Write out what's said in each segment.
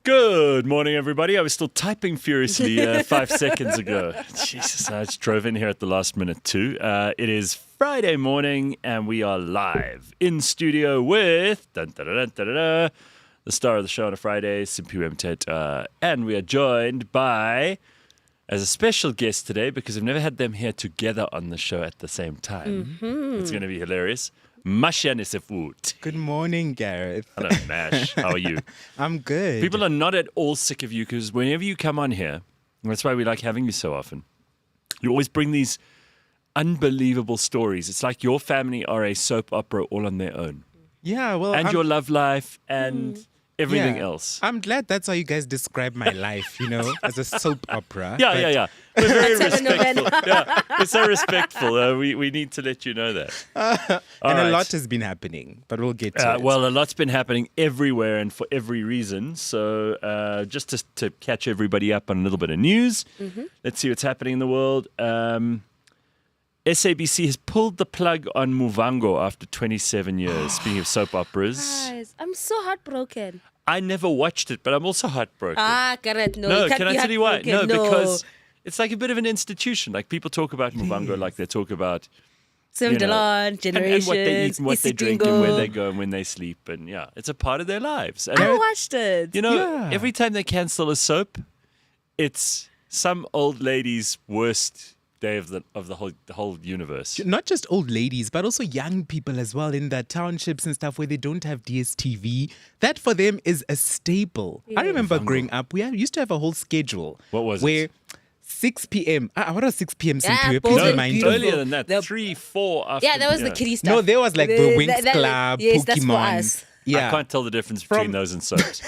Good morning, everybody. I was still typing furiously 5 seconds ago. Jesus, I just drove in here at the last minute too. It is Friday morning, and we are live in studio with the star of the show on a Friday, Simpiwe Mteta, and we are joined by, as a special guest today, because we've never had them here together on the show at the same time. It's going to be hilarious. Mashane Sefut. Good morning, Gareth. Hello, Mash. How are you? I'm good. People are not at all sick of you because whenever you come on here, and that's why we like having you so often, you always bring these unbelievable stories. It's like your family are a soap opera all on their own. Yeah, well, And your love life and everything else. I'm glad that's how you guys describe my life, as a soap opera. Yeah. We're very respectful. We're so respectful. We need to let you know that. A lot has been happening, but we'll get to it. Well, a lot's been happening everywhere and for every reason. So just to catch everybody up on a little bit of news, let's see what's happening in the world. SABC has pulled the plug on Muvhango after 27 years. Speaking of soap operas. Guys, I'm so heartbroken. I never watched it, but I'm also heartbroken. Gareth, no. No, You can't can I be tell you why? No, heartbroken. because it's like a bit of an institution. Like people talk about Muvhango like they talk about Simdalon, generations, and what they eat and what they drink and where they go and when they sleep. And yeah, it's a part of their lives. And I watched it. every time they cancel a soap, it's some old lady's worst day of the whole universe. Not just old ladies, but also young people as well in the townships and stuff where they don't have DSTV. That for them is a staple. I remember growing up, we used to have a whole schedule. What was where it? 6 p.m. What was 6 p.m. Simpiwe? Bold Please and remind me. Beautiful. Earlier than that, 3, 4 after. Yeah, that was the kiddie stuff. No, there was like the Winx Club, yes, Pokemon. that's for us. Yeah. I can't tell the difference between those and soaps.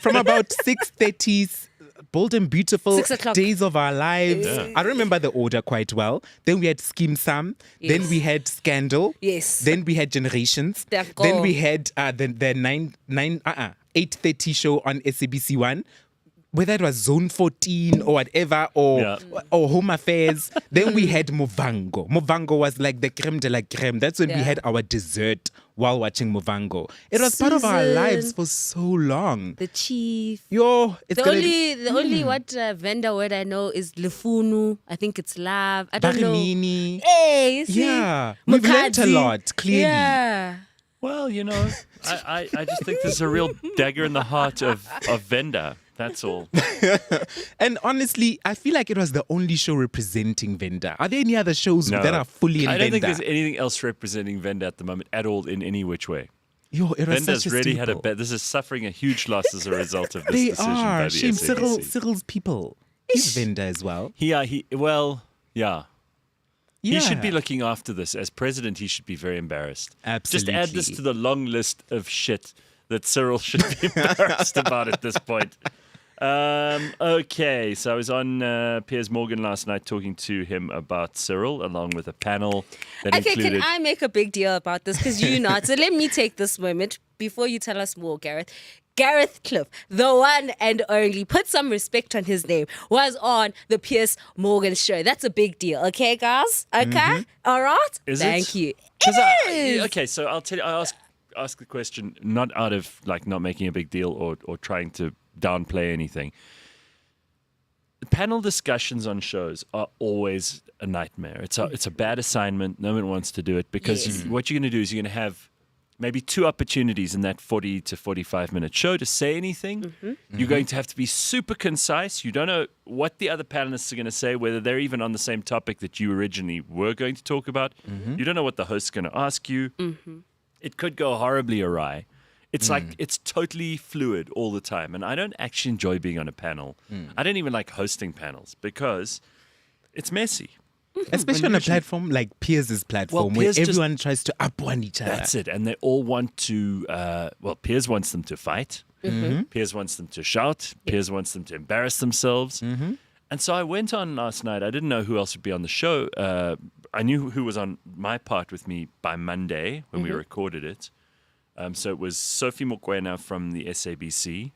From about 6:30, Bold and Beautiful, 6 o'clock. Days of Our Lives. Yeah. I remember the order quite well. Then we had Skim Sam. Yes. Then we had Scandal. Yes. Then we had Generations. Danko. Then we had the 8:30 show on SABC 1. Whether it was Zone 14 or whatever, or Home Affairs. Then we had Muvhango. Muvhango was like the creme de la creme. That's when we had our dessert while watching Muvhango. It was part of our Susan. lives for so long. The chief. It's The only vendor word I know is Lefunu. I think it's love. I don't know. Barimini. Hey, you see? Yeah. We've learned a Mukadzi. lot, clearly. Yeah. Well, I just think this is a real dagger in the heart of Venda. That's all. And honestly, I feel like it was the only show representing Venda. Are there any other shows No. that are fully in I don't think Venda? there's anything else representing Venda at the moment at all in any which way. It was Venda's such a really had a staple. bad. This is suffering a huge loss as a result of this They decision by are. the Shame SABC. Cyril's people. He's Venda as well. Yeah. Yeah. He should be looking after this. As president, he should be very embarrassed. Absolutely. Just add this to the long list of shit that Cyril should be embarrassed about at this point. Okay, so I was on Piers Morgan last night talking to him about Cyril along with a panel that included... Can I make a big deal about this? Because you're not. So let me take this moment before you tell us more, Gareth. Gareth Cliff, the one and only, put some respect on his name, was on the Piers Morgan show. That's a big deal, okay, guys? Okay? All right? Thank you. It is. Okay, so I'll tell you, I ask the question not out of like not making a big deal or trying to downplay anything. Panel discussions on shows are always a nightmare. It's a bad assignment. No one wants to do it because what you're going to do is you're going to have maybe 2 opportunities in that 40 to 45 minute show to say anything. You're going to have to be super concise. You don't know what the other panelists are going to say, whether they're even on the same topic that you originally were going to talk about. You don't know what the host's going to ask you. It could go horribly awry. It's like it's totally fluid all the time. And I don't actually enjoy being on a panel. I don't even like hosting panels because it's messy. Especially on a platform like Piers' platform, where everyone tries to up-one each other. That's it. And they all want to, Piers wants them to fight. Piers wants them to shout. Piers wants them to embarrass themselves. And so I went on last night. I didn't know who else would be on the show. I knew who was on my part with me by Monday when we recorded it. So it was Sophie Mokoena from the SABC,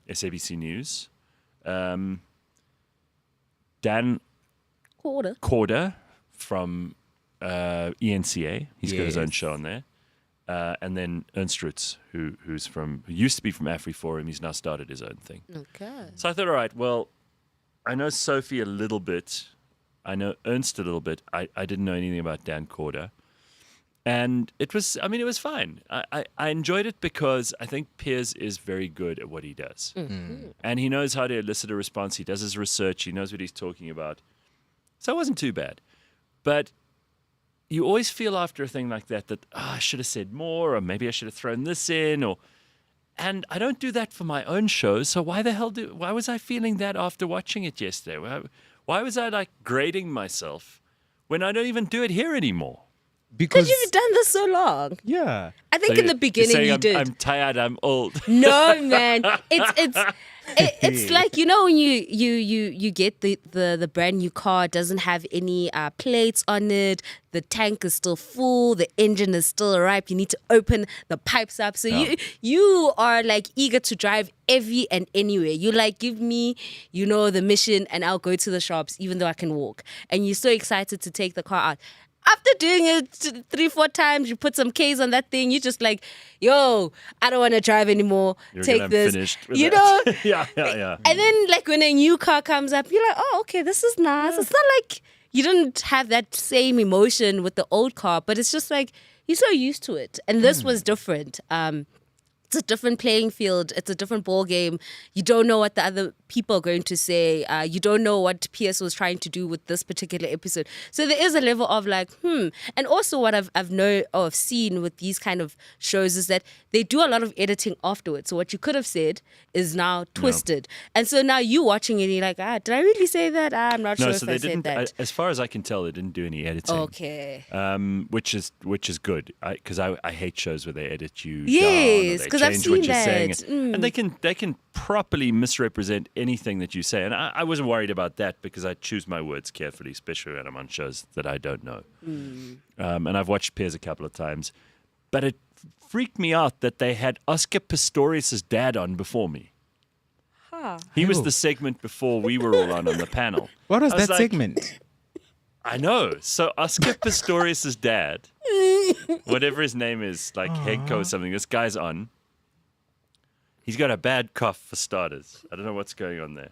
SABC News. Dan Corder from ENCA. He's got his own show on there. and then Ernst Roots, who used to be from AfriForum. He's now started his own thing. Okay. So I thought, all right, well, I know Sophie a little bit. I know Ernst a little bit. I didn't know anything about Dan Corder. And it was fine. I enjoyed it because I think Piers is very good at what he does. Mm-hmm. And he knows how to elicit a response. He does his research. He knows what he's talking about. So it wasn't too bad. But you always feel after a thing like that I should have said more, or maybe I should have thrown this in, and I don't do that for my own shows. So why was I feeling that after watching it yesterday? Why was I like grading myself when I don't even do it here anymore? Because you've done this so long. Yeah. I think in the beginning you did. I'm tired. I'm old. No, man. It's like, you know, when you get the brand new car, it doesn't have any plates on it. The tank is still full. The engine is still ripe. You need to open the pipes up. So you are like eager to drive every and anywhere. You like, give me, the mission, and I'll go to the shops even though I can walk. And you're so excited to take the car out. After doing it 3-4 times, you put some K's on that thing. You just like, yo, I don't want to drive anymore. Take this. Finished with that. Yeah. And then like when a new car comes up, you're like, oh, okay, this is nice. Yeah. It's not like you didn't have that same emotion with the old car, but it's just like you're so used to it. And this was different. It's a different playing field. It's a different ball game. You don't know what the other people are going to say. You don't know what Piers was trying to do with this particular episode. So there is a level of like, And also what I've seen with these kind of shows is that they do a lot of editing afterwards. So what you could have said is now twisted. And so now you watching it, you're like, did I really say that? I'm not sure if I said that. As far as I can tell, they didn't do any editing. Okay. Which is good, because I hate shows where they edit you yes, down. because I've seen that. And they can properly misrepresent anything that you say. And I wasn't worried about that because I choose my words carefully, especially when I'm on shows that I don't know. And I've watched Piers a couple of times. But it freaked me out that they had Oscar Pistorius' dad on before me. Huh. He was the segment before we were all on the panel. What was that segment? I know. So Oscar Pistorius' dad, whatever his name is, like Henko or something, this guy's on. He's got a bad cough for starters. I don't know what's going on there.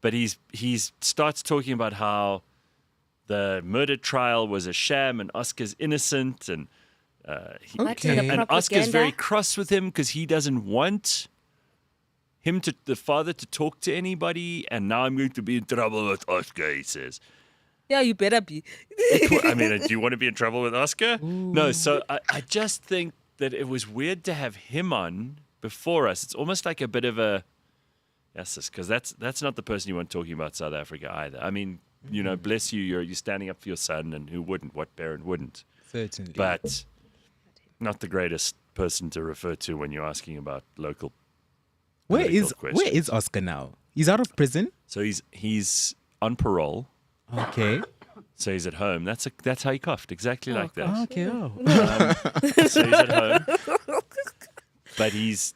But he starts talking about how the murder trial was a sham and Oscar's innocent. And and Oscar's very cross with him because he doesn't want the father to talk to anybody. And now I'm going to be in trouble with Oscar, he says. Yeah, you better be. I mean, do you want to be in trouble with Oscar? Ooh. No, so I just think that it was weird to have him on before us. It's almost like a bit of a because that's not the person you want talking about South Africa either. I mean, bless you, you're standing up for your son, and who wouldn't? What parent wouldn't? Certainly. But not the greatest person to refer to when you're asking about local. Where is Oscar now? He's out of prison? So he's on parole. Okay. So he's at home. That's how he coughed, exactly like that. Oh, okay. So he's at home. But he's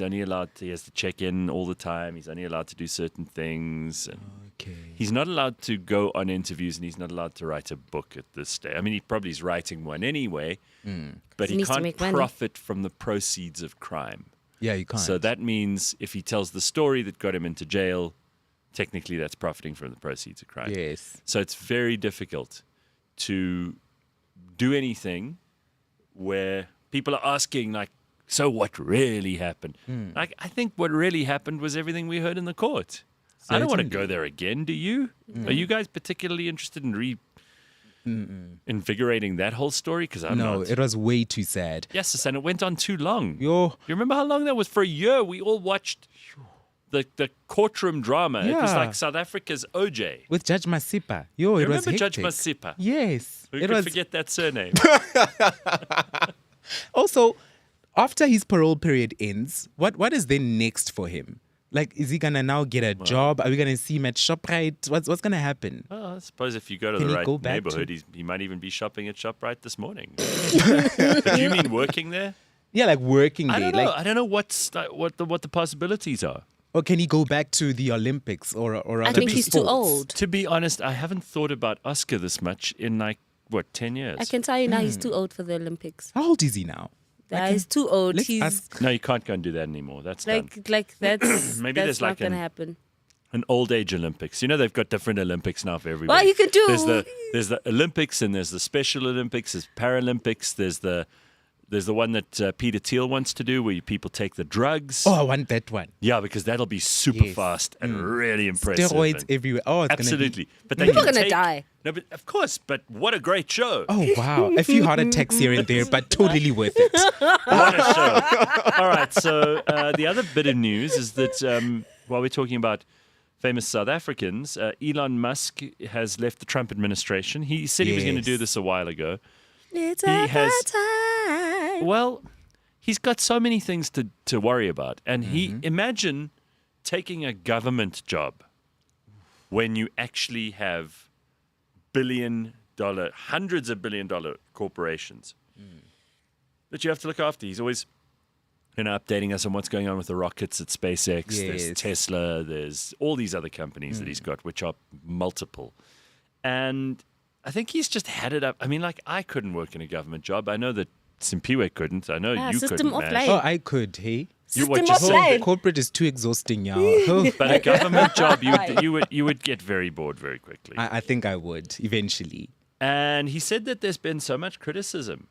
only allowed he has to check in all the time. He's only allowed to do certain things. And okay. He's not allowed to go on interviews, and he's not allowed to write a book at this stage. I mean, he probably is writing one anyway, but he can't profit from the proceeds of crime. Yeah, you can't. So that means if he tells the story that got him into jail, technically that's profiting from the proceeds of crime. Yes. So it's very difficult to do anything where people are asking, like, so what really happened? Like, I think what really happened was everything we heard in the court. Certainly. I don't want to go there again, do you? Are you guys particularly interested in invigorating that whole story? Because I'm not. No, it was way too sad. Yes, and it went on too long. You remember how long that was? For a year, we all watched the courtroom drama. Yeah. It was like South Africa's OJ. With Judge Masipa. You it remember was Judge hectic. Masipa? Yes. Who could forget that surname? Also, after his parole period ends, what is then next for him? Like, is he going to now get a job? Are we going to see him at ShopRite? What's going to happen? Well, I suppose if you go to the right neighborhood, he might even be shopping at ShopRite this morning. But you mean working there? Yeah, like working there. I don't know what the possibilities are. Or can he go back to the Olympics or I think he's too old. To be honest, I haven't thought about Oscar this much in 10 years? I can tell you now he's too old for the Olympics. How old is he now? He's too old. Let's He's ask. No, you can't go and do that anymore. That's done. like that's Maybe that's there's not like gonna happen. an old age Olympics. You know, they've got different Olympics now for everybody. Well, you could do. There's the Olympics, and there's the Special Olympics, there's Paralympics, there's the one that Peter Thiel wants to do where people take the drugs. Oh, I want that one. Yeah, because that'll be super Yes. fast and really impressive. Steroids and- everywhere. Oh, it's Absolutely. But they People can are gonna take- die. No, but of course. But what a great show! Oh wow, a few heart attacks here and there, but totally worth it. What a show! All right. So the other bit of news is that while we're talking about famous South Africans, Elon Musk has left the Trump administration. He said he was going to do Yes. this a while ago. It's He a has- time. Well, he's got so many things to worry about, and he imagine taking a government job when you actually have hundreds of billion-dollar corporations that you have to look after. He's always, updating us on what's going on with the rockets at SpaceX. There's Yes. Tesla. There's all these other companies that he's got, which are multiple. And I think he's just had it up. I mean, like, I couldn't work in a government job. I know that Simpiwe couldn't. I know you system couldn't, of Mash. life. Oh, I could. Hey, You what System you of said. life. corporate is too exhausting, y'all. But a government job, you would get very bored very quickly. I think I would eventually. And he said that there's been so much criticism.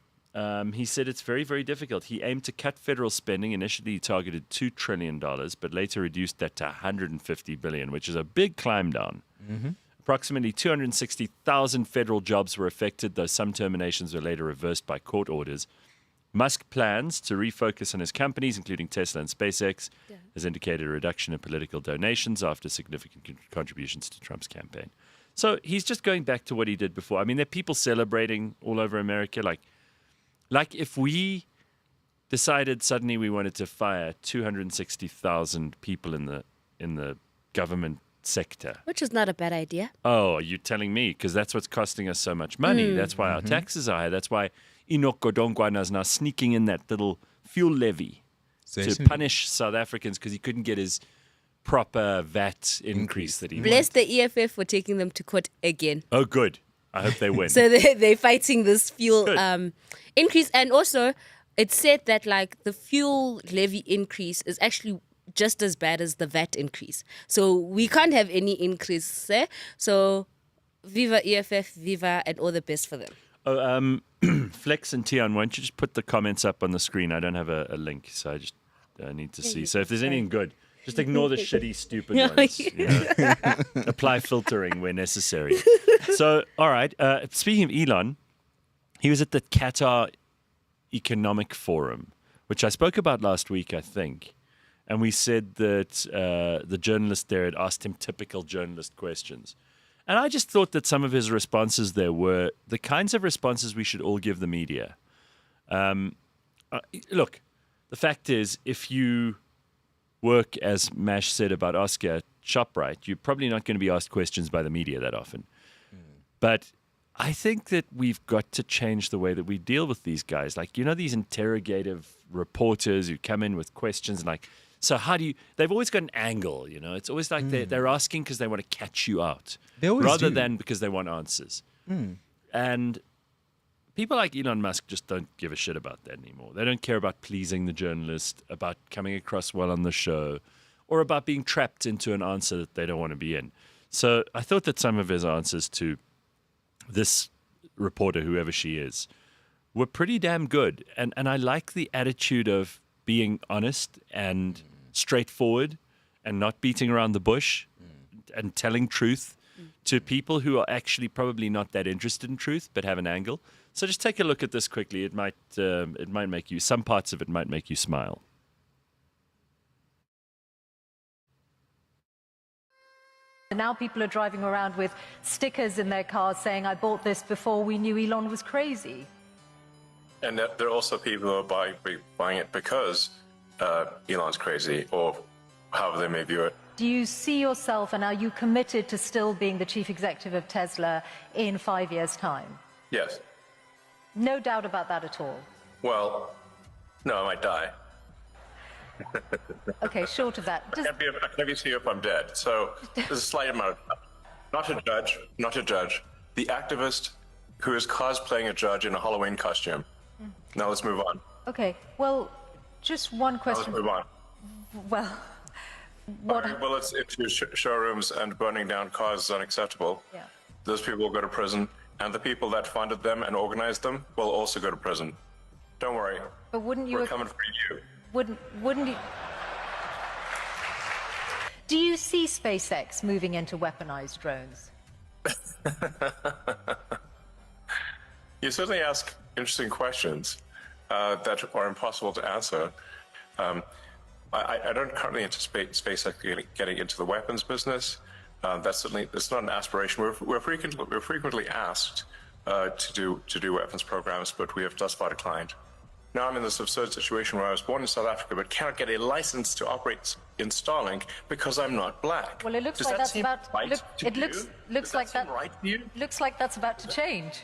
He said it's very, very difficult. He aimed to cut federal spending. Initially, he targeted $2 trillion, but later reduced that to $150 billion, which is a big climb down. Approximately 260,000 federal jobs were affected, though some terminations were later reversed by court orders. Musk plans to refocus on his companies, including Tesla and SpaceX, has indicated a reduction in political donations after significant contributions to Trump's campaign. So he's just going back to what he did before. I mean, there are people celebrating all over America. Like if we decided suddenly we wanted to fire 260,000 people in the government sector. Which is not a bad idea. Oh, are you telling me? Because that's what's costing us so much money. That's why our taxes are high. That's why Enoch Godongwana is now sneaking in that little fuel levy to Certainly. punish South Africans because he couldn't get his proper VAT increase that he Bless wanted. the EFF for taking them to court again. Oh, good. I hope they win. So they're fighting this fuel Good. increase. And also, it said that like the fuel levy increase is actually just as bad as the VAT increase. So we can't have any increase there. So viva EFF, viva, and all the best for them. Oh, Flex and Tion, why don't you just put the comments up on the screen? I don't have a link, so I just need to see. So if there's anything good, just ignore the shitty, stupid ones. You know? Apply filtering where necessary. So, all right. Speaking of Elon, he was at the Qatar Economic Forum, which I spoke about last week, I think. And we said that the journalist there had asked him typical journalist questions. And I just thought that some of his responses there were the kinds of responses we should all give the media. Look, the fact is, if you work, as Mash said about Oscar, at ShopRite, you're probably not going to be asked questions by the media that often. But I think that we've got to change the way that we deal with these guys. Like, you know, these interrogative reporters who come in with questions like, so how do you, they've always got an angle, you know, it's always like they're asking because they want to catch you out They always rather do. than because they want answers. And people like Elon Musk just don't give a shit about that anymore. They don't care about pleasing the journalist, about coming across well on the show, or about being trapped into an answer that they don't want to be in. So I thought that some of his answers to this reporter, whoever she is, were pretty damn good. And I like the attitude of being honest and straightforward and not beating around the bush and telling truth to people who are actually probably not that interested in truth but have an angle. So just take a look at this quickly. It might make you, some parts of it might make you smile. Now people are driving around with stickers in their cars saying, I bought this before we knew Elon was crazy. And there are also people who are buying it because Elon's crazy, or however they may view it. Do you see yourself, and are you committed to still being the chief executive of Tesla in 5 years' time? Yes. No doubt about that at all. Well, no, I might die. Okay, short of that. I can't be see if I'm dead. So there's a slight amount of not to judge. The activist who is cosplaying a judge in a Halloween costume. Now let's move on. Okay, well, just one Let's question. move on. Well, what? Bullets into showrooms and burning down cars is unacceptable. Yeah. Those people will go to prison, and the people that funded them and organized them will also go to prison. Don't worry. But wouldn't you? We're coming for you. Wouldn't you? Do you see SpaceX moving into weaponized drones? You certainly ask interesting questions that are impossible to answer. I don't currently anticipate SpaceX getting into the weapons business. That's not an aspiration. We're frequently asked to do weapons programs, but we have thus far declined. Now I'm in this absurd situation where I was born in South Africa, but cannot get a license to operate in Starlink because I'm not black. Well, it looks Does like that that's seem about. right to It you? looks Does like seem that. right to you? Looks like that's about to change.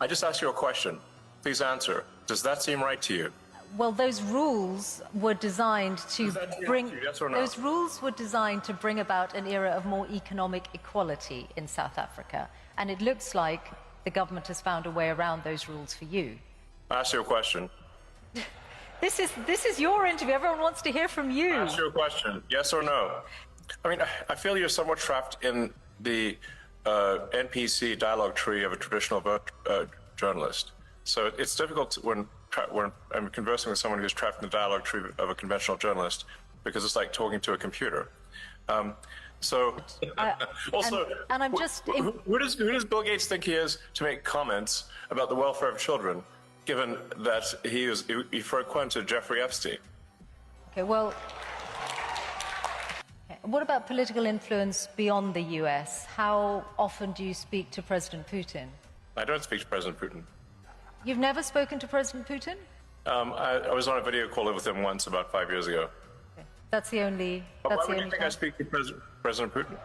I just asked you a question. Please answer. Does that seem right to you? Well, those rules were designed to Does that seem bring. right to you, yes or no? Those rules were designed to bring about an era of more economic equality in South Africa, and it looks like the government has found a way around those rules for you. I asked you a question. This is your interview. Everyone wants to hear from you. I asked you a question. Yes or no? I mean, I feel you're somewhat trapped in the NPC dialogue tree of a traditional journalist. So it's difficult when I'm conversing with someone who's trapped in the dialogue tree of a conventional journalist, because it's like talking to a computer. Also, and I'm just. who does Bill Gates think he is to make comments about the welfare of children, given that he frequented Jeffrey Epstein? Okay, well, what about political influence beyond the US? How often do you speak to President Putin? I don't speak to President Putin. You've never spoken to President Putin? I was on a video call with him once about 5 years ago. Okay. That's the only. Why That's the would you only think I time. speak to President Putin?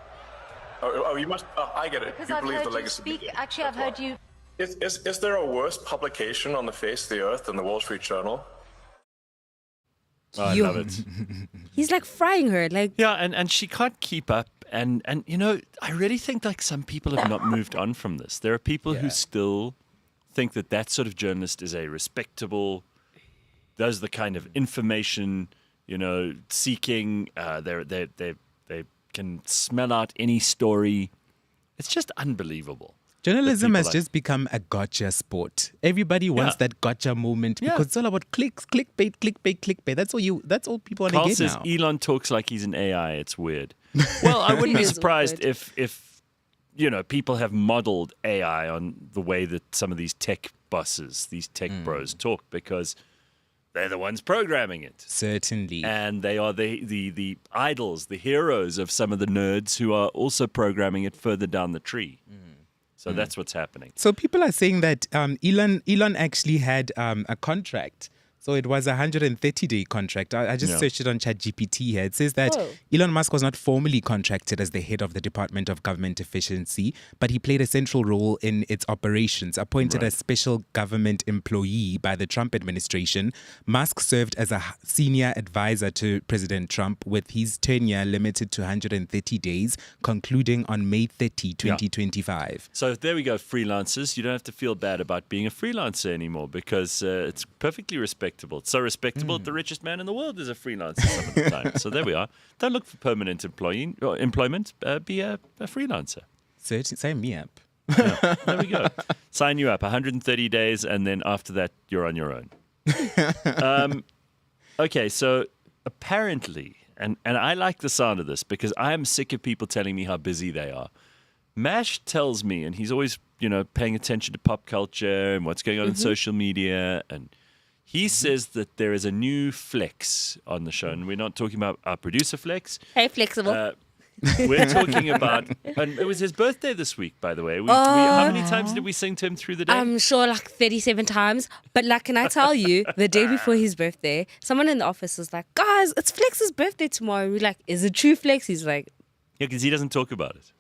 Oh, you must. I get it. Because You I've believe heard the you legacy. speak. Actually, I've heard you. Is there a worse publication on the face of the earth than the Wall Street Journal? Oh, I Yo. love it. He's like frying her. Like, Yeah, and she can't keep up. And you know, I really think like some people have not moved on from this. There are people who still think that sort of journalist is a respectable, does the kind of information, you know, seeking. They can smell out any story. It's just unbelievable. Journalism people has like- just become a gotcha sport. Everybody wants Yeah. that gotcha moment Yeah. because it's all about clicks, clickbait, clickbait, clickbait. That's all people want to Carl get says now. Elon talks like he's an AI. It's weird. Well, I wouldn't be It is surprised awkward. if you know people have modeled AI on the way that some of these tech bosses, these tech bros talk, because they're the ones programming it. Certainly. And they are the idols, the heroes of some of the nerds who are also programming it further down the tree. So that's what's happening. So people are saying that Elon actually had a contract. So it was a 130-day contract. I just searched it on ChatGPT here. It says that Elon Musk was not formally contracted as the head of the Department of Government Efficiency, but he played a central role in its operations. Appointed as special government employee by the Trump administration, Musk served as a senior advisor to President Trump, with his tenure limited to 130 days, concluding on May 30, 2025. So there we go, freelancers. You don't have to feel bad about being a freelancer anymore, because it's perfectly respectable. It's so respectable that the richest man in the world is a freelancer some of the time. So there we are. Don't look for permanent employment. Be a freelancer. Sign me up. Yeah, there we go. Sign you up. 130 days, and then after that, you're on your own. Okay, so apparently, and I like the sound of this because I am sick of people telling me how busy they are. Mash tells me, and he's always, you know, paying attention to pop culture and what's going on in social media, and he says that there is a new flex on the show, and we're not talking about our producer Flex. hey, flexible. We're talking about, and it was his birthday this week, by the way. How many times did we sing to him through the day? I'm sure like 37 times. But like, can I tell you, the day before his birthday, someone in the office was like, guys, it's Flex's birthday tomorrow. We're like, is it true, Flex? He's like, Yeah, because he doesn't talk about it.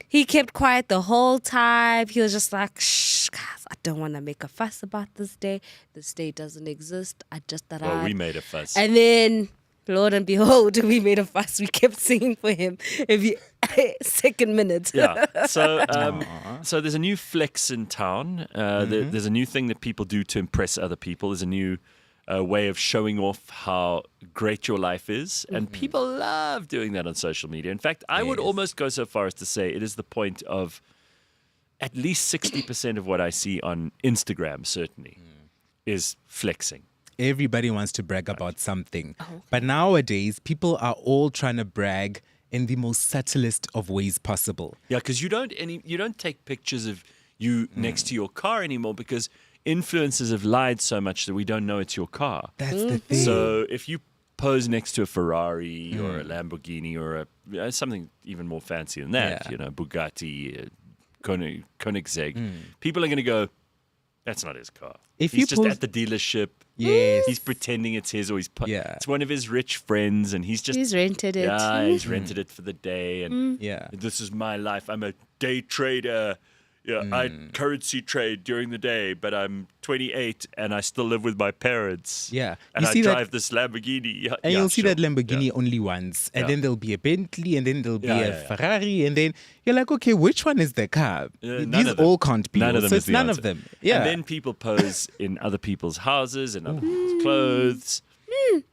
he kept quiet the whole time. He was just like, shh, guys, I don't want to make a fuss about this day. This day doesn't exist. I just Well, arrived. we made a fuss. And then, Lord and behold, we made a fuss. We kept singing for him every second minute. Yeah. So there's a new flex in town. There's a new thing that people do to impress other people. There's a new way of showing off how great your life is. And people love doing that on social media. In fact, I would almost go so far as to say it is the point of at least 60% of what I see on Instagram, certainly, is flexing. Everybody wants to brag about something. But nowadays, people are all trying to brag in the most subtlest of ways possible. Yeah, because you don't take pictures of you next to your car anymore because influencers have lied so much that we don't know it's your car. That's the thing. So if you pose next to a Ferrari or a Lamborghini or something even more fancy than that, Bugatti, Koenigsegg, people are going to go, that's not his car. He's just at the dealership. Yes. He's pretending it's his, or it's one of his rich friends, and he's rented it. Yeah, he's rented it for the day, and this is my life. I'm a day trader. Yeah, I currency trade during the day, but I'm 28 and I still live with my parents. Yeah. And I drive this Lamborghini. And you'll see that Lamborghini only once. And then there'll be a Bentley, and then there'll be a Ferrari. And then you're like, okay, which one is the car? These all can't be. None of them. So it's none of them. Yeah. And then people pose in other people's houses and other people's clothes.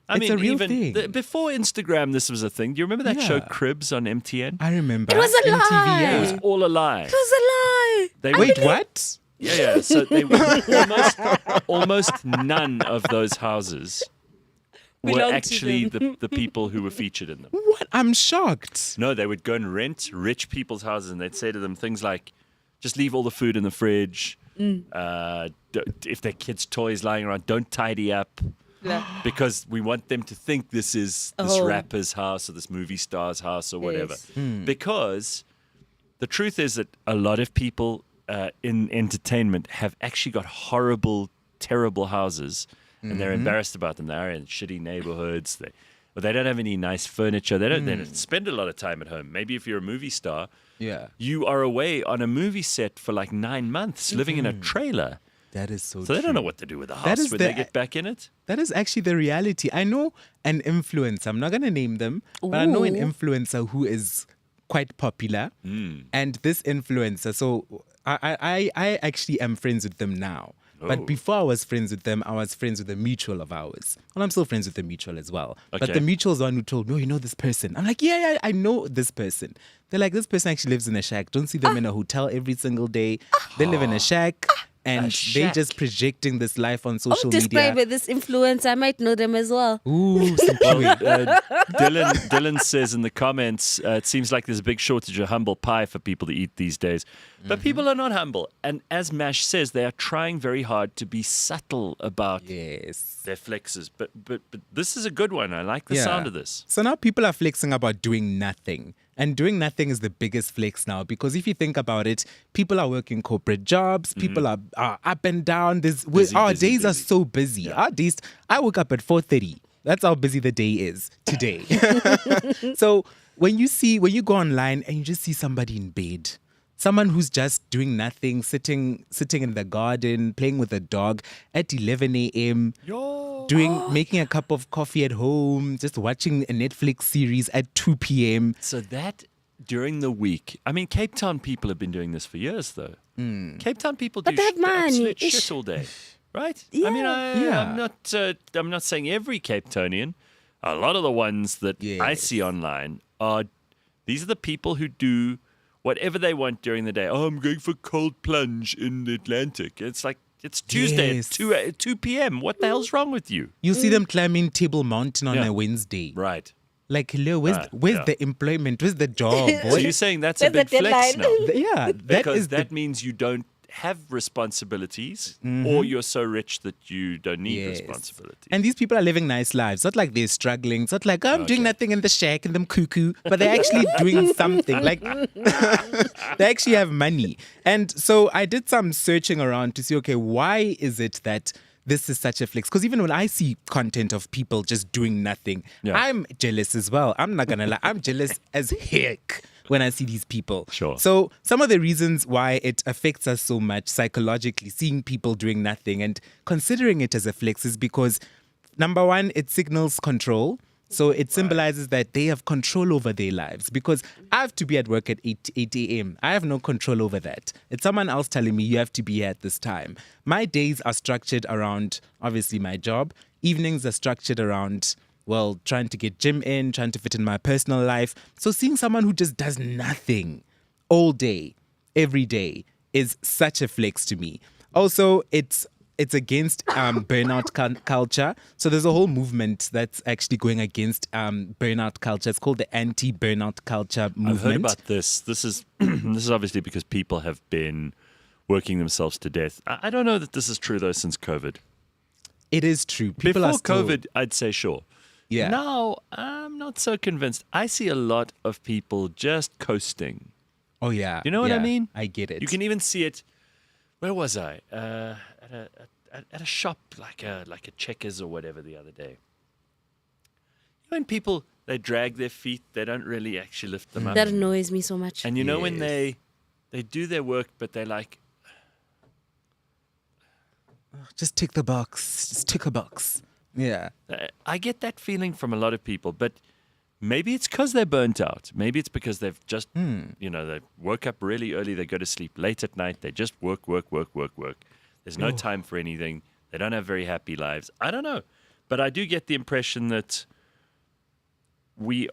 I mean, a real even thing. Before Instagram, this was a thing. Do you remember that show Cribs on MTN? I remember. It was a lie. It was all a lie. It was a lie. Wait, what? Yeah. So they were almost none of those houses were Belonged to actually the people who were featured in them. What? I'm shocked. No, they would go and rent rich people's houses, and they'd say to them things like, just leave all the food in the fridge. If their kids' toys lying around, don't tidy up. Because we want them to think this is this rapper's house or this movie star's house or whatever. Because the truth is that a lot of people in entertainment have actually got horrible, terrible houses, and they're embarrassed about them. They're in shitty neighborhoods. They don't have any nice furniture. They don't spend a lot of time at home. Maybe if you're a movie star, you are away on a movie set for like 9 months, living in a trailer. That is so they don't know what to do with the house when they get back in it. That is actually the reality. I know an influencer, I'm not going to name them, but I know an influencer who is quite popular. And this influencer, so I actually am friends with them now. But before I was friends with them, I was friends with a mutual of ours. And I'm still friends with the mutual as well. Okay. But the mutual's the one who told me, oh, you know this person. I'm like, yeah, I know this person. They're like, this person actually lives in a shack. Don't see them in a hotel every single day. They live in a shack. And they just projecting this life on social media. Describe it, this influencer. I might know them as well. Ooh, Dylan says in the comments, it seems like there's a big shortage of humble pie for people to eat these days. But people are not humble. And as Mash says, they are trying very hard to be subtle about their flexes. But this is a good one. I like the sound of this. So now people are flexing about doing nothing. And doing nothing is the biggest flex now, because if you think about it, people are working corporate jobs, people are up and down. Our days are so busy. Our days, I woke up at 4:30. That's how busy the day is today. So when you go online and you just see somebody in bed, someone who's just doing nothing, sitting in the garden, playing with a dog at 11 a.m., making a cup of coffee at home, just watching a Netflix series at 2 p.m. So that during the week, I mean, Cape Town people have been doing this for years, though. Cape Town people do absolute shit all day, right? Yeah. I mean, I'm not saying every Cape Townian. A lot of the ones that I see online these are the people who do whatever they want during the day. Oh, I'm going for cold plunge in the Atlantic. It's like, it's Tuesday at 2 p.m. What the hell's wrong with you? You'll see them climbing Table Mountain on a Wednesday. Right. Like, hello, where's the employment? Where's the job? So you're saying that's a big flex now? Yeah. Because that means you don't have responsibilities, or you're so rich that you don't need responsibilities. And these people are living nice lives. Not like they're struggling. It's not like, I'm doing nothing in the shack and them cuckoo. But they're actually doing something. Like, they actually have money. And so I did some searching around to see, okay, why is it that this is such a flex? Because even when I see content of people just doing nothing, I'm jealous as well. I'm not going to lie. I'm jealous as heck when I see these people. Sure. So some of the reasons why it affects us so much psychologically, seeing people doing nothing and considering it as a flex, is because, number one, it signals control. So it symbolizes that they have control over their lives, because I have to be at work at 8 a.m. I have no control over that. It's someone else telling me you have to be here at this time. My days are structured around, obviously, my job. evenings are structured around, well, trying to get gym in, trying to fit in my personal life. So seeing someone who just does nothing all day, every day, is such a flex to me. Also, it's against burnout culture. So there's a whole movement that's actually going against burnout culture. It's called the anti-burnout culture movement. I've heard about this. This is this is obviously because people have been working themselves to death. I don't know that this is true though since COVID. It is true. People Before are still, COVID, I'd say sure. Yeah. Now, I'm not so convinced. I see a lot of people just coasting. Oh yeah. You know what I yeah, mean? I get it. You can even see it. Where was I? At a shop like a Checkers or whatever the other day. You know when people, they drag their feet, they don't really actually lift them up. That annoys me so much. And you know when Yes. they do their work, but they're like, Just tick the box. Just tick a box. Yeah. I get that feeling from a lot of people, but maybe it's because they're burnt out. Maybe it's because they've just, they woke up really early, they go to sleep late at night, they just work. There's no time for anything. They don't have very happy lives. I don't know. But I do get the impression that we're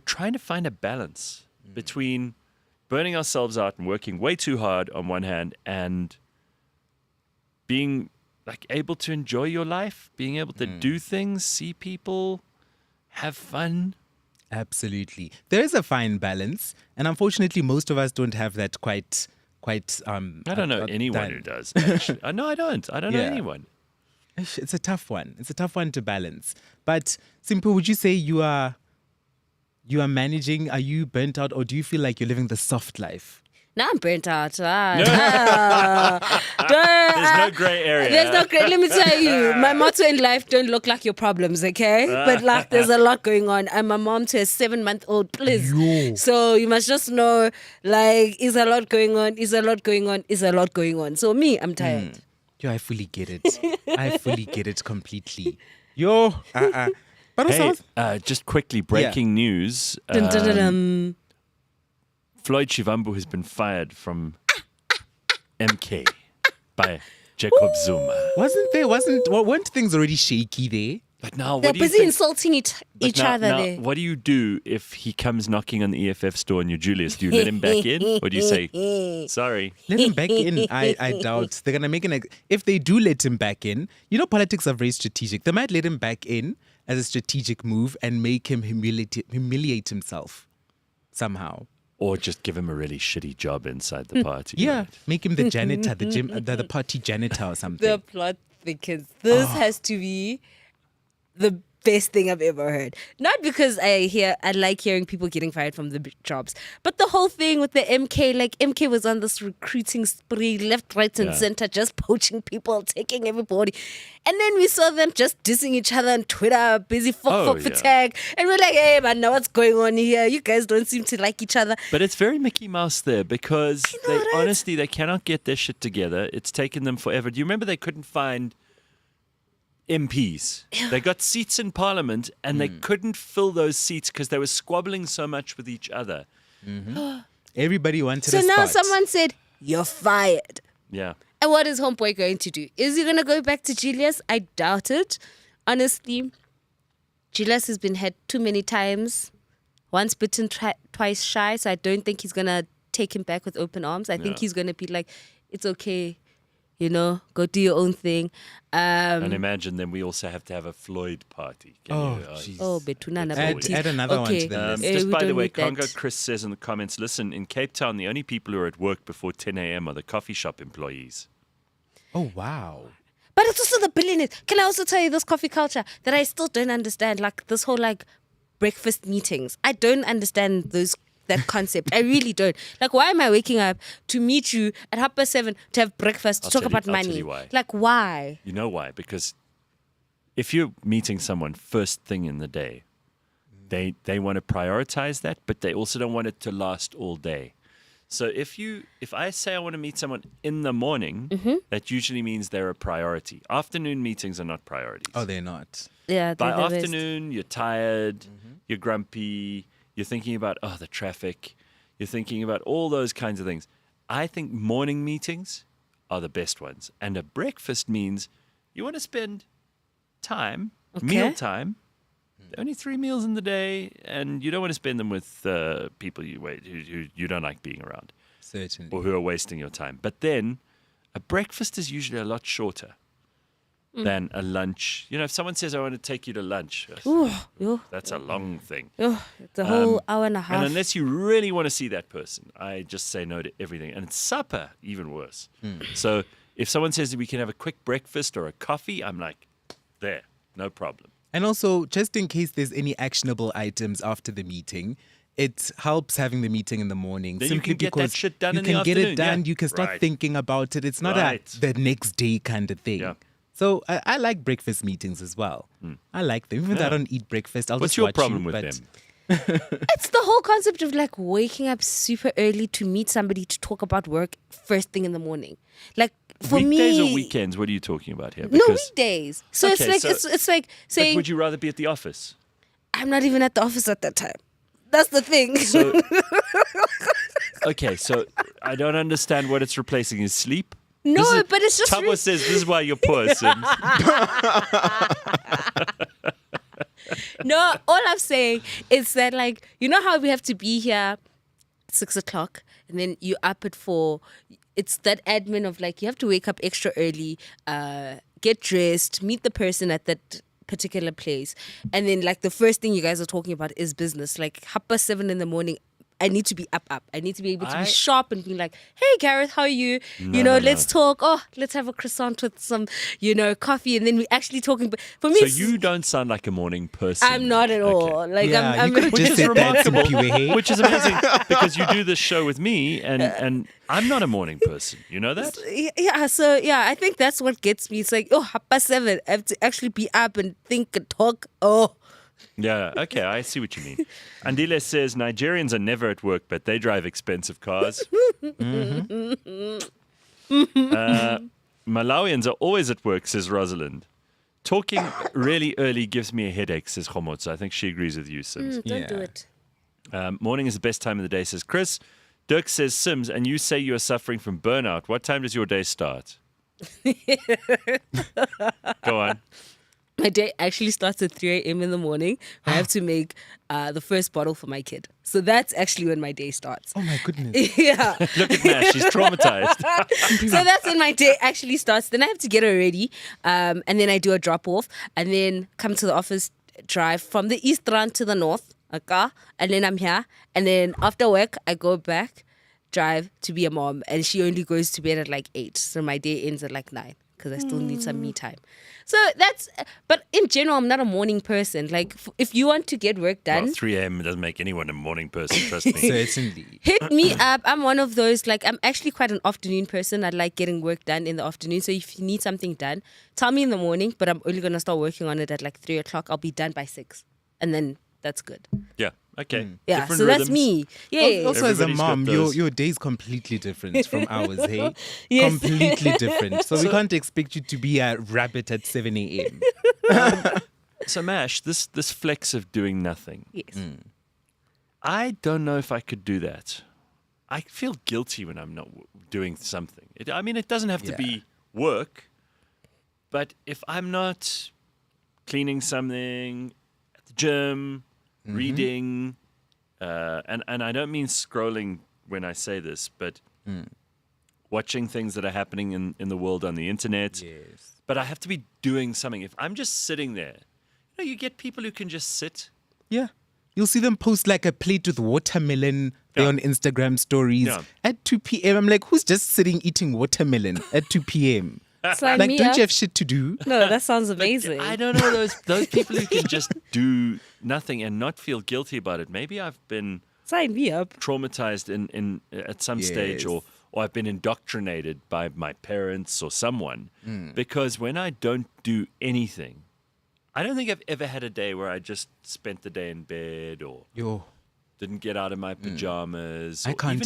trying to find a balance between burning ourselves out and working way too hard on one hand and being like able to enjoy your life, being able to do things, see people, have fun. Absolutely. There is a fine balance, and unfortunately most of us don't have that quite I don't know anyone who does. Actually. No, I don't. I don't know Yeah. anyone. It's a tough one. It's a tough one to balance. But Simple, would you say you are managing? Are you burnt out, or do you feel like you're living the soft life? Now I'm burnt out. There's no gray area. There's no gray. Let me tell you, my motto in life: don't look like your problems, okay? But like, there's a lot going on. I'm a mom to a 7-month-old, please. So you must just know, like, is a lot going on. Is a lot going on. Is a lot going on. So me, I'm tired. Yo, I fully get it. I fully get it completely. Yo, but also, Hey, just quickly, breaking news. Dun, dun, dun, dun. Floyd Shivambu has been fired from MK by Jacob Zuma. weren't things already shaky there? But now, They're what do you busy think? insulting each other now, there. what do you do if he comes knocking on the EFF store and you're Julius? Do you let him back in? Or do you say, sorry? Let him back in. I doubt they're gonna make if they do let him back in, politics are very strategic. They might let him back in as a strategic move and make him humiliate himself somehow. Or just give him a really shitty job inside the party. Yeah, right? make him the janitor, the party janitor or something. The plot thickens. This has to be the best thing I've ever heard. Not because I like hearing people getting fired from the big jobs, but the whole thing with the MK, like MK was on this recruiting spree, left, right, and center, just poaching people, taking everybody. And then we saw them just dissing each other on Twitter, busy for tag. And we're like, hey man, now what's going on here? You guys don't seem to like each other. But it's very Mickey Mouse there because know, right? honestly, they cannot get their shit together. It's taken them forever. Do you remember they couldn't find MPs? They got seats in Parliament and they couldn't fill those seats because they were squabbling so much with each other. Everybody wanted So a now spot. someone said, you're fired. Yeah. And what is Homeboy going to do? Is he going to go back to Julius? I doubt it. Honestly, Julius has been hit too many times. Once bitten, twice shy. So I don't think he's going to take him back with open arms. I think he's going to be like, it's okay. Go do your own thing. And imagine then we also have to have a Floyd party. jeez. Betuna Add another one to the list. Just we by the don't way, need that. Congo Chris says in the comments, listen, in Cape Town, the only people who are at work before 10 a.m. are the coffee shop employees. Oh wow. But it's also the billionaires. Can I also tell you this coffee culture that I still don't understand? Like this whole breakfast meetings. I don't understand that concept. I really don't. Like, why am I waking up to meet you at 7:30 to have breakfast, to talk about I'll tell money? you why. Like, why? You know why? Because if you're meeting someone first thing in the day, they want to prioritize that, but they also don't want it to last all day. So if I say I want to meet someone in the morning, that usually means they're a priority. Afternoon meetings are not priorities. Oh, they're not. Yeah, By they're the best. afternoon, you're tired, you're grumpy, you're thinking about, the traffic, you're thinking about all those kinds of things. I think morning meetings are the best ones. And a breakfast means you want to spend time, Okay. meal time, only 3 meals in the day, and you don't want to spend them with people who you don't like being around Certainly. or who are wasting your time. But then a breakfast is usually a lot shorter than a lunch. You know, if someone says, I want to take you to lunch, that's a long thing. The whole hour and a half. And unless you really want to see that person, I just say no to everything. And supper, even worse. So if someone says that we can have a quick breakfast or a coffee, I'm like, there, no problem. And also, just in case there's any actionable items after the meeting, it helps having the meeting in the morning. Then you simply can get that because shit done you in the can get it afternoon, done. yeah. You can start Right. thinking about it. It's not Right. the next day kind of thing. Yeah. So I like breakfast meetings as well. I like them. Even though I Yeah. don't eat breakfast, I'll What's just your watch problem you, with but them? It's the whole concept of like waking up super early to meet somebody to talk about work first thing in the morning. Like for Weekdays me, or weekends? What are you talking about here? no weekdays. So it's Okay, like so- it's like But saying would you rather be at the office? I'm not even at the office at that time. That's the thing. So, okay, so I don't understand what it's replacing. Is sleep? No, This is- but it's just Tabo says this is why you're poor, Sims. No, all I'm saying is that, like, you know how we have to be here 6 o'clock and then you're up at 4. It's that admin of like, you have to wake up extra early, get dressed, meet the person at that particular place. And then, like, the first thing you guys are talking about is business. Like, 7:30 in the morning, I need to be up. I need to be able to be sharp and be like, hey, Gareth, how are you? Let's talk. Oh, let's have a croissant with some, coffee. And then we're actually talking. But for me, So it's- you don't sound like a morning person. I'm not at all. Okay. Like, yeah, I'm you could Which just is said that to remarkable. Piers. Which is amazing because you do this show with me and I'm not a morning person. You know that? I think that's what gets me. It's like, 7:30. I have to actually be up and think and talk. Oh, Yeah, okay, I see what you mean. Andile says Nigerians are never at work, but they drive expensive cars. Malawians are always at work, says Rosalind. Talking really early gives me a headache, says Khomotso. I think she agrees with you, Sims. don't do Yeah. it. Morning is the best time of the day, says Chris. Dirk says, Sims, and you say you are suffering from burnout. What time does your day start? Go on. My day actually starts at 3 a.m. in the morning. I have to make the first bottle for my kid. So that's actually when my day starts. Oh my goodness. Yeah. Look at Nash, she's traumatized. So that's when my day actually starts. Then I have to get her ready. And then I do a drop off. And then come to the office, drive from the East Rand to the North. Okay? And then I'm here. And then after work, I go back, drive to be a mom. And she only goes to bed at like 8. So my day ends at like 9 because I still need some me time. So but in general, I'm not a morning person. Like, if you want to get work done, Well, 3 a.m. doesn't make anyone a morning person, trust me. Certainly. hit me up. I'm one of those, like, I'm actually quite an afternoon person. I like getting work done in the afternoon. So if you need something done, tell me in the morning, but I'm only going to start working on it at like 3 o'clock. I'll be done by 6. And then that's good. Yeah, okay. Yeah, Different so that's rhythms. me. Yeah. Also, as a Everybody's got mom, those. your day's completely different from ours, hey? Yes. Completely different. So we can't expect you to be a rabbit at 7 a.m. So, Mash, this flex of doing nothing, Yes. I don't know if I could do that. I feel guilty when I'm not doing something. It doesn't have to be work, but if I'm not cleaning something at the gym, reading, and I don't mean scrolling when I say this, but watching things that are happening in the world on the internet. Yes. But I have to be doing something. If I'm just sitting there, you get people who can just sit. Yeah. You'll see them post like a plate with watermelon there on Instagram stories Yeah. at 2 p.m. I'm like, who's just sitting eating watermelon at 2 p.m.? Sign Like, me don't up. you have shit to do? No, that sounds amazing. I don't know those people who can just do nothing and not feel guilty about it. Maybe I've been Sign me up. traumatized in at some stage, Yes. or I've been indoctrinated by my parents or someone. Because when I don't do anything, I don't think I've ever had a day where I just spent the day in bed or Yo, didn't get out of my pajamas. I or can't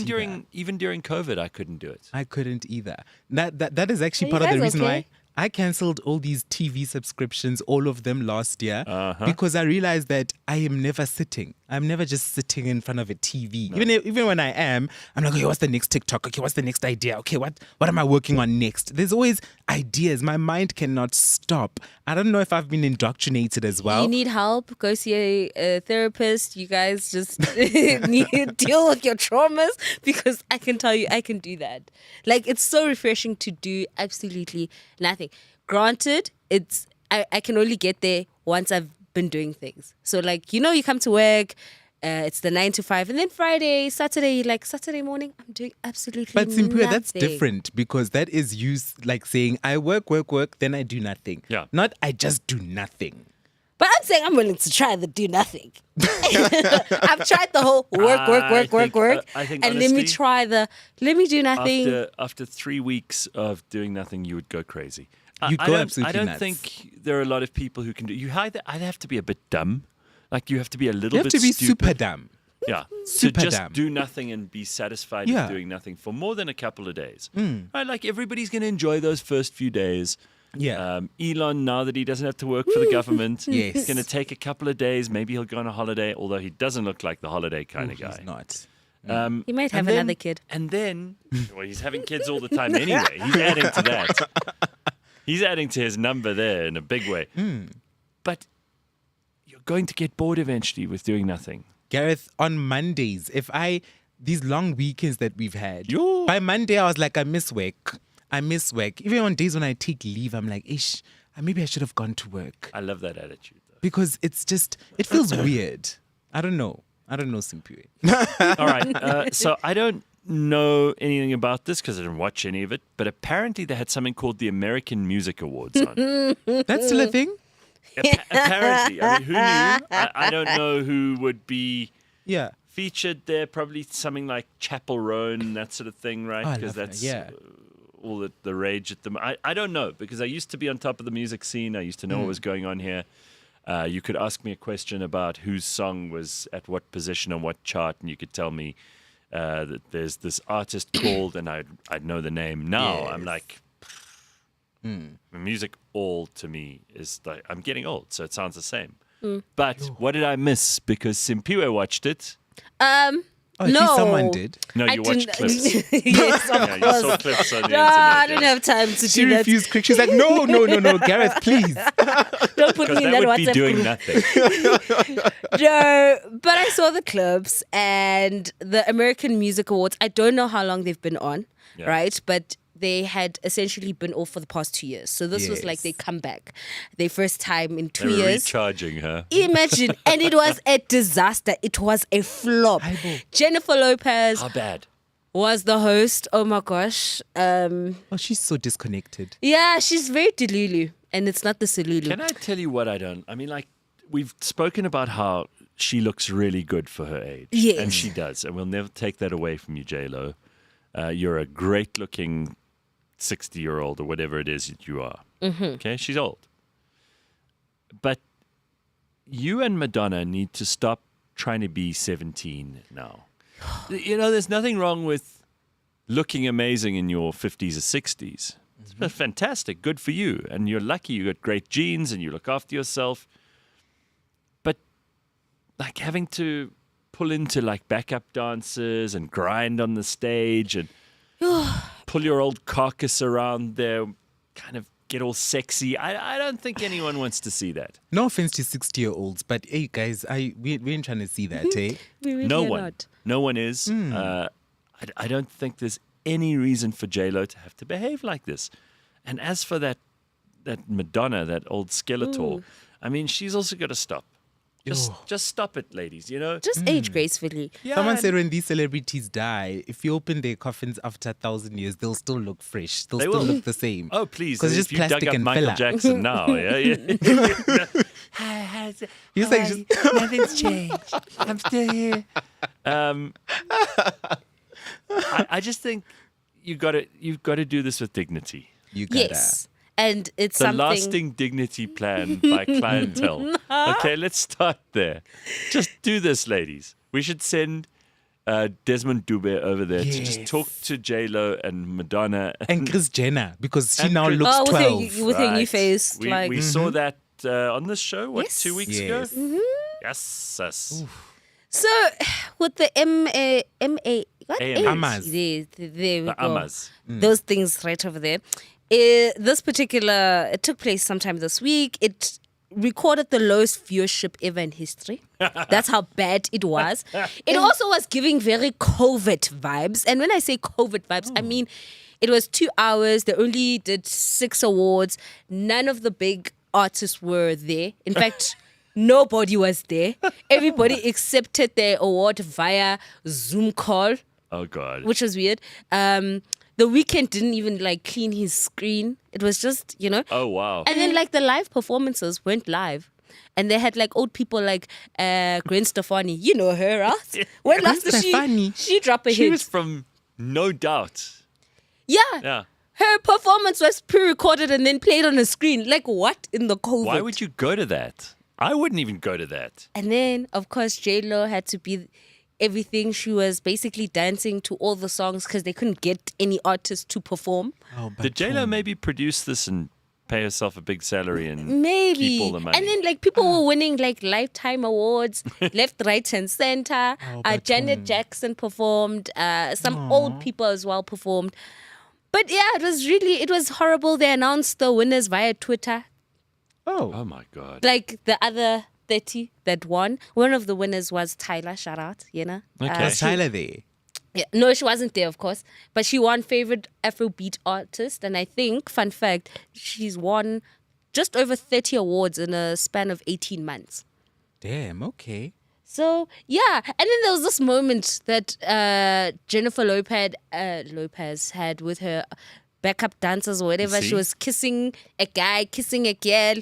even during COVID, I couldn't do it. I couldn't either. That is actually Are part you of the guys reason okay? why I cancelled all these TV subscriptions, all of them last year, Uh-huh. because I realized that I am never sitting. I'm never just sitting in front of a TV. Even when I am, I'm like, okay, what's the next TikTok? Okay, what's the next idea? Okay, what am I working on next? There's always ideas. My mind cannot stop. I don't know if I've been indoctrinated as well. You need help? Go see a therapist. You guys just need to deal with your traumas, because I can tell you, I can do that. Like, it's so refreshing to do absolutely nothing. Granted, I can only get there once I've been doing things. So, like, you come to work, it's the 9 to 5, and then Friday, Saturday, like Saturday morning, I'm doing absolutely But nothing. Simpua, that's different, because that is you like saying, I work, then I do nothing. Yeah. Not I just do nothing. But I'm saying I'm willing to try the do nothing. I've tried the whole work, I think and honestly, let me do nothing. After 3 weeks of doing nothing, you would go crazy. You go absolutely I don't nuts. think there are a lot of people who can do. You either have to be a bit dumb, like you have to be a little You have bit to be stupid. super dumb. Yeah, Super to just dumb. do nothing and be satisfied Yeah. with doing nothing for more than a couple of days. Right, like everybody's going to enjoy those first few days. Yeah. Elon, now that he doesn't have to work for the government, Yes. he's going to take a couple of days. Maybe he'll go on a holiday, although he doesn't look like the holiday kind of guy. He's not. He might have And then- another kid. And then, well, he's having kids all the time anyway. He's adding to that. He's adding to his number there in a big way. But you're going to get bored eventually with doing nothing. Gareth, on Mondays, these long weekends that we've had, Yo. by Monday I was like, I miss work. Even on days when I take leave, I'm like, maybe I should have gone to work. I love that attitude, though. Because it's just, it feels weird. I don't know, Simpua. All right. So I don't know anything about this because I didn't watch any of it, but apparently they had something called the American Music Awards on. That's still a thing? Apparently. I mean, who knew? I don't know who would be Yeah. featured there. Probably something like Chapel Roan and that sort of thing, right? Oh, I Because love that's that, yeah. all the rage at the I don't know, because I used to be on top of the music scene. I used to know what was going on here. You could ask me a question about whose song was at what position on what chart, and you could tell me that there's this artist called, and I'd know the name. Now I'm Yes. like, music all to me is like, I'm getting old, so it sounds the same. But what did I miss? Because Simpua watched it. Oh, at least someone did. No, I you watched didn't- clips. Yes, of Yeah, you saw course. clips on the No, internet. I didn't have time to She do that. refused quick. She's like, no, Gareth, please. Don't put Because me in that that would be WhatsApp doing group. nothing. No, but I saw the clips and the American Music Awards. I don't know how long they've been on, Yeah. right? But they had essentially been off for the past 2 years. So this was like Yes. they come back. Their first time in 2 They're years. recharging her. Imagine. And it was a disaster. It was a flop. Jennifer Lopez How bad? was the host. Oh my gosh. Oh, she's so disconnected. Yeah, she's very delulu. And it's not the Selulu. Can I tell you what I don't? I mean, like, we've spoken about how she looks really good for her age. Yes. And she does. And we'll never take that away from you, J-Lo. You're a great-looking 60-year-old or whatever it is that you are. Okay? She's old. But you and Madonna need to stop trying to be 17 now. You know, there's nothing wrong with looking amazing in your 50s or 60s. It's fantastic. Good for you. And you're lucky you got great genes and you look after yourself. But like having to pull into like backup dancers and grind on the stage and pull your old carcass around there, kind of get all sexy. I don't think anyone wants to see that. No offense to 60-year-olds, but hey, guys, we ain't trying to see that, eh? We really No are one. not. No one is. I don't think there's any reason for J-Lo to have to behave like this. And as for that Madonna, that old Skeletor, I mean, she's also got to stop. Just stop it, ladies, you know? Just age gracefully. Yeah, Someone said when these celebrities die, if you open their coffins after 1,000 years, they'll still look fresh. They'll They still will. look the same. oh, please. 'Cause it's If just you dug plastic up and Michael filler. Jackson now, yeah? He's like, Nothing's changed. I'm still here. I just think you've got to do this with dignity. you gotta. Yes. And it's The something. lasting dignity plan by clientele. Okay, let's start there. Just do this, ladies. We should send Desmond Dube over there to just Yes. talk to J-Lo and Madonna. And Kris Jenner, because she And now Kris- looks Oh, 12. with her new Right. face. We, we saw that on this show, what, Yes. 2 weeks Yes. ago? Yes. So with the what? AMAs. Amas. There we The go. Amas. Those things right over there. It took place sometime this week. It recorded the lowest viewership ever in history. That's how bad it was. It also was giving very COVID vibes. And when I say COVID vibes, I mean it was 2 hours. They only did 6 awards. None of the big artists were there. In fact, nobody was there. Everybody accepted their award via Zoom call, Oh God. which was weird. The Weeknd didn't even like clean his screen. It was just, Oh wow. And then like the live performances went live. And they had like old people like Gwen Stefani. You know her, right? When last did Stefani. she drop a She hit? was from No Doubt. Yeah. Yeah. Her performance was pre-recorded and then played on a screen. Like what in the COVID? Why would you go to that? I wouldn't even go to that. And then, of course, J-Lo had to be everything. She was basically dancing to all the songs because they couldn't get any artist to perform. Oh, but Did J-Lo maybe produce this and pay herself a big salary and Maybe. keep all the money? And then, like, people were winning, like, Lifetime Awards, left, right, and center. Janet Jackson performed. Some old people as well performed. But yeah, it was horrible. They announced the winners via Twitter. Oh my God. Like the other 30 that won. One of the winners was Tyler. Shout out, Okay. was Tyler there? Yeah, no, she wasn't there, of course. But she won favorite Afrobeat artist. And I think, fun fact, she's won just over 30 awards in a span of 18 months. Damn, okay. So, yeah. And then there was this moment that Jennifer Lopez had with her backup dancers or whatever. See? She was kissing a guy, kissing a girl.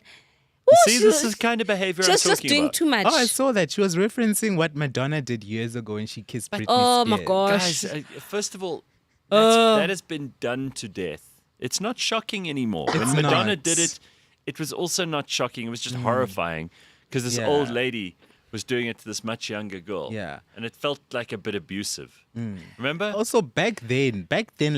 See, this is kind of behavior I'm just talking doing about. too much. Oh, I saw that. She was referencing what Madonna did years ago when she kissed Britney Oh, my Spears. gosh. Guys, first of all, that has been done to death. It's not shocking anymore. When It's Madonna not. did it, it was also not shocking. It was just horrifying because this Yeah. old lady was doing it to this much younger girl. Yeah. And it felt like a bit abusive. Remember? Also, back then,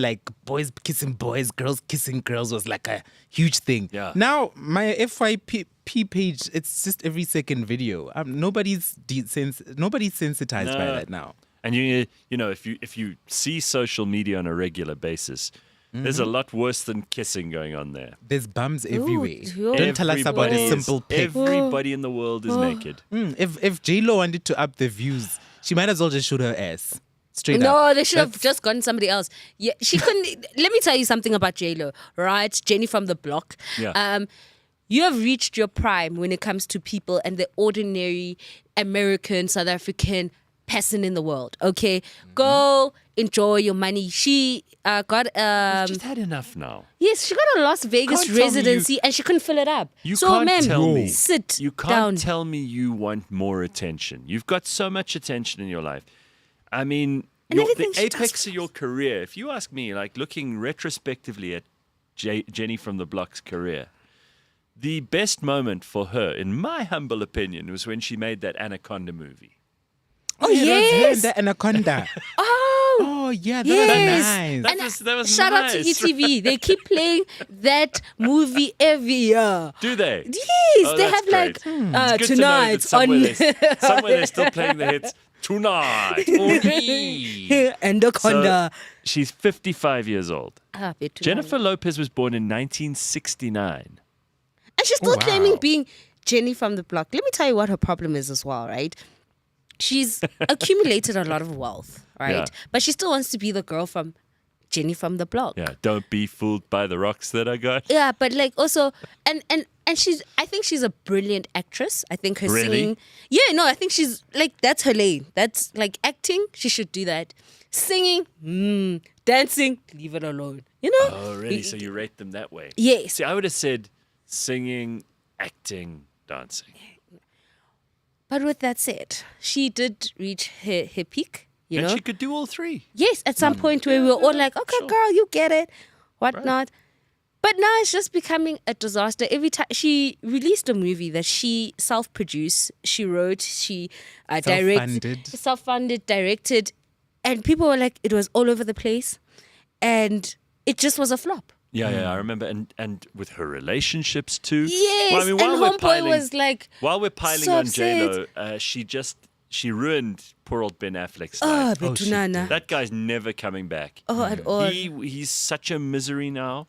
like boys kissing boys, girls kissing girls was like a huge thing. Yeah. Now, my FYP page, it's just every second video. Nobody's sensitized by No. that now. And you know, if you see social media on a regular basis, there's a lot worse than kissing going on there. There's bums everywhere. yo. Don't tell us about a Everybody is- simple pic. Everybody in the world is naked. If J-Lo wanted to up the views, she might as well just shoot her ass. Straight up. No, they should have That's- just gotten somebody else. Yeah, she couldn't. Let me tell you something about J-Lo, right? Jenny from the block. Yeah. You have reached your prime when it comes to people and the ordinary American, South African person in the world. Okay, go enjoy your money. She got Just had enough now. yes, she got a Las Vegas Can't tell me residency and she couldn't fill it up. You so, can't ma'am, tell me. sit You can't down. tell me you want more attention. You've got so much attention in your life. I mean, And the everything she does apex of your career, if you ask me, like looking retrospectively at Jenny from the Block's career, the best moment for her, in my humble opinion, was when she made that Anaconda movie. Oh, Yeah, that was her, yes. the anaconda. Oh, Oh, yeah, that yes. was nice. And That was shout out to nice. ETV. They keep playing that movie every year. Do they? Yes, Oh, they that's have like great. It's good to know tonight that somewhere, on somewhere they're still playing the hits. Tonight. on E! Anaconda. So, she's 55 years old. Ah, bit too Jennifer long. Lopez was born in 1969. And she's still wow. claiming being Jenny from the block. Let me tell you what her problem is as well, right? She's accumulated a lot of wealth, right? Yeah. But she still wants to be the girl from Jenny from the block. Yeah, don't be fooled by the rocks that I got. Yeah, but like also and she's I think she's a brilliant actress. I think her Really? singing. Yeah, no, I think she's like that's her lane. That's like acting, she should do that. Singing, dancing, leave it alone. You know? Oh, really? So you rate them that way? Yes. See, I would have said singing, acting, dancing. But with that said, she did reach her peak, you And know? she could do all three. Yes, at some point where we were all like, okay, sure. girl, you get it, whatnot. But now it's just becoming a disaster. Every time she released a movie that she self-produced, she wrote, she directed, self-funded, directed, and people were like, it was all over the place, and it just was a flop. Yeah, I remember, and with her relationships too. Yes, Well, I mean, and Homeboy was like, while we're piling so on upset. J-Lo, she just she ruined poor old Ben Affleck's Oh, life. Betunana. That guy's never coming back. Oh, at all. He's such a misery now.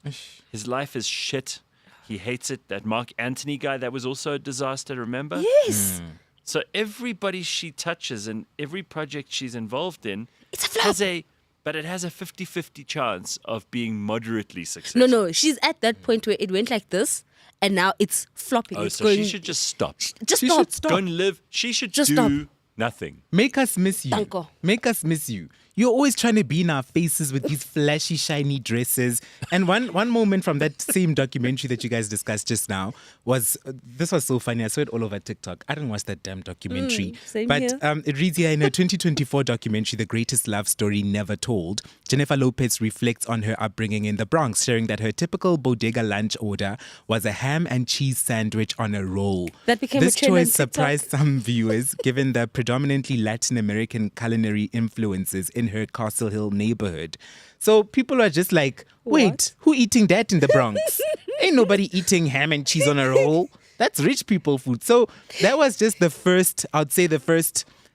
His life is shit. He hates it. That Mark Antony guy, that was also a disaster, remember? Yes. So everybody she touches and every project she's involved in It's a flop. but it has a 50-50 chance of being moderately successful. No. She's at that point where it went like this, and now it's flopping. Oh, It's so going. she should just stop. Just She stop. should stop. Go and live. She should Just do stop. nothing. Make us miss you. Danko. Make us miss you. You're always trying to be in our faces with these flashy, shiny dresses. And one moment from that same documentary that you guys discussed just now was, this was so funny. I saw it all over TikTok. I didn't watch that damn documentary. Same but here. it reads here in a 2024 documentary, The Greatest Love Story Never Told, Jennifer Lopez reflects on her upbringing in the Bronx, sharing that her typical bodega lunch order was a ham and cheese sandwich on a roll. That became a This trend on choice TikTok. surprised some viewers, given the predominantly Latin American culinary influences in her Castle Hill neighborhood. So people are just like, wait, What? who eating that in the Bronx? Ain't nobody eating ham and cheese on a roll. That's rich people food. So that was just the first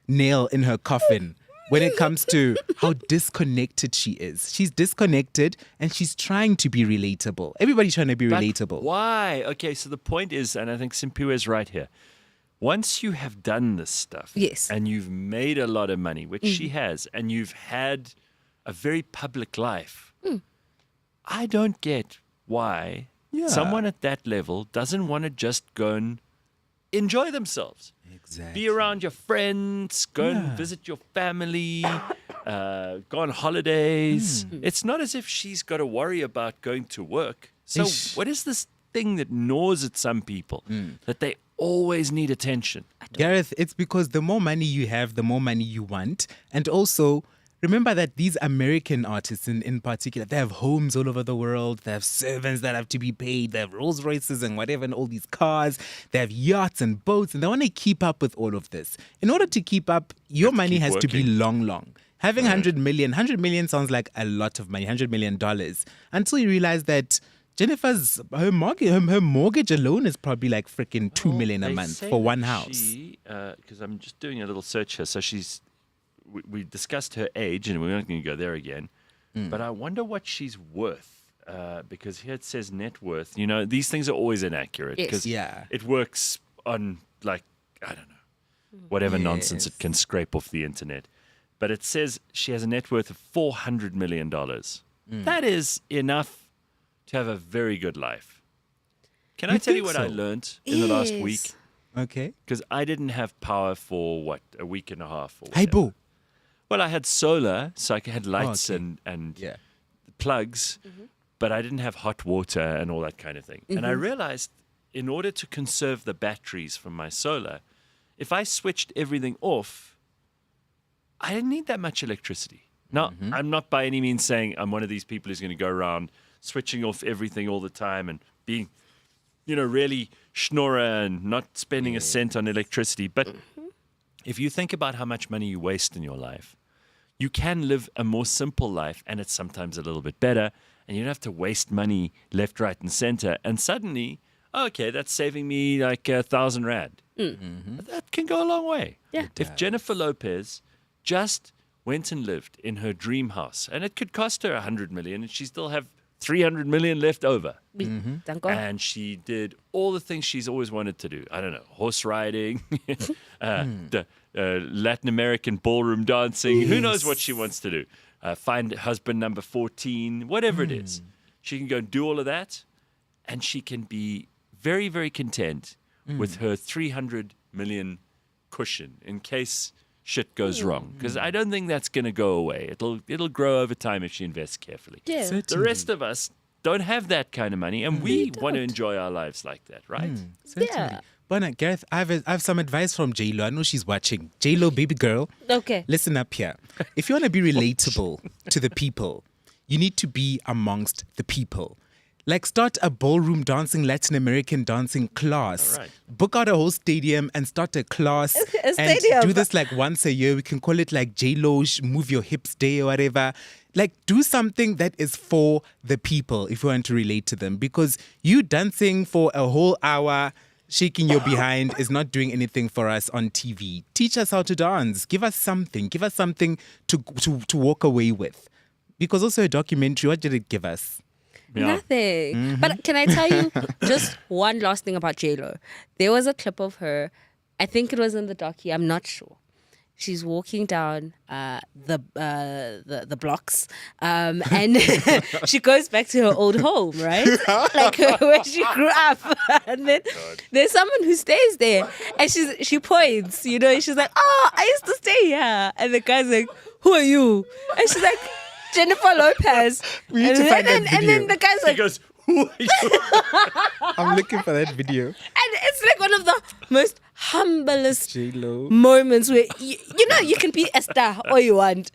nail in her coffin when it comes to how disconnected she is. She's disconnected and she's trying to be relatable. Everybody's trying to be But relatable. why? Okay, so the point is, and I think Simpiwe is right here. Once you have done this stuff, Yes. and you've made a lot of money, which she has, and you've had a very public life, I don't get why someone at that level doesn't want to just go and enjoy themselves. Exactly. Be around your friends, go and visit your family, go on holidays. It's not as if she's got to worry about going to work. So Ish. what is this thing that gnaws at some people that they always need attention? Gareth, it's because the more money you have, the more money you want. And also, remember that these American artists in particular, they have homes all over the world. They have servants that have to be paid. They have Rolls Royces and whatever and all these cars. They have yachts and boats. And they want to keep up with all of this. In order to keep up, your money keep has to be working. long. Having 100 million sounds like a lot of money, $100 million. Until you realize that Jennifer's, her mortgage alone is probably like freaking 2 million a They month say for one that house. Because I'm just doing a little search here. So we discussed her age, and we're not going to go there again. But I wonder what she's worth. Because here it says net worth. You know, these things are always inaccurate. Yes. Because Yeah. it works on, like, I don't know, whatever nonsense it can scrape off the internet. But it says she has a net worth of $400 million. That is enough to have a very good life. Can I You tell you think what I so? learned in the last Yes. week? Okay. Because I didn't have power for, a week and a half. Or Hey, whatever. boo. Well, I had solar, so I had lights okay. and Yeah. plugs, but I didn't have hot water and all that kind of thing. And I realized in order to conserve the batteries from my solar, if I switched everything off, I didn't need that much electricity. Now, I'm not by any means saying I'm one of these people who's going to go around switching off everything all the time and being, really schnorrer and not spending a cent on electricity. But if you think about how much money you waste in your life, you can live a more simple life, and it's sometimes a little bit better, and you don't have to waste money left, right, and center. And suddenly, okay, that's saving me like 1,000 rand. That can go a long way. Yeah. If Jennifer Lopez just went and lived in her dream house, and it could cost her 100 million, and she still have 300 million left over. Danko. And she did all the things she's always wanted to do. I don't know, horse riding, the Latin American ballroom dancing. Who knows what she wants to do? Find husband number 14, whatever it is. She can go and do all of that, and she can be very, very content with her 300 million cushion in case shit goes wrong. Because I don't think that's going to go away. It'll grow over time if she invests carefully. Yeah. The rest of us don't have that kind of money, and we want to enjoy our lives like that, right? Certainly. Yeah. But Gareth, I have some advice from J-Lo. I know she's watching. J-Lo, baby girl. Okay. Listen up here. If you want to be relatable to the people, you need to be amongst the people. Like start a ballroom dancing, Latin American dancing class. All right. Book out a whole stadium and start a class. A and stadium. do this like once a year. We can call it like J-Lo Move Your Hips Day or whatever. Like do something that is for the people if you want to relate to them. Because you dancing for a whole hour, shaking your behind is not doing anything for us on TV. Teach us how to dance. Give us something. Give us something to walk away with. Because also a documentary, what did it give us? Yeah. Nothing. But can I tell you just one last thing about J-Lo? There was a clip of her, I think it was in the docu, I'm not sure. She's walking down the blocks, and she goes back to her old home, right? Like where she grew up. And then there's someone who stays there, and she points, you know, and she's like, "Oh, I used to stay here." And the guy's like, "Who are you?" And she's like, "Jennifer Lopez." We need to find that and then video. the guy's He like, goes, "Who are you?" I'm looking for that video. and it's like one of the most humblest J-Lo. moments where you know you can be a star all you want,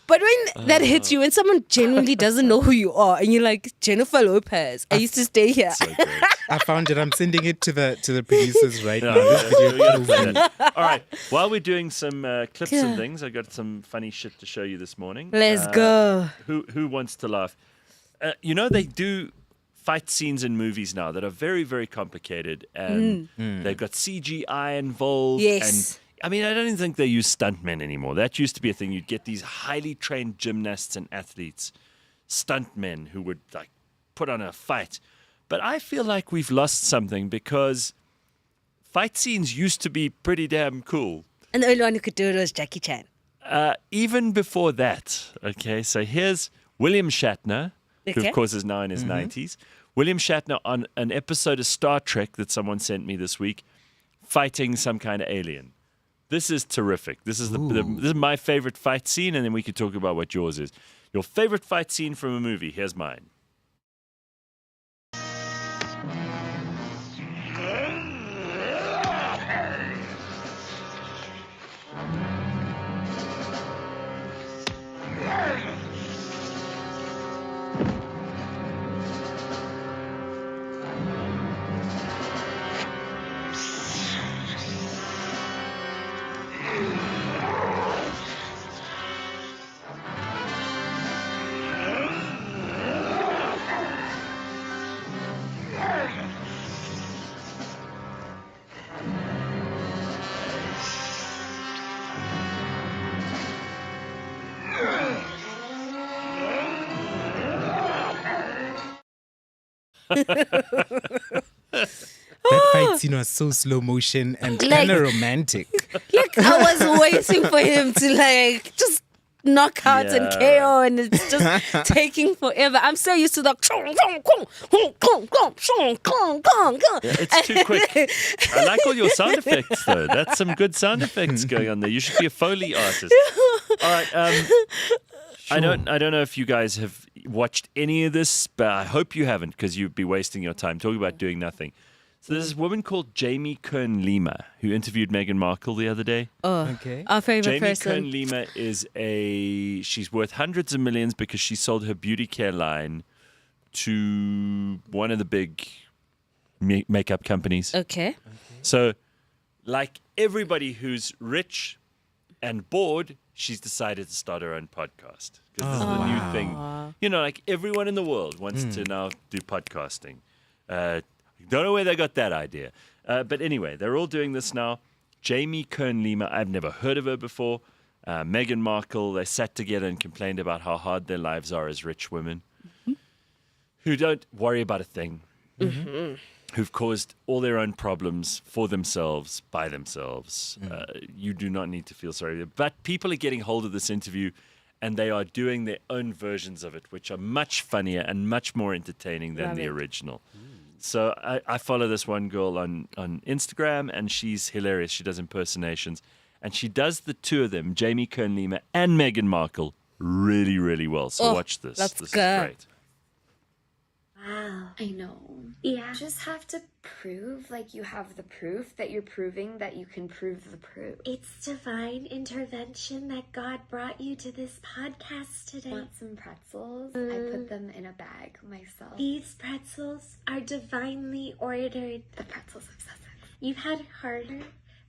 but when that hits you, when someone genuinely doesn't know who you are, and you're like, Jennifer Lopez, I used to stay here. So great. I found it. I'm sending it to the producers right now. Yeah, This video you're gonna kills play me. that. All right. While we're doing some clips and things, I got some funny shit to show you this morning. Let's go. Who wants to laugh? You know, they do fight scenes in movies now that are very, very complicated, and they've got CGI involved. Yes. And I mean, I don't even think they use stuntmen anymore. That used to be a thing. You'd get these highly trained gymnasts and athletes, stuntmen who would like put on a fight. But I feel like we've lost something because fight scenes used to be pretty damn cool. And the only one who could do it was Jackie Chan. Even before that, okay, so here's William Shatner, who Okay. of course is now in his 90s. William Shatner on an episode of Star Trek that someone sent me this week, fighting some kind of alien. This is terrific. This is this is my favorite fight scene, and then we could talk about what yours is. Your favorite fight scene from a movie, here's mine. That fight scene was so slow motion and Like- kind of romantic. Like I was waiting for him to like just knock out and Yeah. KO, and it's just taking forever. I'm so used to the It's too quick. I like all your sound effects, though. That's some good sound effects going on there. You should be a Foley artist. All right. I don't know if you guys have watched any of this, but I hope you haven't, because you'd be wasting your time talking about doing nothing. So there's this woman called Jamie Kern-Lima who interviewed Meghan Markle the other day. Okay. Our favorite Jamie person. Kern-Lima she's worth hundreds of millions because she sold her beauty care line to one of the big makeup companies. Okay. So, like everybody who's rich and bored, she's decided to start her own podcast. Because this is the new thing. You know, like everyone in the world wants to now do podcasting. Don't know where they got that idea. But anyway, they're all doing this now. Jamie Kern-Lima, I've never heard of her before. Meghan Markle, they sat together and complained about how hard their lives are as rich women who don't worry about a thing, who've caused all their own problems for themselves, by themselves. You do not need to feel sorry. But people are getting hold of this interview, and they are doing their own versions of it, which are much funnier and much more entertaining than Love the it. original. So I follow this one girl on Instagram, and she's hilarious. She does impersonations, and she does the two of them, Jamie Kern-Lima and Meghan Markle, really, really well. So watch this. that's This is good. great. Wow. I know. Yeah. You just have to prove, like, you have the proof that you're proving that you can prove the proof. It's divine intervention that God brought you to this podcast today. Want some pretzels? I put them in a bag myself. These pretzels are divinely ordered. The pretzels of Sussex. You've had it harder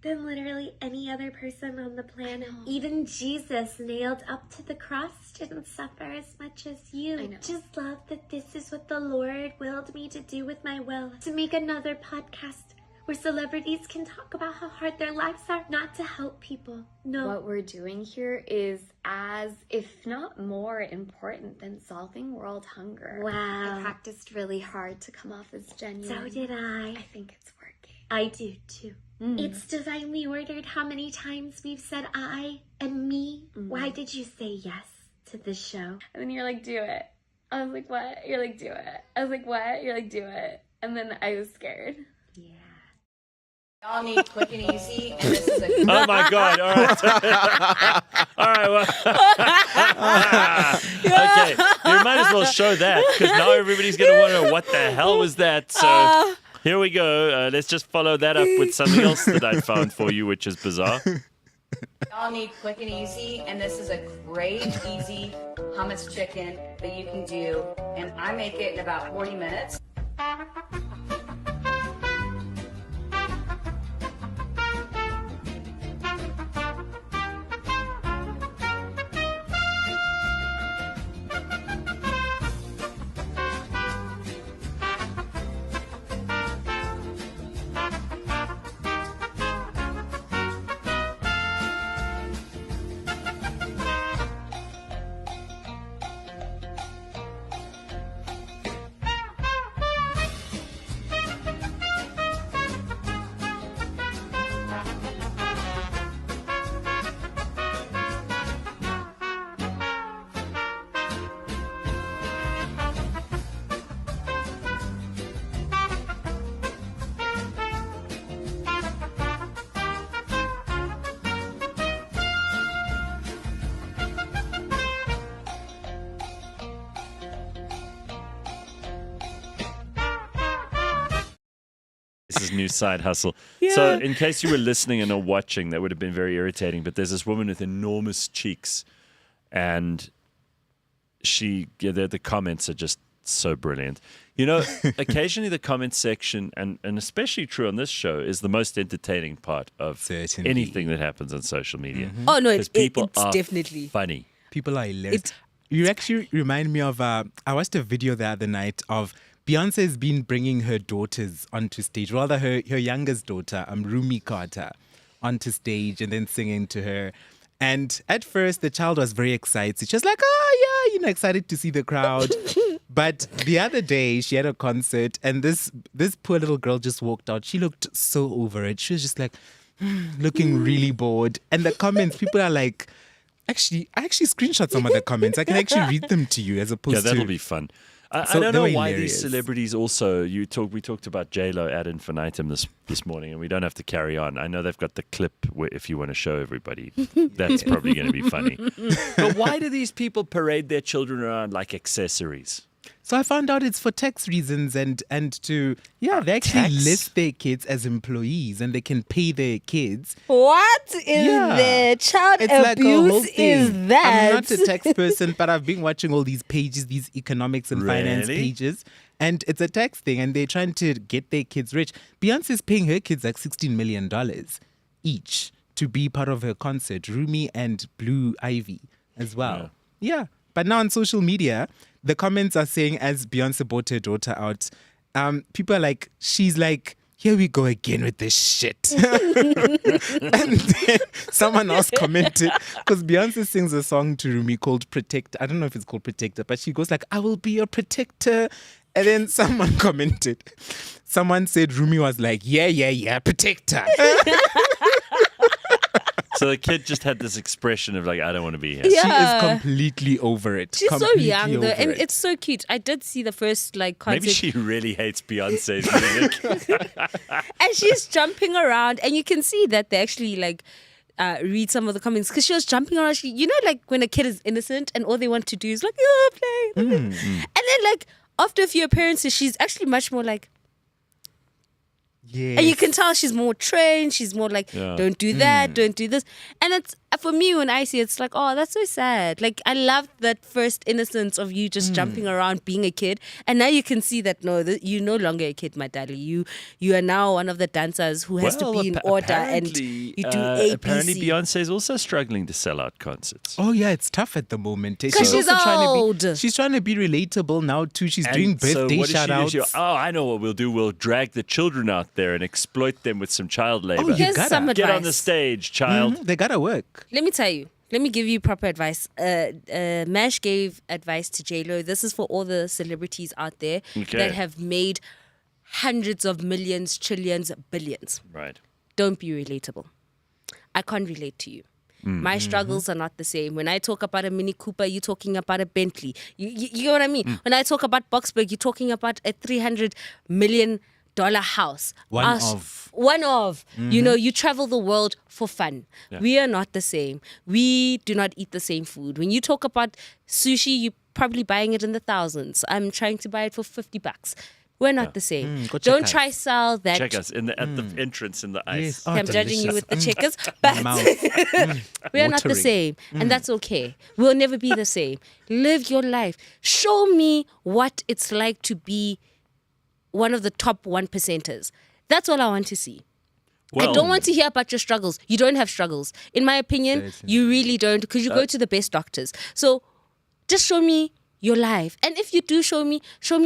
than literally any other person on the planet. I know. Even Jesus, nailed up to the cross, didn't suffer as much as you. I know. Just love that this is what the Lord willed me to do with my will. To make another podcast where celebrities can talk about how hard their lives are, not to help people. No. What we're doing here is as, if not more, important than solving world hunger. Wow. I practiced really hard to come off as genuine. So did I. I think it's working. I do too. It's divinely ordered how many times we've said I and me. Why did you say yes to this show? And then you're like, do it. I was like, what? You're like, do it. I was like, what? You're like, do it. And then I was scared. Yeah. Y'all need quick and easy, and this is a Oh my God! All right, all right. Well. Okay, you might as well show that because now everybody's going to wonder what the hell was that. So here we go. Let's just follow that up with something else that I found for you, which is bizarre. y'all need quick and easy, and this is a great, easy hummus chicken that you can do, and I make it in about 40 minutes. This is new side hustle. So in case you were listening and not watching, that would have been very irritating. But there's this woman with enormous cheeks, and the comments are just so brilliant. You know, occasionally the comment section, and especially true on this show, is the most entertaining part of Certainly. anything that happens on social media. Oh no, 'Cause people it's are definitely funny. People are hilarious. It's- You actually remind me of, I watched a video the other night of Beyonce's been bringing her daughters onto stage, rather her youngest daughter, Rumi Carter, onto stage and then singing to her. And at first, the child was very excited. She was like, oh, yeah, excited to see the crowd. But the other day, she had a concert and this poor little girl just walked out. She looked so over it. She was just like, looking really bored. And the comments, people are like, I actually screenshot some of the comments. I can actually read them to you as opposed to... Yeah, that'll be fun. I So don't they know were why hilarious. these celebrities also. We talked about J-Lo ad infinitum this morning, and we don't have to carry on. I know they've got the clip where if you want to show everybody, that's probably going to be funny. But why do these people parade their children around like accessories? So I found out it's for tax reasons and to, they actually Tax? list their kids as employees and they can pay their kids. what is Yeah. the child It's like a whole abuse is thing. that? I'm not a tax person, but I've been watching all these pages, these economics and finance Really? pages. And it's a tax thing and they're trying to get their kids rich. Beyonce's paying her kids like $16 million each to be part of her concert. Rumi and Blue Ivy as well. Yeah. But now on social media, the comments are saying as Beyonce bought her daughter out, people are like, she's like, here we go again with this shit. And then someone else commented, because Beyonce sings a song to Rumi called Protect. I don't know if it's called Protector, but she goes like, I will be your protector. And then someone commented. Someone said Rumi was like, yeah, protector. So the kid just had this expression of like, I don't want to be here. Yeah. She is completely over it. She's so Completely young though, over and it. it's so cute. I did see the first concert, Maybe she really hates Beyonce's music. and she's jumping around, and you can see that they actually read some of the comments because she was jumping around. When a kid is innocent and all they want to do is play, and then after a few appearances, she's actually much more like. Yes. And you can tell she's more trained. She's more like, don't do that, don't do this. And it's for me when I see it, it's like, oh, that's so sad. Like I love that first innocence of you just jumping around, being a kid, and now you can see that you're no longer a kid, my darling. You are now one of the dancers who has to be in order, and you do A, apparently B, C. Beyonce is also struggling to sell out concerts. Oh yeah, it's tough at the moment. 'Cause she's old. She's trying to be relatable now too. She's And doing so birthday what does she do? shout outs. I know what we'll do. We'll drag the children out there there and exploit them with some child labor. you Here's gotta. some advice. Get on the stage, child. They gotta work. Let me tell you. Let me give you proper advice. Mash gave advice to J-Lo. This is for all the celebrities out there that have made hundreds of millions, trillions, billions. Right. Don't be relatable. I can't relate to you. My struggles are not the same. When I talk about a Mini Cooper, you're talking about a Bentley. You know what I mean? When I talk about Boxburg, you're talking about a $300 million house. One of. You know, you travel the world for fun. We are not the same. We do not eat the same food. When you talk about sushi, you're probably buying it in the thousands. I'm trying to buy it for $50. We're not the same. Don't try sell that. Check us at the entrance in the ice. Yes. Oh, I'm judging you delicious. with the checkers, but we are not the Watering. same, and that's okay. We'll never be the same. Live your life. Show me what it's like to be one of the top 1%ers. That's all I want to see. I don't want to hear about your struggles. You don't have struggles. In my opinion, you really don't, because you go to the best doctors. So just show me your life. And if you do show me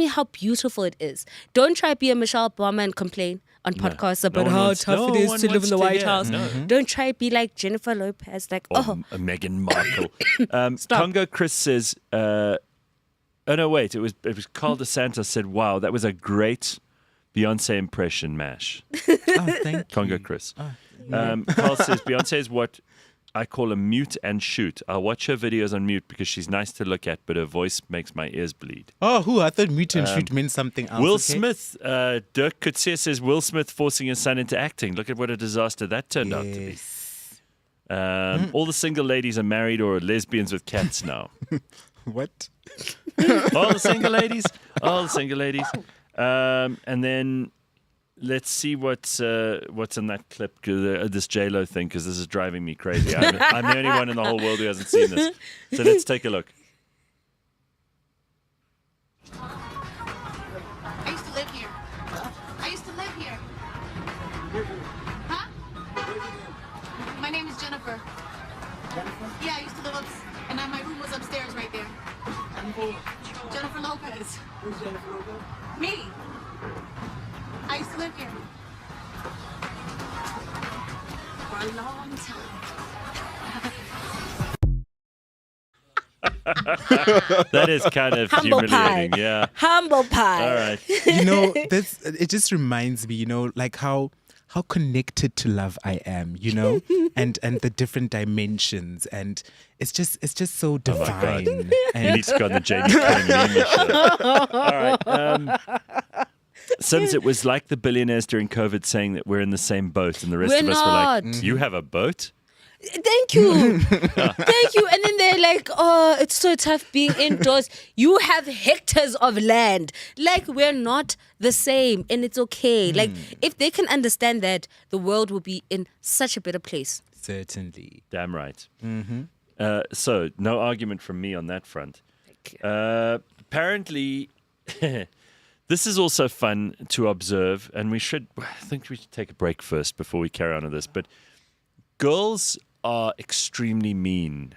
how beautiful it is. Don't try to be a Michelle Obama and complain on podcasts about how tough it is to live in the White House. Don't try to be like Jennifer Lopez, like, Meghan Markle. Stop. Congo Chris says, oh no, wait, it was Carl DeSantis said, wow, that was a great Beyonce impression, Mash. Oh, thank you. Congo Chris. Carl says, Beyonce is what I call a mute and shoot. I'll watch her videos on mute because she's nice to look at, but her voice makes my ears bleed. Oh, I thought mute and shoot meant something else. Will okay? Smith, Dirk Kutsia says, Will Smith forcing his son into acting. Look at what a disaster that turned out to be. All the single ladies are married or are lesbians with cats now. What? All the single ladies. And then let's see what's in that clip, this J-Lo thing, because this is driving me crazy. I'm the only one in the whole world who hasn't seen this. So let's take a look. I used to live here. Huh? My name is Jennifer. Yeah, I used to live and my room was upstairs right there. Jennifer Lopez. Who's Jennifer Lopez? Me. I used to live here. For a long time. That is kind of humiliating. Yeah. Humble pie. All right. You know, it just reminds me, you know, like how connected to love I am, you know, and the different dimensions, and it's just so divine. You And need to go on the Jamie Kane meme show. All right. Sims, it was like the billionaires during COVID saying that we're in the same boat, and the rest We're of us not. were like, "You have a boat?" Thank you. Thank you. And then they're like, oh, it's so tough being indoors. You have hectares of land. Like, we're not the same, and it's okay. Like, if they can understand that, the world will be in such a better place. certainly. Damn right. So, no argument from me on that front. Apparently, this is also fun to observe, and I think we should take a break first before we carry on with this. But girls are extremely mean,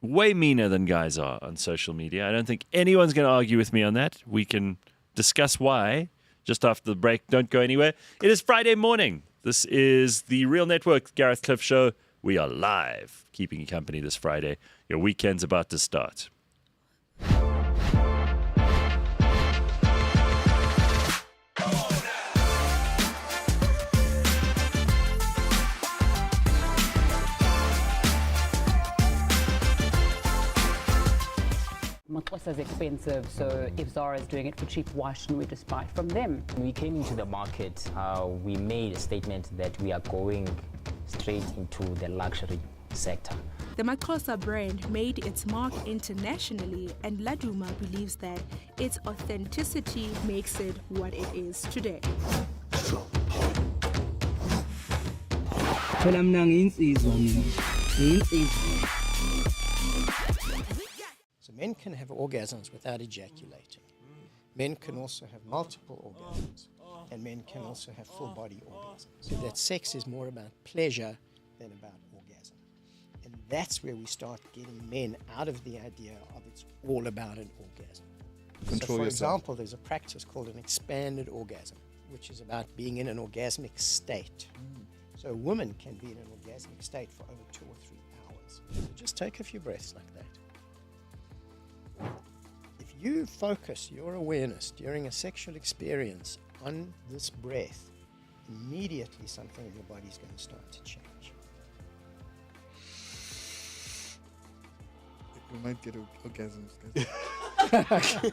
way meaner than guys are on social media. I don't think anyone's going to argue with me on that. We can discuss why just after the break. Don't go anywhere. It is Friday morning. This is the Real Network Gareth Cliff Show. We are live, keeping you company this Friday. Your weekend's about to start. Markle is expensive, so if Zara is doing it for cheap, why shouldn't we just buy it from them? When we came into the market, we made a statement that we are going straight into the luxury sector. The Markle brand made its mark internationally, and Laduma believes that its authenticity makes it what it is today. So men can have orgasms without ejaculating. Men can also have multiple orgasms. And men can also have full body orgasms. So that sex is more about pleasure than about orgasm. And that's where we start getting men out of the idea of it's all about an orgasm. So for example, there's a practice called an expanded orgasm, which is about being in an orgasmic state. So a woman can be in an orgasmic state for over 2 or 3 hours. So just take a few breaths like that. If you focus your awareness during a sexual experience on this breath, immediately something in your body is going to start to change. We might get orgasms, guys.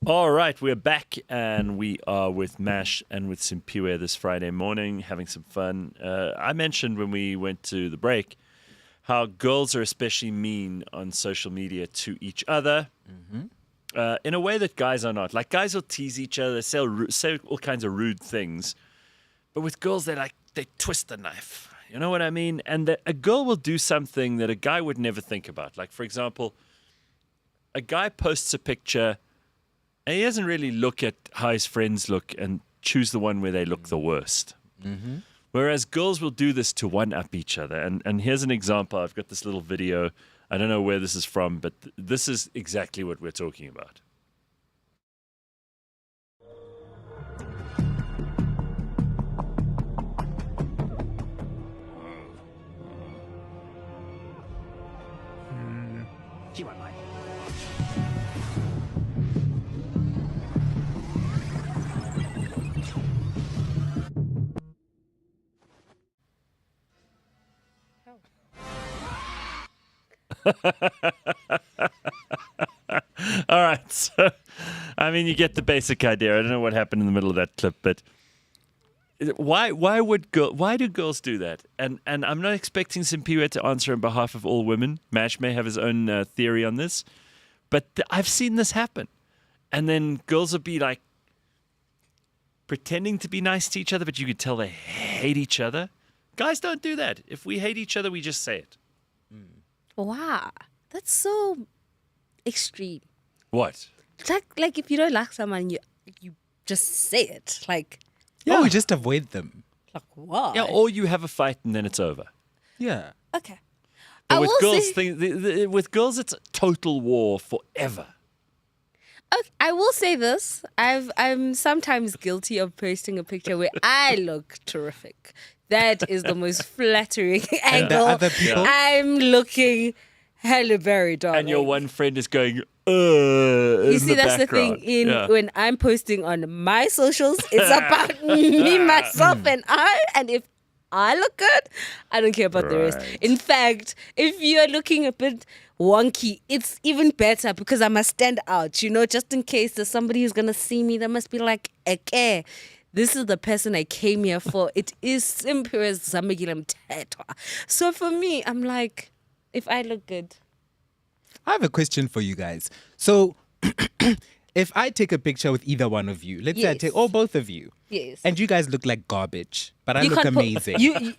All right, we're back, and we are with Mash and with Simpiwe this Friday morning, having some fun. I mentioned when we went to the break how girls are especially mean on social media to each other in a way that guys are not. Like, guys will tease each other, say all kinds of rude things, but with girls, they twist the knife. You know what I mean? And a girl will do something that a guy would never think about. Like, for example, a guy posts a picture and he doesn't really look at how his friends look and choose the one where they look the worst. Whereas girls will do this to one-up each other. And here's an example. I've got this little video. I don't know where this is from, but this is exactly what we're talking about. All right, so I mean, you get the basic idea. I don't know what happened in the middle of that clip, but why do girls do that? And I'm not expecting Simpiwe to answer on behalf of all women. Mash may have his own theory on this, but I've seen this happen. And then girls will be like pretending to be nice to each other, but you could tell they hate each other. Guys don't do that. If we hate each other, we just say it. Wow, that's so extreme. What? Like if you don't like someone, you just say it. Like, yeah, we just avoid them. Like what? Yeah, or you have a fight and then it's over. Yeah. Okay. But with girls, with girls, it's a total war forever. Okay, I will say this: I'm sometimes guilty of posting a picture where I look terrific. That is the most flattering angle. other people? I'm looking hella berry, darling. And your one friend is going, You see, that's the thing. When I'm posting on my socials, it's about me, myself, and I. And if I look good, I don't care about the rest. In fact, if you're looking a bit wonky, it's even better because I must stand out, just in case there's somebody who's going to see me. They must be like, okay, this is the person I came here for. It is Simpiwe Zamekile Mthethwa. So for me, I'm like, if I look good. I have a question for you guys. So if I take a picture with either one of you, let's say I take both of you. Yes. And you guys look like garbage, but I look amazing.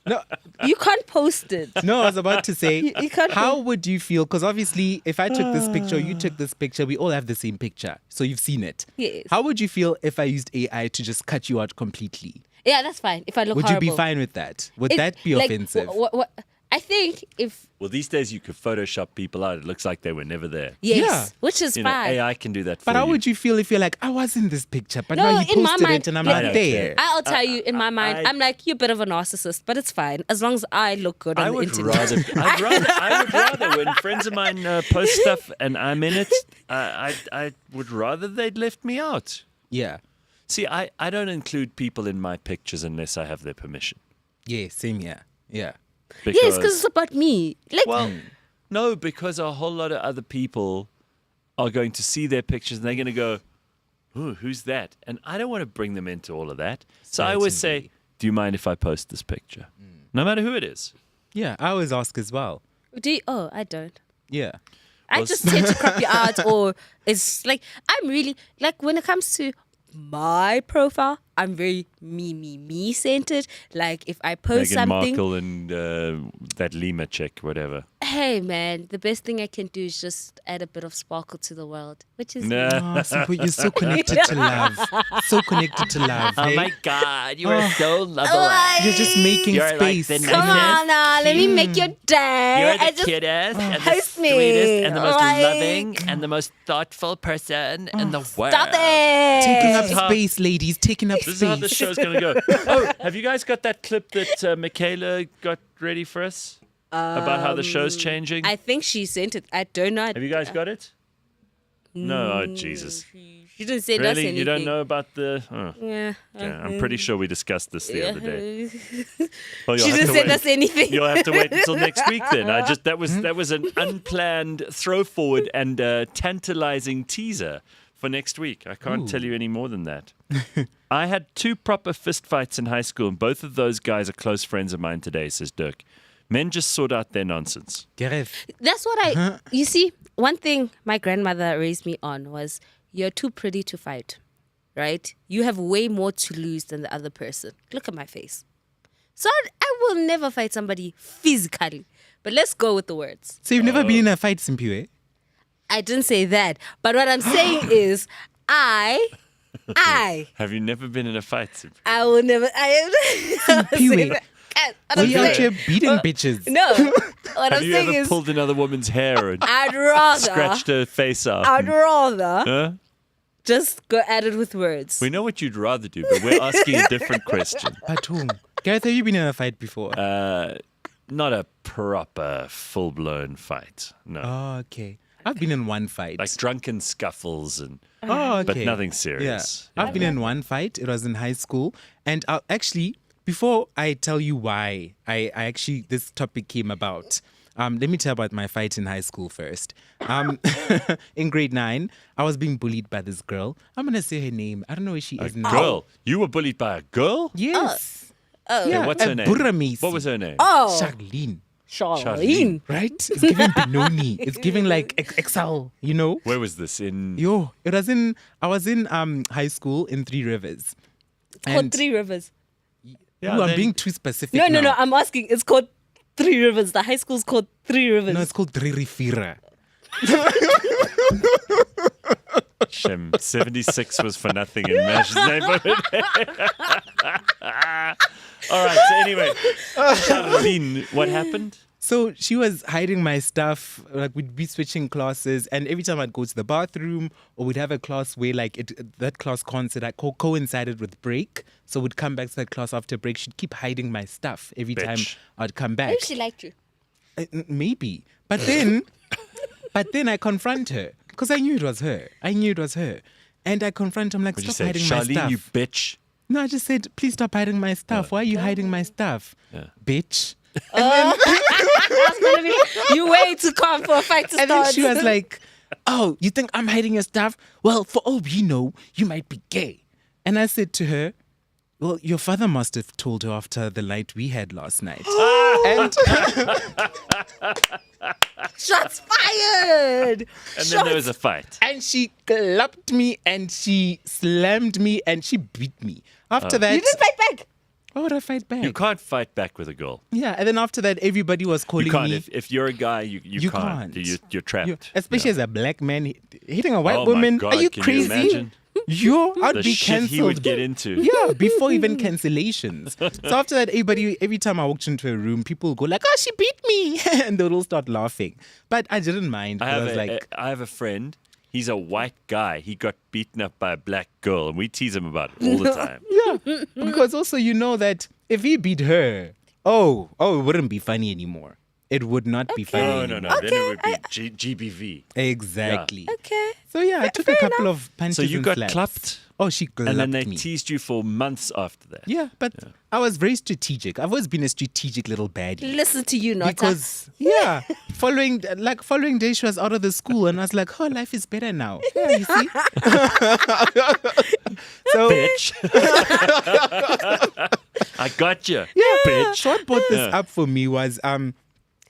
No, you can't post it. No, I was about to say, you can't how would you feel? Because obviously, if I took this picture, you took this picture, we all have the same picture. So you've seen it. Yes. How would you feel if I used AI to just cut you out completely? Yeah, that's fine. If I look would horrible. you be fine with that? Would that be offensive? What? I think if... Well, these days you could Photoshop people out. It looks like they were never there. Yes, which is fine. AI can do that for you. But how would you feel if you're like, I was in this picture, but now you posted it and I'm not there? I'll tell you, in my mind, I'm like, you're a bit of a narcissist, but it's fine. As long as I look good on the internet. I would rather, when friends of mine post stuff and I'm in it, I would rather they'd left me out. Yeah. See, I don't include people in my pictures unless I have their permission. Yeah, same here. Yeah. Yes, because it's about me. No, because a whole lot of other people are going to see their pictures and they're going to go, "Ooh, who's that?" And I don't want to bring them into all of that. So I always say, do you mind if I post this picture? No matter who it is. Yeah, I always ask as well. Do you? Oh, I don't. Yeah. I just tend to crop you out, or it's like I'm really like when it comes to my profile, I'm very me centered. Like if I post Meghan something, Markle and that Lima chick, whatever. hey man, the best thing I can do is just add a bit of sparkle to the world, which is Nah. Oh, Simple, you're so connected to love. So connected to love. Oh hey? my God, you are so lovely. You're just making You're like space. the Come on now, let me make your day. You're the I just cutest and the host me. sweetest and the most Like, loving and the most thoughtful person in the world. Stop it. Taking up This is how- space, ladies. Taking up This is space. how the show's going to go. Oh, have you guys got that clip that Michaela got ready for us? About how the show's changing? I think she sent it. I don't know. Have you guys got it? No, oh, Jesus. She didn't send us Really? anything. You don't know about the... Oh. Yeah. Yeah, I'm pretty sure we discussed this the other day. Well, She you'll have didn't to send wait. us anything. You'll have to wait until next week then. That was an unplanned throw forward and tantalizing teaser for next week. I can't tell you any more than that. I had 2 proper fist fights in high school, and both of those guys are close friends of mine today, says Dirk. Men just sort out their nonsense. Gareth. That's what you see, one thing my grandmother raised me on was you're too pretty to fight, right? You have way more to lose than the other person. Look at my face. So I will never fight somebody physically, but let's go with the words. So you've never been in a fight, Simpiwe? I didn't say that, but what I'm saying is I Have you never been in a fight? will never, Simpiwe. What Were I'm you out saying- here beating bitches? No, what Have I'm you saying ever is pulled another woman's hair and I'd rather scratched her face off? I'd rather Huh? just go at it with words. We know what you'd rather do, but we're asking a different question. But whom? Gareth, have you been in a fight before? Not a proper, full-blown fight. No. Oh, okay. I've been in one fight. Like drunken scuffles and... Oh, okay. But nothing serious. Yeah. I've been in one fight. It was in high school. And actually, before I tell you why this topic came about, let me tell about my fight in high school first. In grade 9, I was being bullied by this girl. I'm going to say her name. I don't know where she is now. Girl? You were bullied by a girl? Yes. Oh. Yeah, Okay, what's her a name? Buramisi. What was her name? Oh, Charlene. Charlene. Right? It's giving Benoni. It's giving like Excel, you know? Where was this? In... I was in high school in 3 Rivers. Called 3 Rivers. Yeah, Ooh, I'm then- being too specific No, now. I'm asking. It's called 3 Rivers. The high school's called 3 Rivers. No, it's called Dririfira. Shem, 76 was for nothing in Mash's neighborhood. All right, so anyway, Charlene, what happened? So she was hiding my stuff. Like we'd be switching classes, and every time I'd go to the bathroom, or we'd have a class where that class coincided with break. So we'd come back to that class after break. She'd keep hiding my stuff every time I'd come back. Maybe she liked you. Maybe, but then I confront her because I knew it was her. And I confront her. I'm like, What'd you stop say? hiding my Charlene, stuff. you bitch. No, I just said, please stop hiding my stuff. Why are you hiding my stuff, bitch? You way too calm for a fight to And start. then she was like, oh, you think I'm hiding your stuff? Well, for all we know, you might be gay. And I said to her, well, your father must have told her after the night we had last night. And Shots fired. And then there was a fight. And she clapped me and she slammed me and she beat me. After that... You didn't fight back. Why would I fight back? You can't fight back with a girl. Yeah, and then after that, everybody was calling You can't. me... If you're a guy, you can't. You're trapped. Especially as a black man hitting a white Oh my woman. God, Are you can you crazy? imagine? I'd The be shit cancelled. he would get into. Yeah, before even cancellations. So after that, every time I walked into a room, people would go like, "Oh, she beat me," and they would all start laughing. But I didn't mind. I I have a friend. He's a white guy. He got beaten up by a black girl, and we tease him about it all the time. Yeah, because also you know that if he beat her, it wouldn't be funny anymore. It would not be funny. No. anymore. Then it would be GBV. Exactly. Okay. So yeah, I took a couple of punches. So you and got slaps. clapped? Oh, she clapped And then they me. teased you for months after that. Yeah, but I was very strategic. I've always been a strategic little baddie. Listen to you, not Because following day she was out of the school and I was like, oh, life is better now. Yeah, you see. So Bitch. I got you. Yeah, bitch. So what brought this up for me was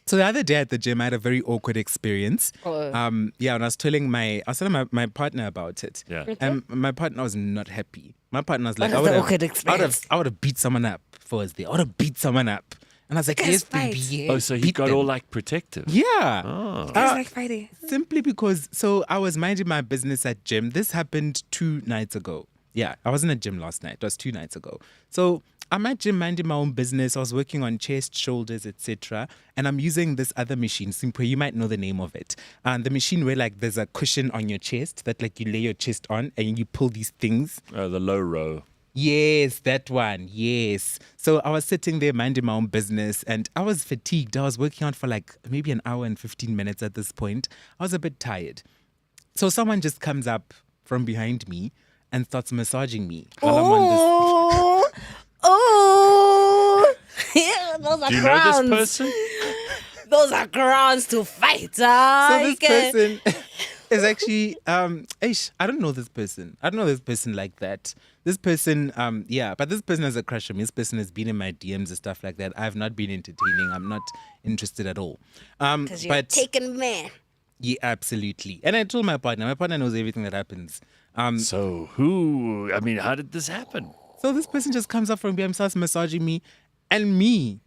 So the other day at the gym, I had a very awkward experience. When I was telling my partner about it. Yeah. And my partner was not happy. My partner was like, What was the awkward experience? I would have beat someone up for us there. I would have beat someone up. And I was like, yes, baby, yeah. Oh, so he beat got them. all like protective. Yeah. Oh. Like Friday. Simply because, so I was minding my business at gym. This happened 2 nights ago. Yeah, I wasn't at gym last night. It was 2 nights ago. So I'm at gym minding my own business. I was working on chest, shoulders, etc. And I'm using this other machine, Simple. You might know the name of it. The machine where like there's a cushion on your chest that like you lay your chest on and you pull these things. The low row. Yes, that one. Yes. So I was sitting there minding my own business and I was fatigued. I was working on for like maybe an hour and 15 minutes at this point. I was a bit tired. So someone just comes up from behind me and starts massaging me while I'm on this. Yeah, those are Do you grounds. know this person? Those are grounds to fight. So this person is actually, I don't know this person. I don't know this person like that. This person, but this person has a crush on me. This person has been in my DMs and stuff like that. I've not been entertaining. I'm not interested at all. Because you're a taken man. Yeah, absolutely. And I told my partner. My partner knows everything that happens. How did this happen? So this person just comes up from behind, starts massaging me, and me,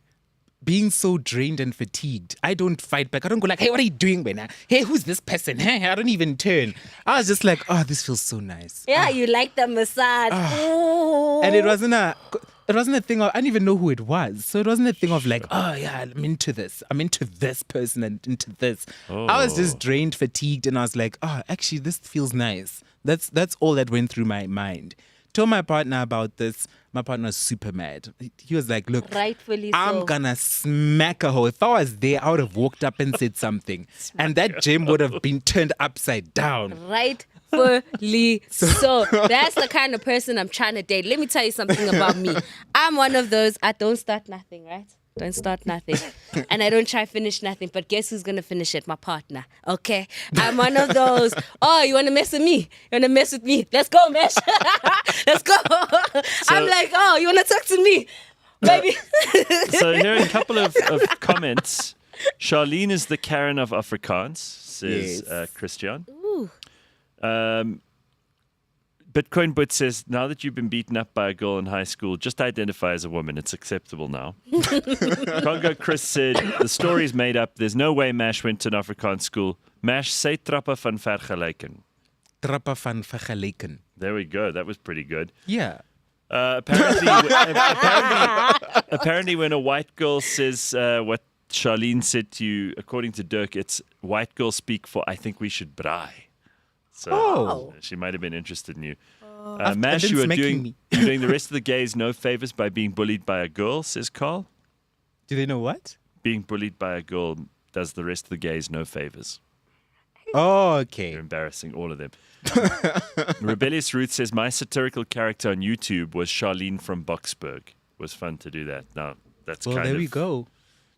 being so drained and fatigued, I don't fight back. I don't go like, hey, what are you doing, Bena? Hey, who's this person? Hey, I don't even turn. I was just like, oh, this feels so nice. Yeah, you like the massage. And it wasn't a thing of, I didn't even know who it was. So it wasn't a thing of like, oh yeah, I'm into this. I'm into this person and into this. I was just drained, fatigued, and I was like, oh, actually, this feels nice. That's all that went through my mind. Told my partner about this. My partner was super mad. He was like, look, rightfully I'm so. gonna smack a hoe. If I was there, I would have walked up and said something. And that gym would have been turned upside down. Rightfully so. That's the kind of person I'm trying to date. Let me tell you something about me. I'm one of those, I don't start nothing, right? Don't start nothing. And I don't try finish nothing. But guess who's going to finish it? My partner. Okay? I'm one of those, oh, you want to mess with me? You want to mess with me? Let's go, Mesh. Let's go. I'm like, oh, you want to talk to me? Baby. So here are a couple of comments. Charlene is the Karen of Afrikaans, says Christian. Ooh. Bitcoin Butch says, now that you've been beaten up by a girl in high school, just identify as a woman. It's acceptable now. Congo Chris said, the story's made up. There's no way Mash went to an Afrikaans school. Mash, say trappe van vergelijken. Trappe van vergelijken. There we go. That was pretty good. Yeah. Apparently when a white girl says what Charlene said to you, according to Dirk, it's white girls speak for I think we should braai. So she might have been interested in you. Mash, you are doing the rest of the gays no favors by being bullied by a girl, says Carl. Do they know what? Being bullied by a girl does the rest of the gays no favors. Oh, okay. You're embarrassing all of them. Rebellious Ruth says, my satirical character on YouTube was Charlene from Boxburg. It was fun to do that. Now, that's well, there we go.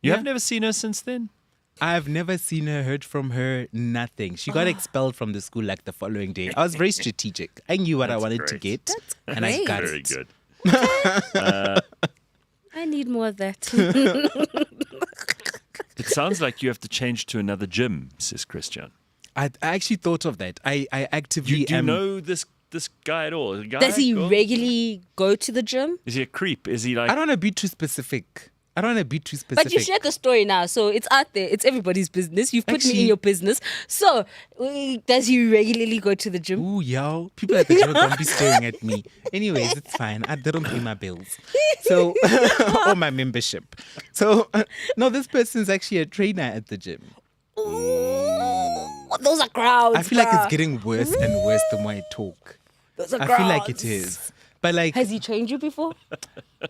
You have never seen her since then? I've never seen her, heard from her, nothing. She got expelled from the school like the following day. I was very strategic. I knew what I wanted to get, and I got very it. Good. I need more of that. It sounds like you have to change to another gym, says Christian. I actually thought of that. I actively Do you know this guy at all? Does he regularly go to the gym? Is he a creep? Is he like... I don't want to be too specific. But you shared the story now, so it's out there. It's everybody's business. You've put me in your business. So, does he regularly go to the gym? Ooh, yo. People at the gym are going to be staring at me. Anyways, it's fine. They don't pay my bills. So, or my membership. So, no, this person's actually a trainer at the gym. Ooh, those are crowds. I feel like it's getting worse and worse the more I talk. Those are crowds. I feel like it is. But like, has he trained you before?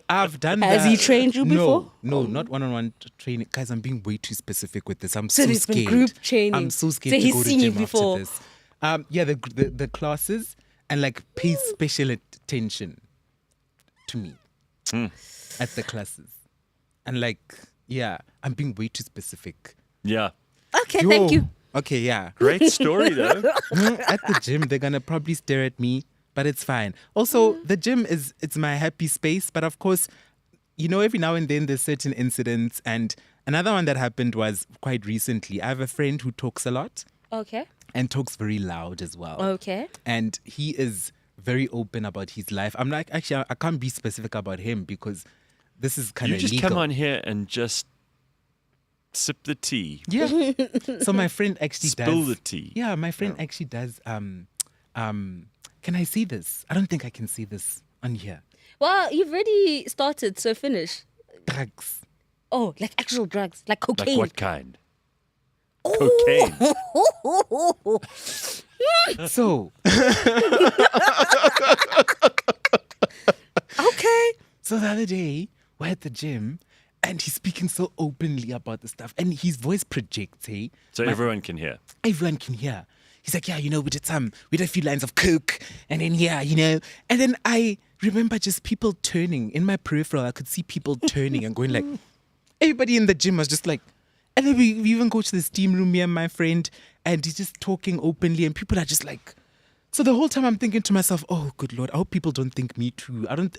I've done Has he trained you before? No, not one-on-one training. Guys, I'm being way too specific with this. I'm so so there's scared. Been group training. I'm so scared to go to gym after this. Yeah, the classes and like pay special attention to me at the classes. And like, yeah, I'm being way too specific. Yeah. Okay, thank you. Okay, yeah. Great story though. At the gym, they're gonna probably stare at me. But it's fine. Also, the gym it's my happy space. But of course, every now and then there's certain incidents and Another one that happened was quite recently. I have a friend who talks a lot. Okay. And talks very loud as well. Okay. And he is very open about his life. I'm like, actually, I can't be specific about him because this is kind of You just legal. come on here and just sip the tea. Yeah. So my friend actually Spill does. the tea. Yeah, my friend actually does. Can I see this? I don't think I can see this on here. Well, you've already started, so finish. Drugs. Oh, like actual drugs, like cocaine. Like what kind? Cocaine. So. Okay. So the other day, we're at the gym and he's speaking so openly about the stuff and his voice projects, hey? So everyone can hear. Everyone can hear. He's like, yeah, we did a few lines of coke and then, and then I remember just people turning in my peripheral. I could see people turning and going like, everybody in the gym was just like, and then we even go to the steam room, me and my friend, and he's just talking openly and people are just like, so the whole time I'm thinking to myself, oh, good Lord, I hope people don't think me too. I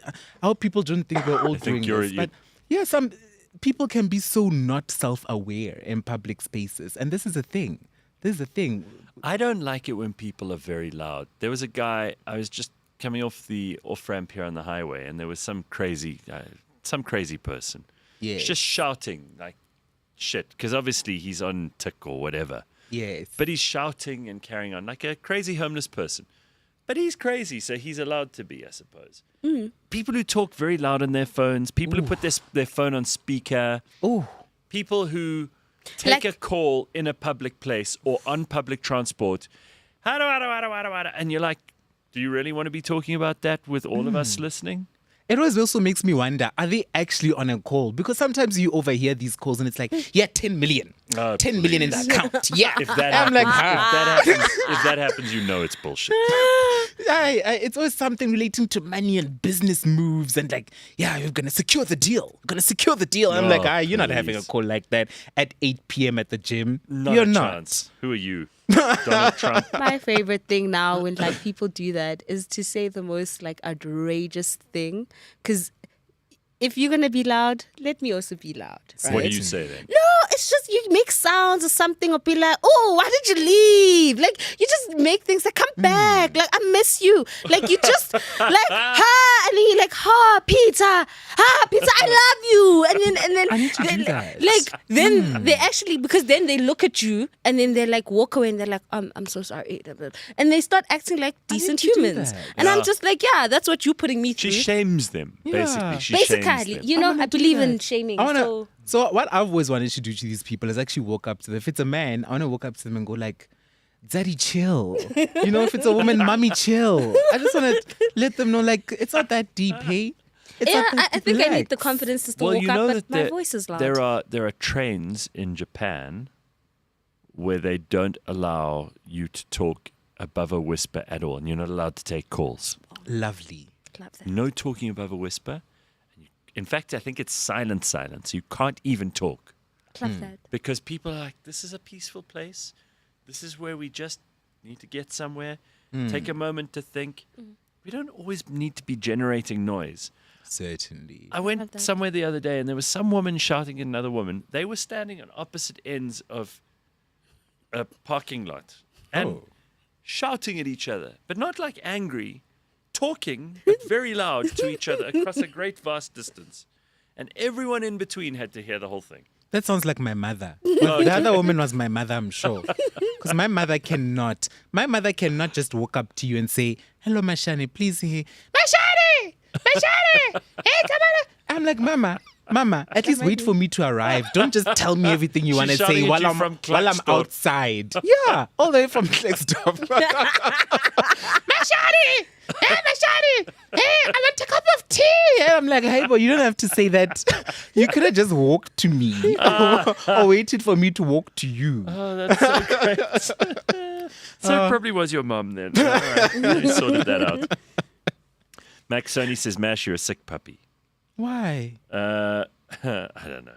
hope people don't think we're all doing this. But yeah, some people can be so not self-aware in public spaces. And this is a thing. I don't like it when people are very loud. There was a guy, I was just coming off the off-ramp here on the highway, and there was some crazy person. Yeah. Just shouting like shit, because obviously he's on Tik or whatever. Yes. But he's shouting and carrying on like a crazy homeless person. But he's crazy, so he's allowed to be, I suppose. People who talk very loud on their phones, people who put their phone on speaker, people who take a call in a public place or on public transport, and you're like, do you really want to be talking about that with all of us listening? It always also makes me wonder, are they actually on a call? Because sometimes you overhear these calls and it's like, yeah, 10 million. 10 million in the account. Yeah. If that happens, you know it's bullshit. It's always something relating to money and business moves and like, yeah, you're going to secure the deal. I'm like, you're not having a call like that at 8 p.m. at the gym. You're not. Chance. Who are you? Donald Trump. My favorite thing now when like people do that is to say the most like outrageous thing. Because if you're going to be loud, let me also be loud. Right? What do you say then? No, it's just you make sounds or something or be like, oh, why did you leave? Like, you just make things like, come back. Like, I miss you. Like, you just, like, ha, and then you're like, pizza, I love you. And then, I need to do that. Like, then they actually, because then they look at you and then they're like, walk away and they're like, I'm so sorry. And they start acting like decent humans. And I'm just like, yeah, that's what you're putting me through. She shames them, basically. She shames them. You know, I believe in shaming. So what I've always wanted to do to these people is actually walk up to them. If it's a man, I want to walk up to them and go like, Daddy, chill. If it's a woman, Mommy, chill. I just want to let them know like, it's not that deep, hey? I think I need the confidence to still walk up, but my voice is loud. There are trains in Japan where they don't allow you to talk above a whisper at all, and you're not allowed to take calls. Lovely. Love that. No talking above a whisper. In fact, I think it's silence. You can't even talk. Love that. Because people are like, this is a peaceful place. This is where we just need to get somewhere. Take a moment to think. We don't always need to be generating noise. Certainly. I went somewhere the other day and there was some woman shouting at another woman. They were standing on opposite ends of a parking lot and shouting at each other, but not like angry. Talking, but very loud to each other across a great vast distance. And everyone in between had to hear the whole thing. That sounds like my mother. Well, the other woman was my mother, I'm sure. Because my mother cannot just walk up to you and say, hello, Mashani, please hear. Mashani! Hey, come on. I'm like, Mama, at least wait for me to arrive. Don't just tell me everything you want to say while I'm outside. Yeah, all the way from Klerksdorp. Mashani! Hey, I want a cup of tea. And I'm like, hey, boy, you don't have to say that. You could have just walked to me or waited for me to walk to you. Oh, that's so great. So it probably was your mum then. All right, we sorted that out. Max Sony says, Mash, you're a sick puppy. Why? I don't know.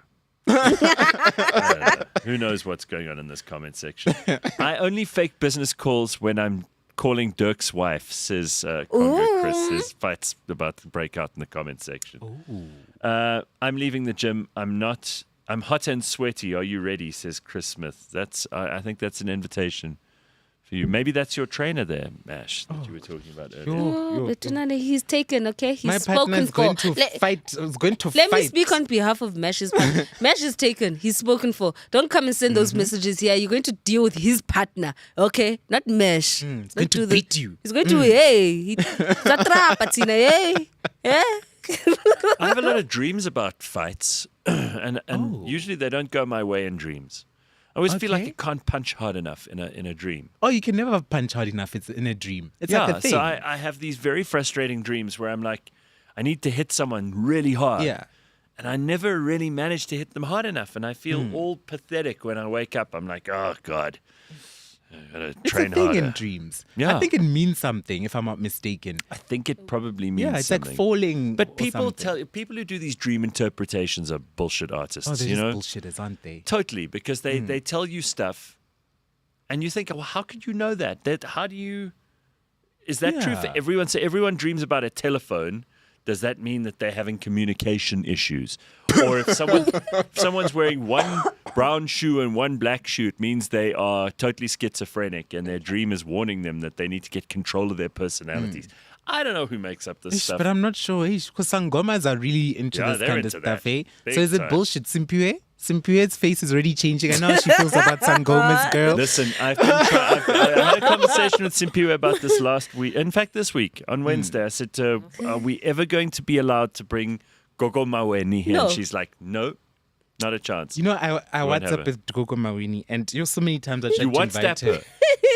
Who knows what's going on in this comment section? I only fake business calls when I'm calling Dirk's wife, says Congo Chris. His fight's about to break out in the comment section. I'm leaving the gym. I'm not I'm hot and sweaty. Are you ready? Says Chris Smith. I think that's an invitation for you. Maybe that's your trainer there, Mash, that you were talking about earlier. But he's taken, okay? He's My spoken partner is for. going to fight. Is going to Let fight. me speak on behalf of Mash's partner. Mash is taken. He's spoken for. Don't come and send those messages here. You're going to deal with his partner, okay? Not Mash. He's going to beat you. He's going to, hey. Hey. Yeah. I have a lot of dreams about fights, and usually they don't go my way in dreams. I always feel like I can't punch hard enough in a dream. Oh, you can never punch hard enough. It's in a dream. It's like a thing. So I have these very frustrating dreams where I'm like, I need to hit someone really hard. Yeah. And I never really manage to hit them hard enough. And I feel all pathetic when I wake up. I'm like, oh, God. I gotta train it's a thing harder. in dreams. Yeah. I think it means something, if I'm not mistaken. I think it probably means Yeah, it's something. like falling. But or people something. people who do these dream interpretations are bullshit artists. Oh, they're you just know? bullshitters, aren't they? Totally, because they tell you stuff, and you think, well, how could you know that? How do you? Is that true for Yeah. everyone? So everyone dreams about a telephone. Does that mean that they're having communication issues? Or if someone's wearing one brown shoe and one black shoe, it means they are totally schizophrenic and their dream is warning them that they need to get control of their personalities. I don't know who makes up this stuff. But I'm not sure, because Sangomas are really into Yeah, this they're kind of into stuff, that. eh? Big So is it time. bullshit? Simpiwe? Simpiwe's face is already changing. I know how she feels about Sangoma's girl. Listen, I had a conversation with Simpiwe about this last week. In fact, this week, on Wednesday, I said to her, are we ever going to be allowed to bring Gogo Maweni here? No. And she's like, no, not a chance. You know, I won't have WhatsApp her. with Gogo Mawini, and so many times I tried You to invite WhatsApp her?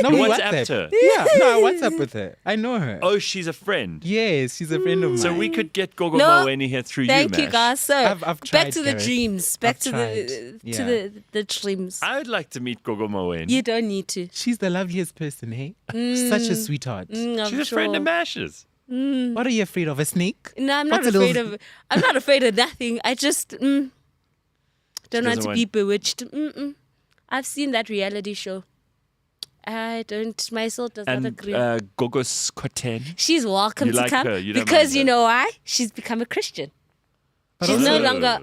No, You we WhatsApped her? Yeah, no, I WhatsApp with her. I know her. Oh, she's a friend. Yes, she's a friend of mine. So we could get Gogo No. Maweni here through Thank you, you, Mash. guys. So I've back tried, to the Gareth. dreams. Back I've to tried. the dreams. I would like to meet Gogo Maweni. You don't need to. She's the loveliest person, hey? Such a sweetheart. I'm She's a friend of Mash's. What are you afraid of? A snake? No, I'm not What's a afraid little- of. I'm not afraid of nothing. I just don't want doesn't to want- be bewitched. I've seen that reality show. I don't. My soul does not And agree. Gogos Koten. She's welcome you to like come her, you don't because mind you her. know why? She's become a Christian. She's no longer.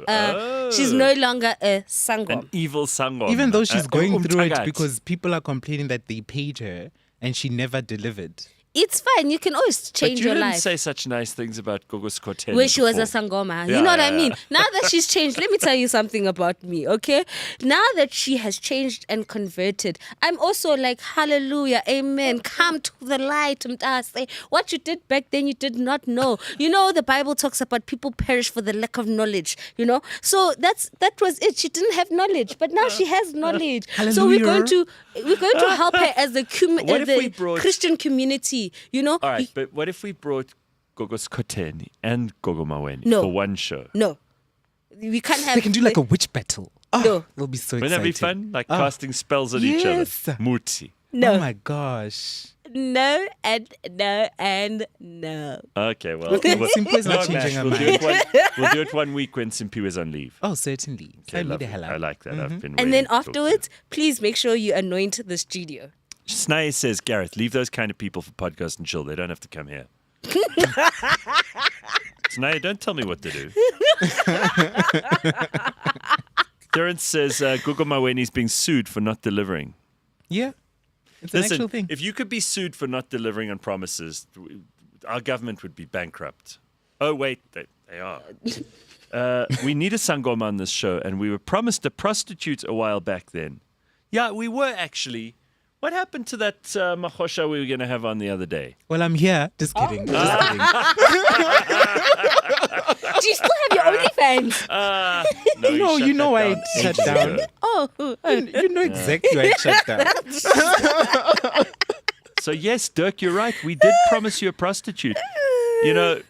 She's Oh. no longer a sangom. An evil sangom. Even though she's going through it umthakathi. because people are complaining that they paid her and she never delivered. It's fine. You can always change but you your didn't life. say such nice things about Gogos Koten. Where she was a before. sangoma. Yeah, You know what I yeah, mean? yeah. Now that she's changed, let me tell you something about me, okay? Now that she has changed and converted, I'm also like, hallelujah, amen. Come to the light. Say, what you did back then, you did not know. You know, the Bible talks about people perish for the lack of knowledge, you know? So that was it. She didn't have knowledge, but now she has knowledge. So we're going to help her as the, What if we brought- Christian community, you know? All right, but what if we brought Gogos Koten and Gogo Maweni No. for one show? No. We can't have... They can do like a witch battle. Oh, No. It'll be so Wouldn't that exciting. be fun? Like Oh. casting spells on each Yes. other. Muti. No. Oh my gosh. No and no and no. Okay, well. Look, Simpiwe's not No, changing Mash, her we'll do it one week when Simpiwe is on leave. Oh, certainly. Okay, Sign me the lovely. hell out. I like that. I've been And waiting then to talk to afterwards, please make sure you anoint the studio. you. Snae says, Gareth, leave those kind of people for podcast and chill. They don't have to come here. Snae, don't tell me what to do. Terence says, Gogo Maweni is being sued for not delivering. Yeah. It's an Listen, actual thing. if you could be sued for not delivering on promises, our government would be bankrupt. Oh, wait, they are. We need a sangoma on this show, and we were promised a prostitute a while back then. Yeah, we were actually. What happened to that mahosha we were going to have on the other day? Well, I'm here. Just kidding. Just kidding. Do you still have your OnlyFans? No, you know why that it shut ages down. ago. Oh, You know exactly why it shut down. So yes, Dirk, you're right. We did promise you a prostitute. You know,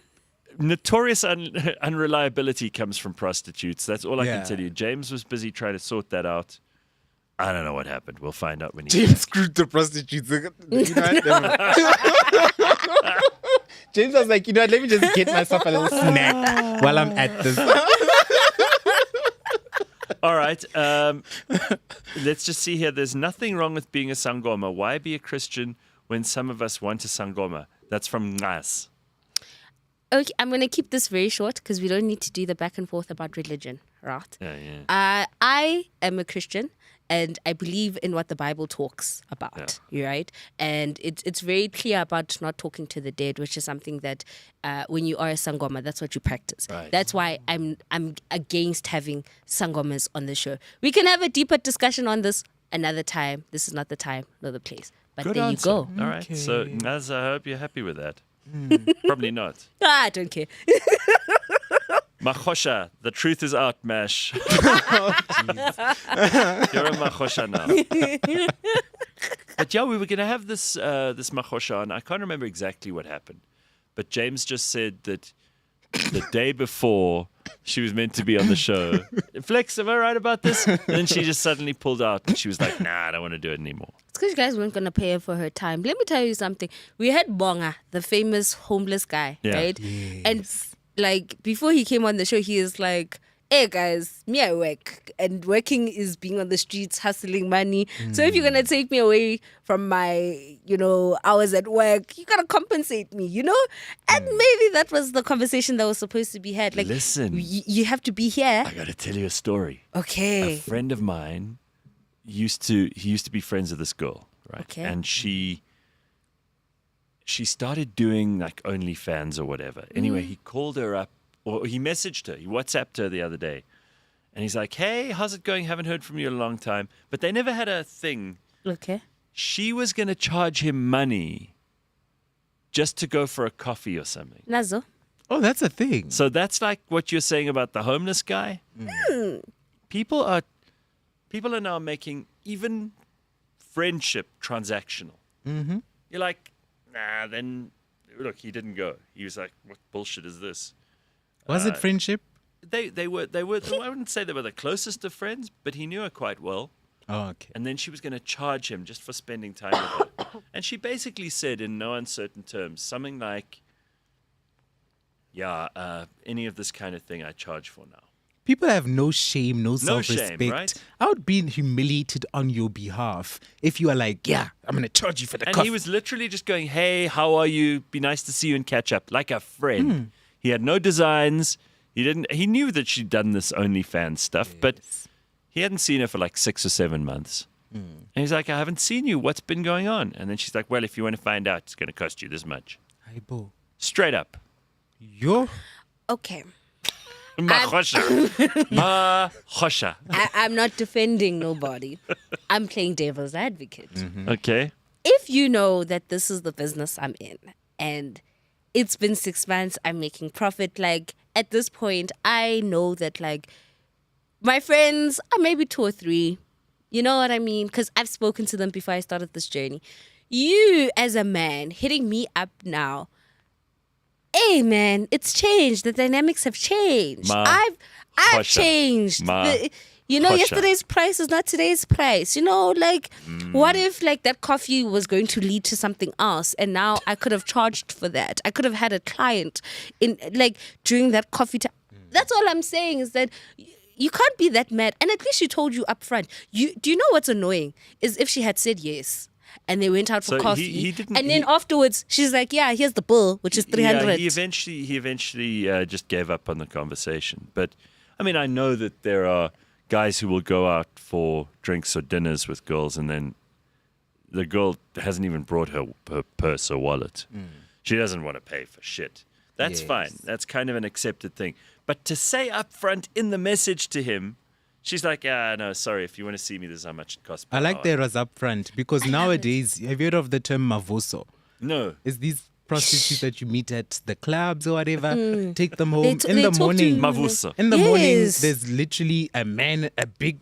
notorious unreliability comes from prostitutes. That's all I Yeah. can tell you. James was busy trying to sort that out. I don't know what happened. We'll find out when he James screwed the prostitutes. You know what? James was like, you know what, let me just get myself a little snack while I'm at this. All right. Let's just see here. There's nothing wrong with being a sangoma. Why be a Christian when some of us want a sangoma? That's from Ngas. Okay, I'm going to keep this very short because we don't need to do the back and forth about religion, right? Yeah. I am a Christian. And I believe in what the Bible talks about, right? And it's very clear about not talking to the dead, which is something that when you are a sangoma, that's what you practice. Right. That's why I'm against having sangomas on the show. We can have a deeper discussion on this another time. This is not the time, nor the place. But Good there answer. you go. All right. So, Naz, I hope you're happy with that. Probably not. I don't care. Machosha, the truth is out, Mash. You're a Machosha now. But yeah, we were going to have this this Machosha on. I can't remember exactly what happened. But James just said that the day before she was meant to be on the show. Flex, am I right about this? And then she just suddenly pulled out and she was like, nah, I don't want to do it anymore. It's because you guys weren't going to pay her for her time. Let me tell you something. We had Bonga, the famous homeless guy, right? Yes. And like before he came on the show, he is like, hey guys, me I work. And working is being on the streets, hustling money. So if you're going to take me away from my, hours at work, you got to compensate me, And maybe that was the conversation that was supposed to be had. Like, listen, you have to be here. I got to tell you a story. Okay. A friend of mine used to be friends with this girl, right? Okay. And she started doing like OnlyFans or whatever. Anyway, he called her up, or he messaged her, he WhatsApped her the other day. And he's like, hey, how's it going? Haven't heard from you in a long time. But they never had a thing. Okay. She was going to charge him money just to go for a coffee or something. Nazo. Oh, that's a thing. So that's like what you're saying about the homeless guy. People are now making even friendship transactional. Mm-hmm. You're like, nah, then look, he didn't go. He was like, what bullshit is this? Was it friendship? They were I wouldn't say they were the closest of friends, but he knew her quite well. Oh, okay. And then she was going to charge him just for spending time with her. And she basically said in no uncertain terms something like, any of this kind of thing I charge for now. People have no shame, no self-respect. shame, right? I would be humiliated on your behalf if you are like, yeah, I'm going to charge you for the And coffee. he was literally just going, hey, how are you? Be nice to see you and catch up. Like a friend. He had no designs. He knew that she'd done this OnlyFans stuff, but he hadn't seen her for like 6 or 7 months. And he's like, I haven't seen you. What's been going on? And then she's like, well, if you want to find out, it's going to cost you this much. Aibo. Straight up. Yo. Okay. Mahosha. Mahosha. I'm not defending nobody. I'm playing devil's advocate. Okay. If you know that this is the business I'm in and it's been 6 months, I'm making profit, like at this point, I know that like my friends are maybe 2 or 3. You know what I mean? Because I've spoken to them before I started this journey. You as a man hitting me up now, hey man, it's changed. The dynamics have changed. I've changed. Yesterday's price is not today's price. What if like that coffee was going to lead to something else, and now I could have charged for that. I could have had a client in like during that coffee time. That's all I'm saying is that you can't be that mad. And at least she told you up front. Do you know what's annoying is if she had said yes. And they went out for coffee. He didn't, and then afterwards, she's like, yeah, here's the bill, which is 300. Yeah, he eventually just gave up on the conversation. But, I mean, I know that there are guys who will go out for drinks or dinners with girls, and then the girl hasn't even brought her purse or wallet. She doesn't want to pay for shit. That's fine. That's kind of an accepted thing. But to say up front in the message to him, she's like, no, sorry, if you want to see me, this is how much it costs per I like hour. that it was up front because nowadays, have you heard of the term mavoso? No. It's these prostitutes that you meet at the clubs or whatever, take them home They in the morning. Mavuso. In the morning, there's literally a man, a big,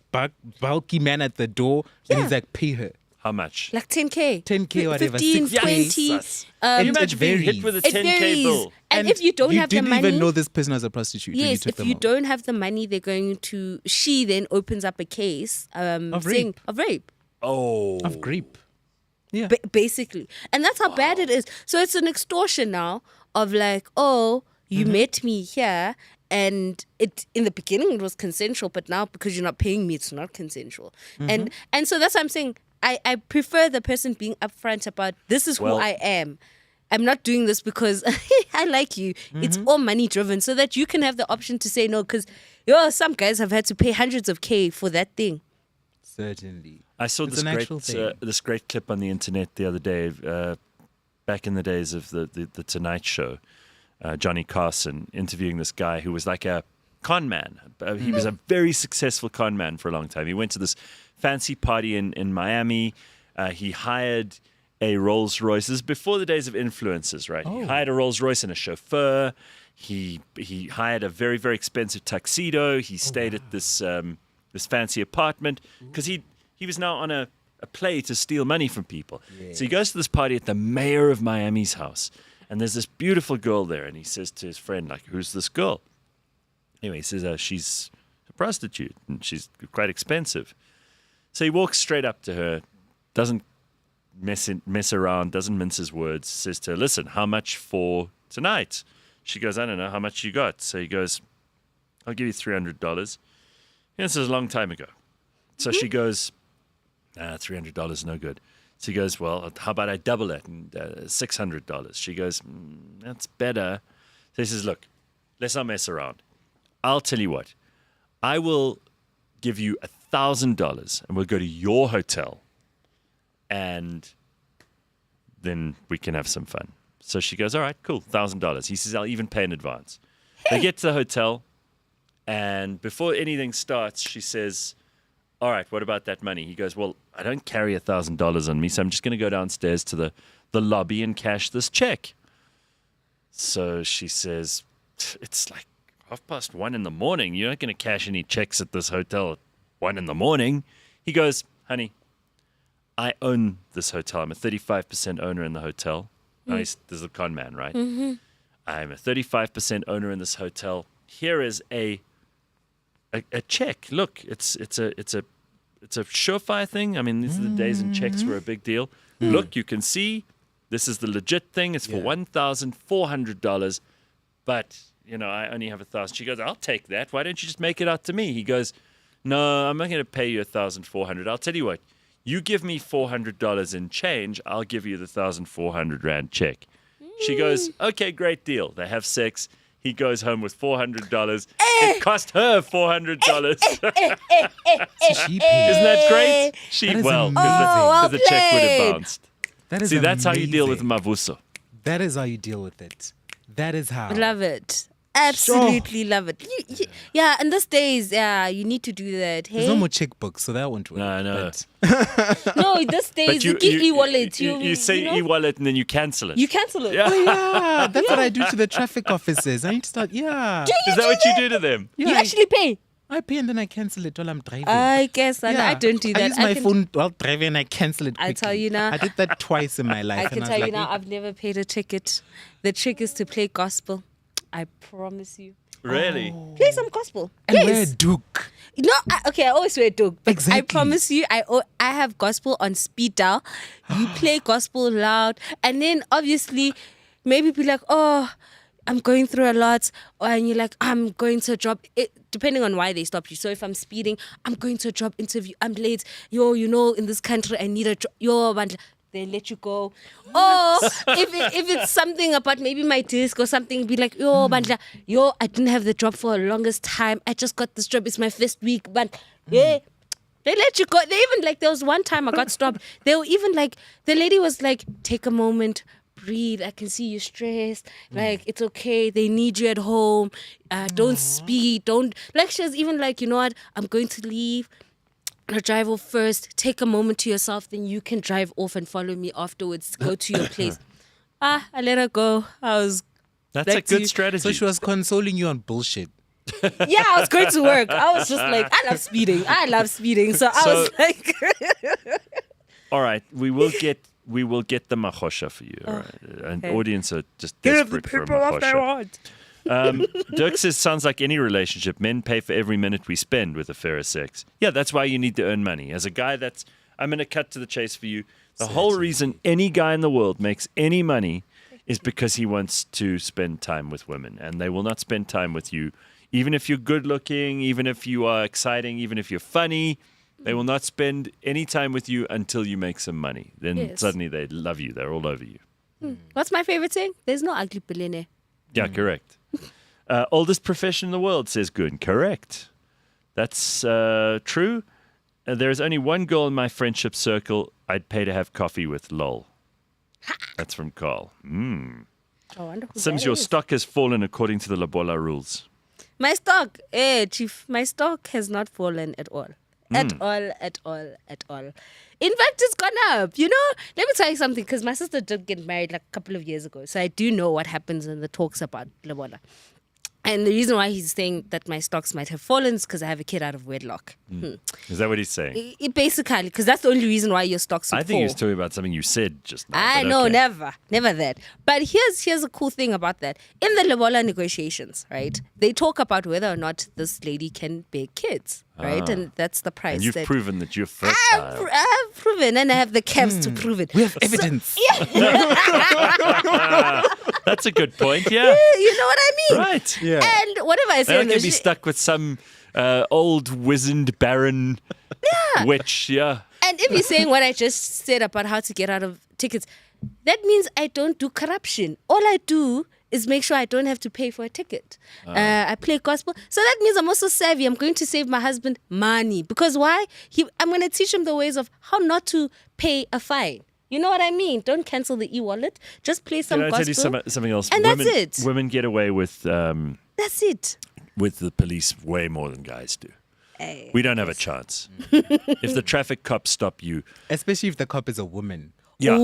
bulky man at the door, and he's like, pay her. How much? Like 10K. 10K, whatever. 15, 6K. 20. Yes. Can you imagine being hit with a 10K bill? And if you don't have the money... You didn't even know this person was a prostitute. when you Yes, took if them you home. don't have the money, they're going to... She then opens up a case Of saying... rape. Of rape. Oh. Of grape. Yeah. Basically. And that's how bad it is. So it's an extortion now of like, you met me here and it in the beginning it was consensual, but now because you're not paying me, it's not consensual. And so that's what I'm saying. I prefer the person being upfront about this is who I am. I'm not doing this because I like you. It's all money driven, so that you can have the option to say no. Because some guys have had to pay hundreds of K for that thing. Certainly. I saw It's an actual thing. this great clip on the internet the other day, back in the days of the Tonight Show. Johnny Carson interviewing this guy who was like a con man. He was a very successful con man for a long time. He went to this fancy party in Miami. He hired a Rolls Royce. This is before the days of influencers, right? He hired a Rolls Royce and a chauffeur. He hired a very, very expensive tuxedo. He stayed at this fancy apartment because he was now on a play to steal money from people. Yeah. So he goes to this party at the mayor of Miami's house, and there's this beautiful girl there, and he says to his friend, like, who's this girl? Anyway, he says, she's a prostitute, and she's quite expensive. So he walks straight up to her, doesn't mess around, doesn't mince his words, says to her, listen, how much for tonight? She goes, I don't know, how much you got? So he goes, I'll give you $300. And this is a long time ago. So she goes, $300 no good. So he goes, well, how about I double it and $600? She goes, that's better. So he says, look, let's not mess around. I'll tell you what, I will give you $1,000 and we'll go to your hotel and then we can have some fun. So she goes, all right, cool, $1,000. He says, I'll even pay in advance. They get to the hotel, and before anything starts, she says, all right, what about that money? He goes, well, I don't carry $1,000 on me, so I'm just going to go downstairs to the lobby and cash this check. So she says, it's like 1:30 in the morning. You're not going to cash any checks at this hotel at 1 in the morning. He goes, honey, I own this hotel. I'm a 35% owner in the hotel. This is a con man, right? Mm-hmm. I'm a 35% owner in this hotel. Here is a check. Look, it's a surefire thing. I mean, these are the days when checks were a big deal. Look, you can see this is the legit thing. It's for $1,400, but I only have 1,000. She goes, I'll take that. Why don't you just make it out to me? He goes, no, I'm not going to pay you 1,400. I'll tell you what. You give me $400 in change, I'll give you the 1,400 Rand check. She goes, okay, great deal. They have sex. He goes home with $400. It cost her $400. Isn't that great? Because the check would have bounced. See, that's how you deal with mavuso. That is how you deal with it. That is how. Love it. Absolutely love it. Yeah, in these days, you need to do that. Hey? There's no more checkbooks, so that won't work. No. No, these days you give e-wallet. You say e-wallet and then you cancel it. You cancel it. Yeah. Oh, yeah. That's what I do to the traffic officers. I need to start, Is that what you do to them? Yeah, you actually pay? I pay and then I cancel it while I'm driving. I guess I don't do that. I use my phone while driving and I cancel it quickly. I tell you now. I did that twice in my life. I can tell you now, I've never paid a ticket. The trick is to play gospel. I promise you. Really? Play some gospel. And wear a duke. No, I always wear a duke. But exactly. I promise you, I have gospel on speed dial. You play gospel loud. And then obviously, maybe be like, oh, I'm going through a lot. And you're like, I'm going to a job. Depending on why they stop you. So if I'm speeding, I'm going to a job interview. I'm late. In this country, I need a job. They let you go. Or if it's something about maybe my disc or something, be like, Bandla, I didn't have the job for the longest time. I just got this job. It's my first week. But they let you go. They even there was one time I got stopped. They were even the lady was like, take a moment, breathe. I can see you stressed. It's okay. They need you at home. Don't speed. Don't. She was even like, you know what? I'm going to leave. I'll drive off first, take a moment to yourself, then you can drive off and follow me afterwards, go to your place. I let her go. That's a good strategy. So she was consoling you on bullshit. Yeah, I was going to work. I was just like, I love speeding. So I was like... All right, we will get the mahosha for you. All right? And audience are just desperate for a mahosha. Dirk says, sounds like any relationship. Men pay for every minute we spend with a fairer sex. Yeah, that's why you need to earn money. As a guy, I'm going to cut to the chase for you. The whole reason any guy in the world makes any money is because he wants to spend time with women. And they will not spend time with you. Even if you're good looking, even if you are exciting, even if you're funny, they will not spend any time with you until you make some money. Then suddenly they love you. They're all over you. What's my favorite saying? There's no ugly billionaire. Yeah, correct. Oldest profession in the world, says Gun. Correct. That's true. There is only one girl in my friendship circle I'd pay to have coffee with, lol. That's from Carl. I wonder who Sims, that your is. stock has fallen according to the Lobola rules. My stock, Chief, my stock has not fallen at all. At all. In fact, it's gone up. You know, let me tell you something, because my sister did get married like a couple of years ago. So I do know what happens in the talks about Lobola. And the reason why he's saying that my stocks might have fallen is because I have a kid out of wedlock. Is that what he's saying? Basically, because that's the only reason why your stocks would I think fall. he was talking about something you said just now. I but know, okay. never that. But here's a cool thing about that. In the Lobola negotiations, right, they talk about whether or not this lady can bear kids, right? And that's the price. And you've that proven that you're fertile. I've proven, and I have the caps to prove it. We have evidence. That's a good point, yeah. You know what I mean? Right. Yeah. And whatever I They're say, not going to be stuck with some old wizened barren witch, yeah. and if you're saying what I just said about how to get out of tickets, that means I don't do corruption. All I do is make sure I don't have to pay for a ticket. I play gospel. So that means I'm also savvy. I'm going to save my husband money. Because why? I'm going to teach him the ways of how not to pay a fine. You know what I mean? Don't cancel the e-wallet. Just play some Can I gospel. tell you something else? And women, that's it. Women get away with That's it. with the police way more than guys do. We don't have a chance. If the traffic cops stop you, Especially if the cop is a woman. yeah,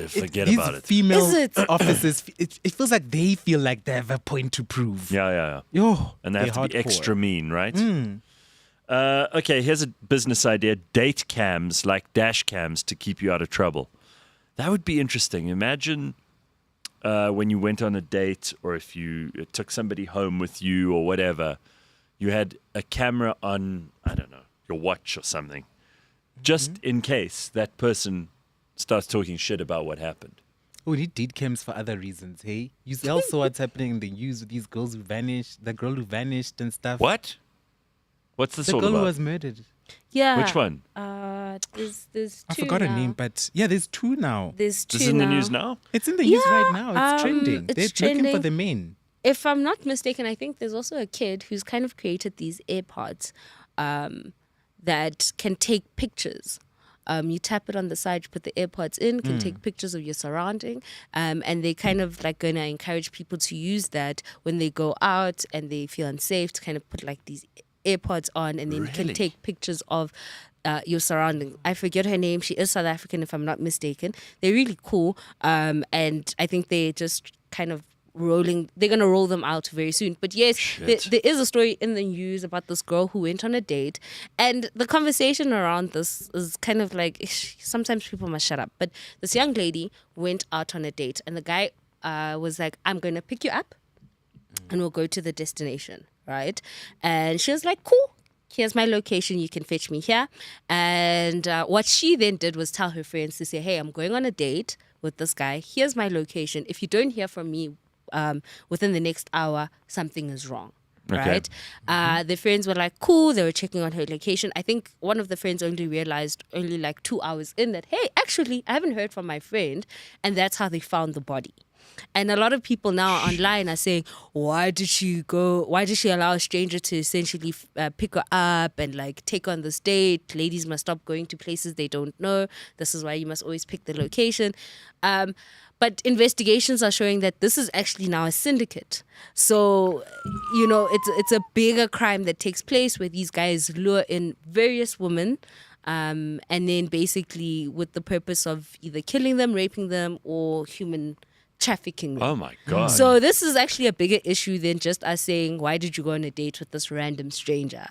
forget These about it. female Is it? officers, it feels like they feel like they have a point to prove. Yeah. Yo, And they they're have to be hardcore. extra mean, right? Okay, here's a business idea. Date cams, like dash cams, to keep you out of trouble. That would be interesting. Imagine when you went on a date, or if you took somebody home with you or whatever, you had a camera on, I don't know, your watch or something, just in case that person starts talking shit about what happened. We need deed cams for other reasons, hey? You all saw what's happening in the news with these girls who vanished, the girl who vanished and stuff. What? What's this The all girl who about? was murdered. Yeah. Which one? There's I two forgot her now. name, but yeah, there's two now. There's two This is in the now. news now? It's in the news Yeah, right now. It's trending. it's They're looking for trending. the men. If I'm not mistaken, I think there's also a kid who's kind of created these AirPods that can take pictures. You tap it on the side, you put the AirPods in, can take pictures of your surrounding, and they kind of like going to encourage people to use that when they go out and they feel unsafe, to kind of put like these AirPods on, and then you can Really? take pictures of your surroundings. I forget her name. She is South African, if I'm not mistaken. They're really cool, and I think they just kind of they're gonna roll them out very soon. But yes, there is a story in the news about this girl who went on a date, and the conversation around this is kind of like, sometimes people must shut up, but this young lady went out on a date, and the guy was like, I'm gonna pick you up and we'll go to the destination, right? And she was like, cool, here's my location, you can fetch me here. And what she then did was tell her friends to say, hey, I'm going on a date with this guy, here's my location, if you don't hear from me within the next hour, something is wrong. Okay. Right? The friends were like, cool. They were checking on her location. I think one of the friends only realized only like 2 hours in that, hey, actually, I haven't heard from my friend. And that's how they found the body. And a lot of people now online are saying, why did she allow a stranger to essentially pick her up and like take on this date? Ladies must stop going to places they don't know. This is why you must always pick the location. But investigations are showing that this is actually now a syndicate. So, you know, it's a bigger crime that takes place where these guys lure in various women and then basically with the purpose of either killing them, raping them, or human trafficking them. Oh my God. So this is actually a bigger issue than just us saying, why did you go on a date with this random stranger?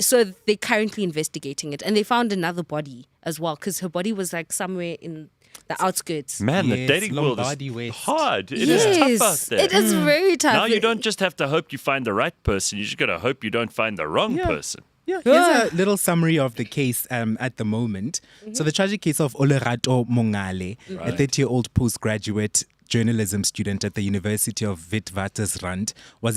So they're currently investigating it. And they found another body as well, because her body was like somewhere in the outskirts. Man, the Yes, dating world Lombardi is West. hard. It is tough out there. It is very tough. Now you don't just have to hope you find the right person. You just got to hope you don't find the wrong person. Yeah, here's a little summary of the case at the moment. So the tragic case of Olerato Mongale, a 30-year-old postgraduate journalism student at the University of Witwatersrand,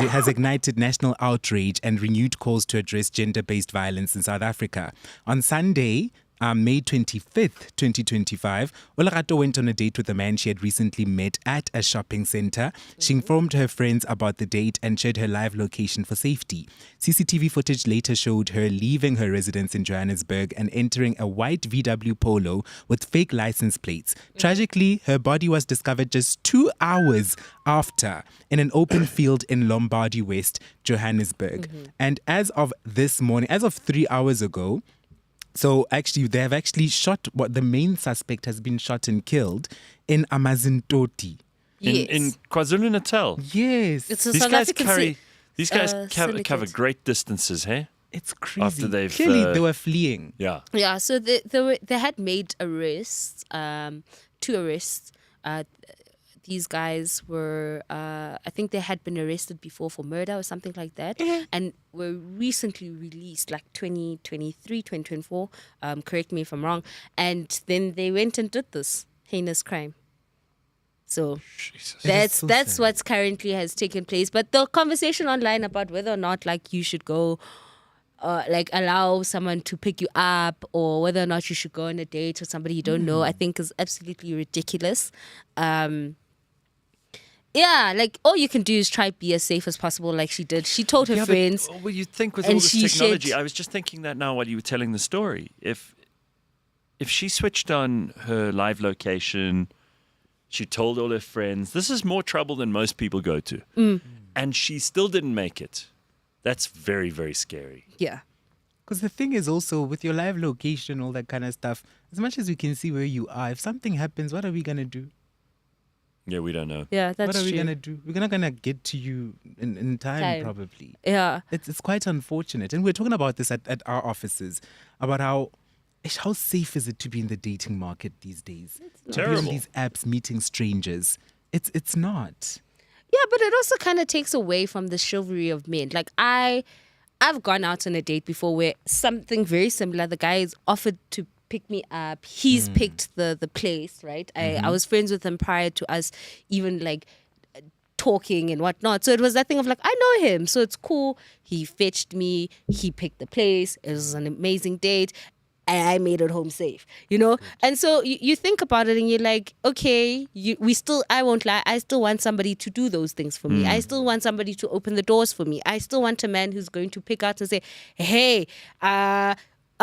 has ignited national outrage and renewed calls to address gender-based violence in South Africa. On Sunday, May 25th, 2025, Olerato went on a date with a man she had recently met at a shopping center. She informed her friends about the date and shared her live location for safety. CCTV footage later showed her leaving her residence in Johannesburg and entering a white VW Polo with fake license plates. Tragically, her body was discovered just 2 hours after in an open field in Lombardy West, Johannesburg. And as of this morning, as of 3 hours ago, so actually they have actually shot, what the main suspect has been shot and killed in Amazintoti. In KwaZulu-Natal. Yes. It's a These South guys African cover great distances, hey? It's crazy. After they've Clearly, they were fleeing. Yeah. Yeah, so they had made arrests, 2 arrests. These guys were, I think they had been arrested before for murder or something like that, and were recently released, like 2023, 2024, correct me if I'm wrong, and then they went and did this heinous crime. So that's what's currently has taken place. But the conversation online about whether or not like you should go like allow someone to pick you up, or whether or not you should go on a date with somebody you don't know, I think is absolutely ridiculous. Yeah, like all you can do is try be as safe as possible, like she did. She told her friends. But, well, you'd think with all this technology, I was just thinking that now while you were telling the story. If she switched on her live location, she told all her friends, this is more trouble than most people go to. And she still didn't make it. That's very, very scary. Yeah. Because the thing is also with your live location, all that kind of stuff, as much as we can see where you are, if something happens, what are we going to do? Yeah, we don't know. Yeah, that's What are we true. going to do? We're not going to get to you in time, probably. Yeah. It's quite unfortunate. And we're talking about this at our offices, about how safe is it to be in the dating market these days? To be on these apps, meeting strangers. It's not. Yeah, but it also kind of takes away from the chivalry of men. Like I've gone out on a date before where something very similar, the guy is offered to pick me up. He's picked the place, right? I was friends with him prior to us even like talking and whatnot. So it was that thing of like, I know him, so it's cool. He fetched me. He picked the place. It was an amazing date. And I made it home safe, you know? And so you think about it and you're like, okay, I won't lie, I still want somebody to do those things for me. I still want somebody to open the doors for me. I still want a man who's going to pick out and say, hey, are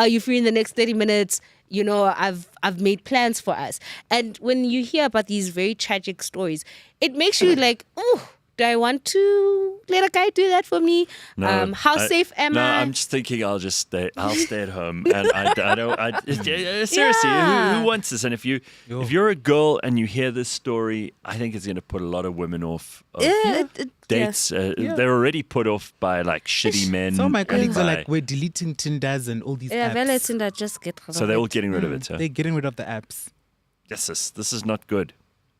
you free in the next 30 minutes? You know, I've made plans for us. And when you hear about these very tragic stories, it makes you like, oh, do I want to let a guy do that for me? No, how safe am I? No, I'm just thinking I'll stay at home. And seriously, who wants this? And if you're a girl and you hear this story, I think it's going to put a lot of women off dates. They're already put off by like shitty men. Some of my colleagues are like, we're deleting Tinders and all these apps. Yeah, Tinder, just get rid of So they're all getting rid of it. They're getting rid of the apps. Yes, this is not good.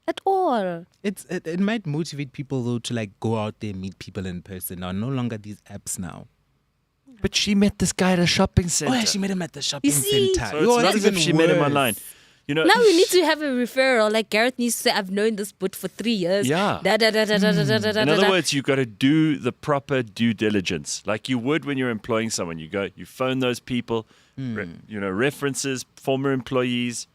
At all. It might motivate people though to like go out there and meet people in person. Now, no longer these apps now. But she met this guy at a shopping center. Oh, yeah, she met him at the shopping center. So it's not as if she met him online. You know, now we need to have a referral. Like Gareth needs to say, I've known this but for 3 years. Yeah. In other words, you've got to do the proper due diligence, like you would when you're employing someone. You phone those people, references, former employees,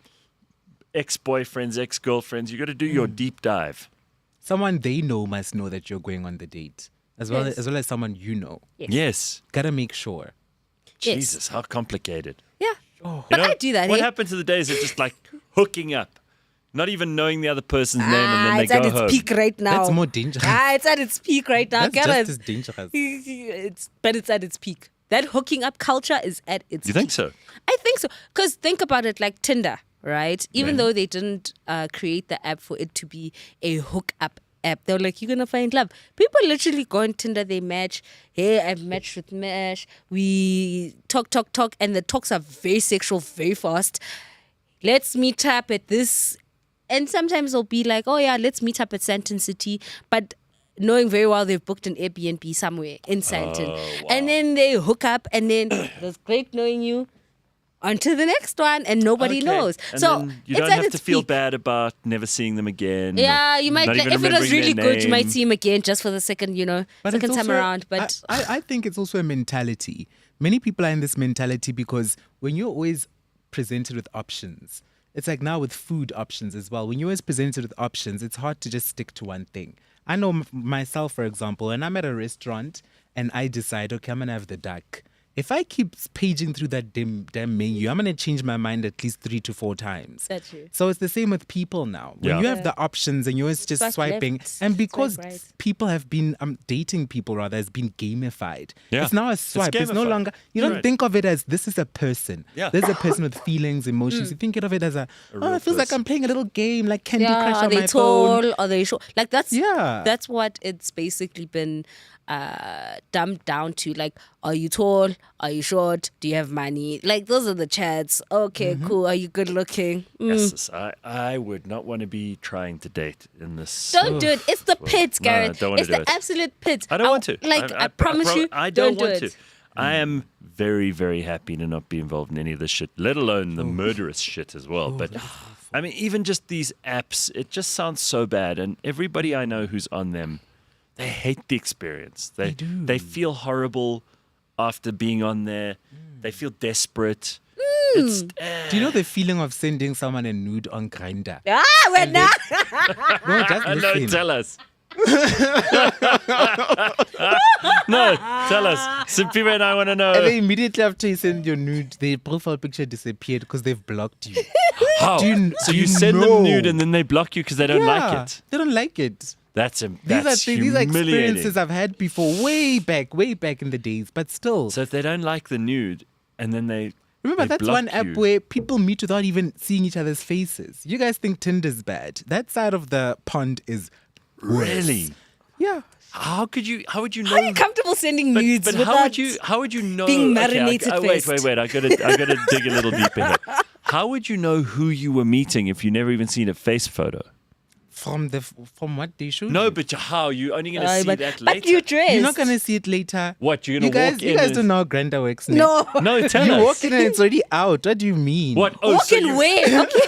ex-boyfriends, ex-girlfriends. You got to do your deep dive. Someone they know must know that you're going on the date, as well as someone you know. Yes. Gotta make sure. Jesus, how complicated. Yeah. Oh. But I do that. What happened to the days of just like hooking up, not even knowing the other person's name, and then they it's go at its home? peak right now. That's more dangerous. It's at its peak right now. That's just as dangerous. But it's at its peak. That hooking up culture is at its peak. You think so? I think so. Because think about it like Tinder, right? Even though they didn't create the app for it to be a hookup app, they were like, you're going to find love. People literally go on Tinder, they match. Hey, I've matched with Mesh. We talk. And the talks are very sexual, very fast. Let's meet up at this. And sometimes they'll be like, oh yeah, let's meet up at Sandton City. But knowing very well they've booked an Airbnb somewhere in Sandton. Oh, wow. And then they hook up and then it was great knowing you. On to the next one, and nobody knows. And so then you it's don't at have its to feel peak. bad about never seeing them again. Yeah, you might. not Like, even if it was remembering really their good, you might name. see him again just for the second, But it's second time also- around. But I think it's also a mentality. Many people are in this mentality because when you're always presented with options. It's like now with food options as well. When you're always presented with options, it's hard to just stick to one thing. I know myself, for example, when I'm at a restaurant and I decide, okay, I'm going to have the duck. If I keep paging through that damn menu, I'm going to change my mind at least 3 to 4 times. That's true. So it's the same with people now. When you have the options and you're always just swiping, and because people have been, dating people rather, has been gamified. Yeah. It's now a swipe. It's no longer, you don't think of it as this is a person. Yeah. There's a person with feelings, emotions. You think of it as it feels like I'm playing a little game, like Candy Crush on my phone. Are they tall? Are they short? Like that's what it's basically been dumbed down to. Like, are you tall? Are you short? Do you have money? Like, those are the chats. Okay, cool. Are you good looking? Yes, I would not want to be trying to date in this. Don't do it. It's the pits, Gareth. No, I don't want it's to do the it. absolute pits. I don't want to. Like, I promise you, I don't want do to. it. I am very, very happy to not be involved in any of this shit, let alone the murderous shit as well. But I mean, even just these apps, it just sounds so bad. And everybody I know who's on them, they hate the experience. They do. They feel horrible after being on there. They feel desperate. It's, Do you know the feeling of sending someone a nude on Grindr? We're not. No, just listen. No, tell us. No, tell us. Simpiwe and I want to know. And then immediately after you send your nude, their profile picture disappeared because they've blocked you. How? So you send them nude and then they block you because they don't like it. They don't like it. That's these are experiences I've had before, way back in the days, but still. So if they don't like the nude and then they remember, that's block one app you. where people meet without even seeing each other's faces. You guys think Tinder's bad. That side of the pond is worse. Really? Yeah. How would you know? How are you comfortable sending nudes But without how would you know? being marinated wait. first? I gotta dig a little deeper here. How would you know who you were meeting if you never even seen a face photo? From what they showed No, you. but how? You're only going to see that later. But you dressed. You're not going to see it later. What? You're going to walk in? You guys don't know how Grindr works. No. No, tell you us. walk in and it's already out. What do you mean? What? Oh, Walk in where? Okay.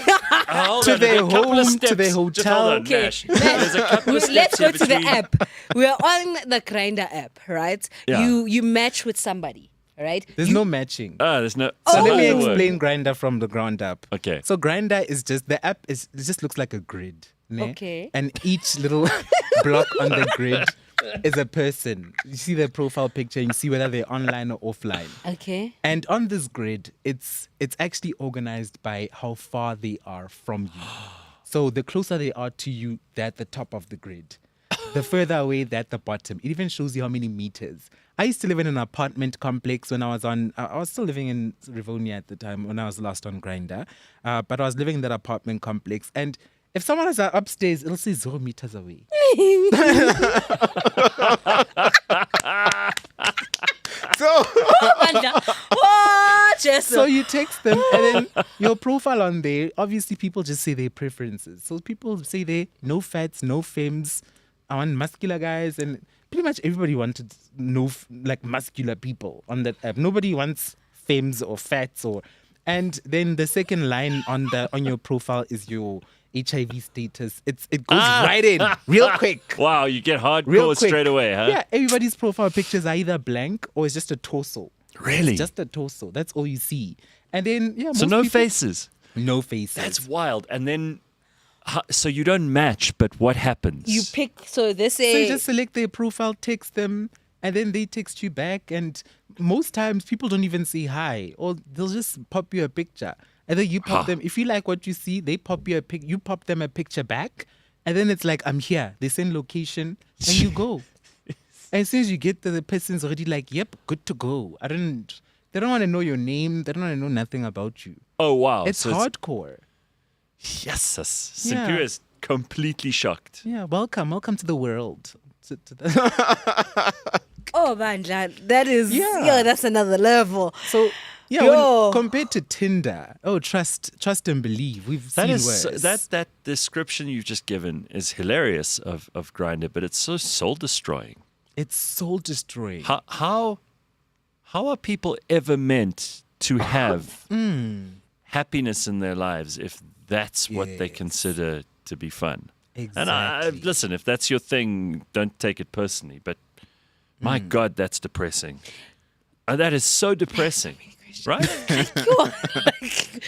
To their home, to their hotel. Just hold on, Okay. Nash. There's a couple of steps Let's go here to the between- app. We're on the Grindr app, right? Yeah. You match with somebody, right? There's no matching. There's no. So let me Oh. explain Grindr from the ground up. Okay. So Grindr is just, the app it just looks like a grid. Ne? Okay. And each little block on the grid is a person. You see their profile picture and you see whether they're online or offline. Okay. And on this grid, it's actually organized by how far they are from you. So the closer they are to you, they're at the top of the grid. The further away, they're at the bottom. It even shows you how many meters. I used to live in an apartment complex when I was still living in Rivonia at the time when I was last on Grindr. But I was living in that apartment complex. And if someone is upstairs, it'll say 0 meters away. So you text them and then your profile on there, obviously people just say their preferences. So people say they no fats, no femmes. I want muscular guys, and pretty much everybody wanted muscular people on that app. Nobody wants femmes or fats and then the second line on your profile is your HIV status. It goes right in real quick. Wow, you get hardcore straight away, huh? Yeah, everybody's profile pictures are either blank or it's just a torso. Really? It's just a torso. That's all you see. And then So no faces. No faces. That's wild. And then, so you don't match, but what happens? you pick. So this So you is. just select their profile, text them, and then they text you back. And most times people don't even say hi, or they'll just pop you a picture. And then you pop them. If you like what you see, they pop you you pop them a picture back. And then it's like, I'm here. They send location and you go. And as soon as you get there, the person's already like, yep, good to go. They don't want to know your name. They don't want to know nothing about you. Oh, wow. It's hardcore. Yes. Simpiwe is completely shocked. Yeah, welcome to the world. Oh, Bandla, that is. Yeah, that's another level. So, yeah, Yo. compared to Tinder, trust and believe. We've seen worse. That description you've just given is hilarious of Grindr, but it's so soul destroying. It's soul destroying. How are people ever meant to have happiness in their lives if that's what they consider to be fun? Exactly. And listen, if that's your thing, don't take it personally. But my God, that's depressing. That is so depressing. right?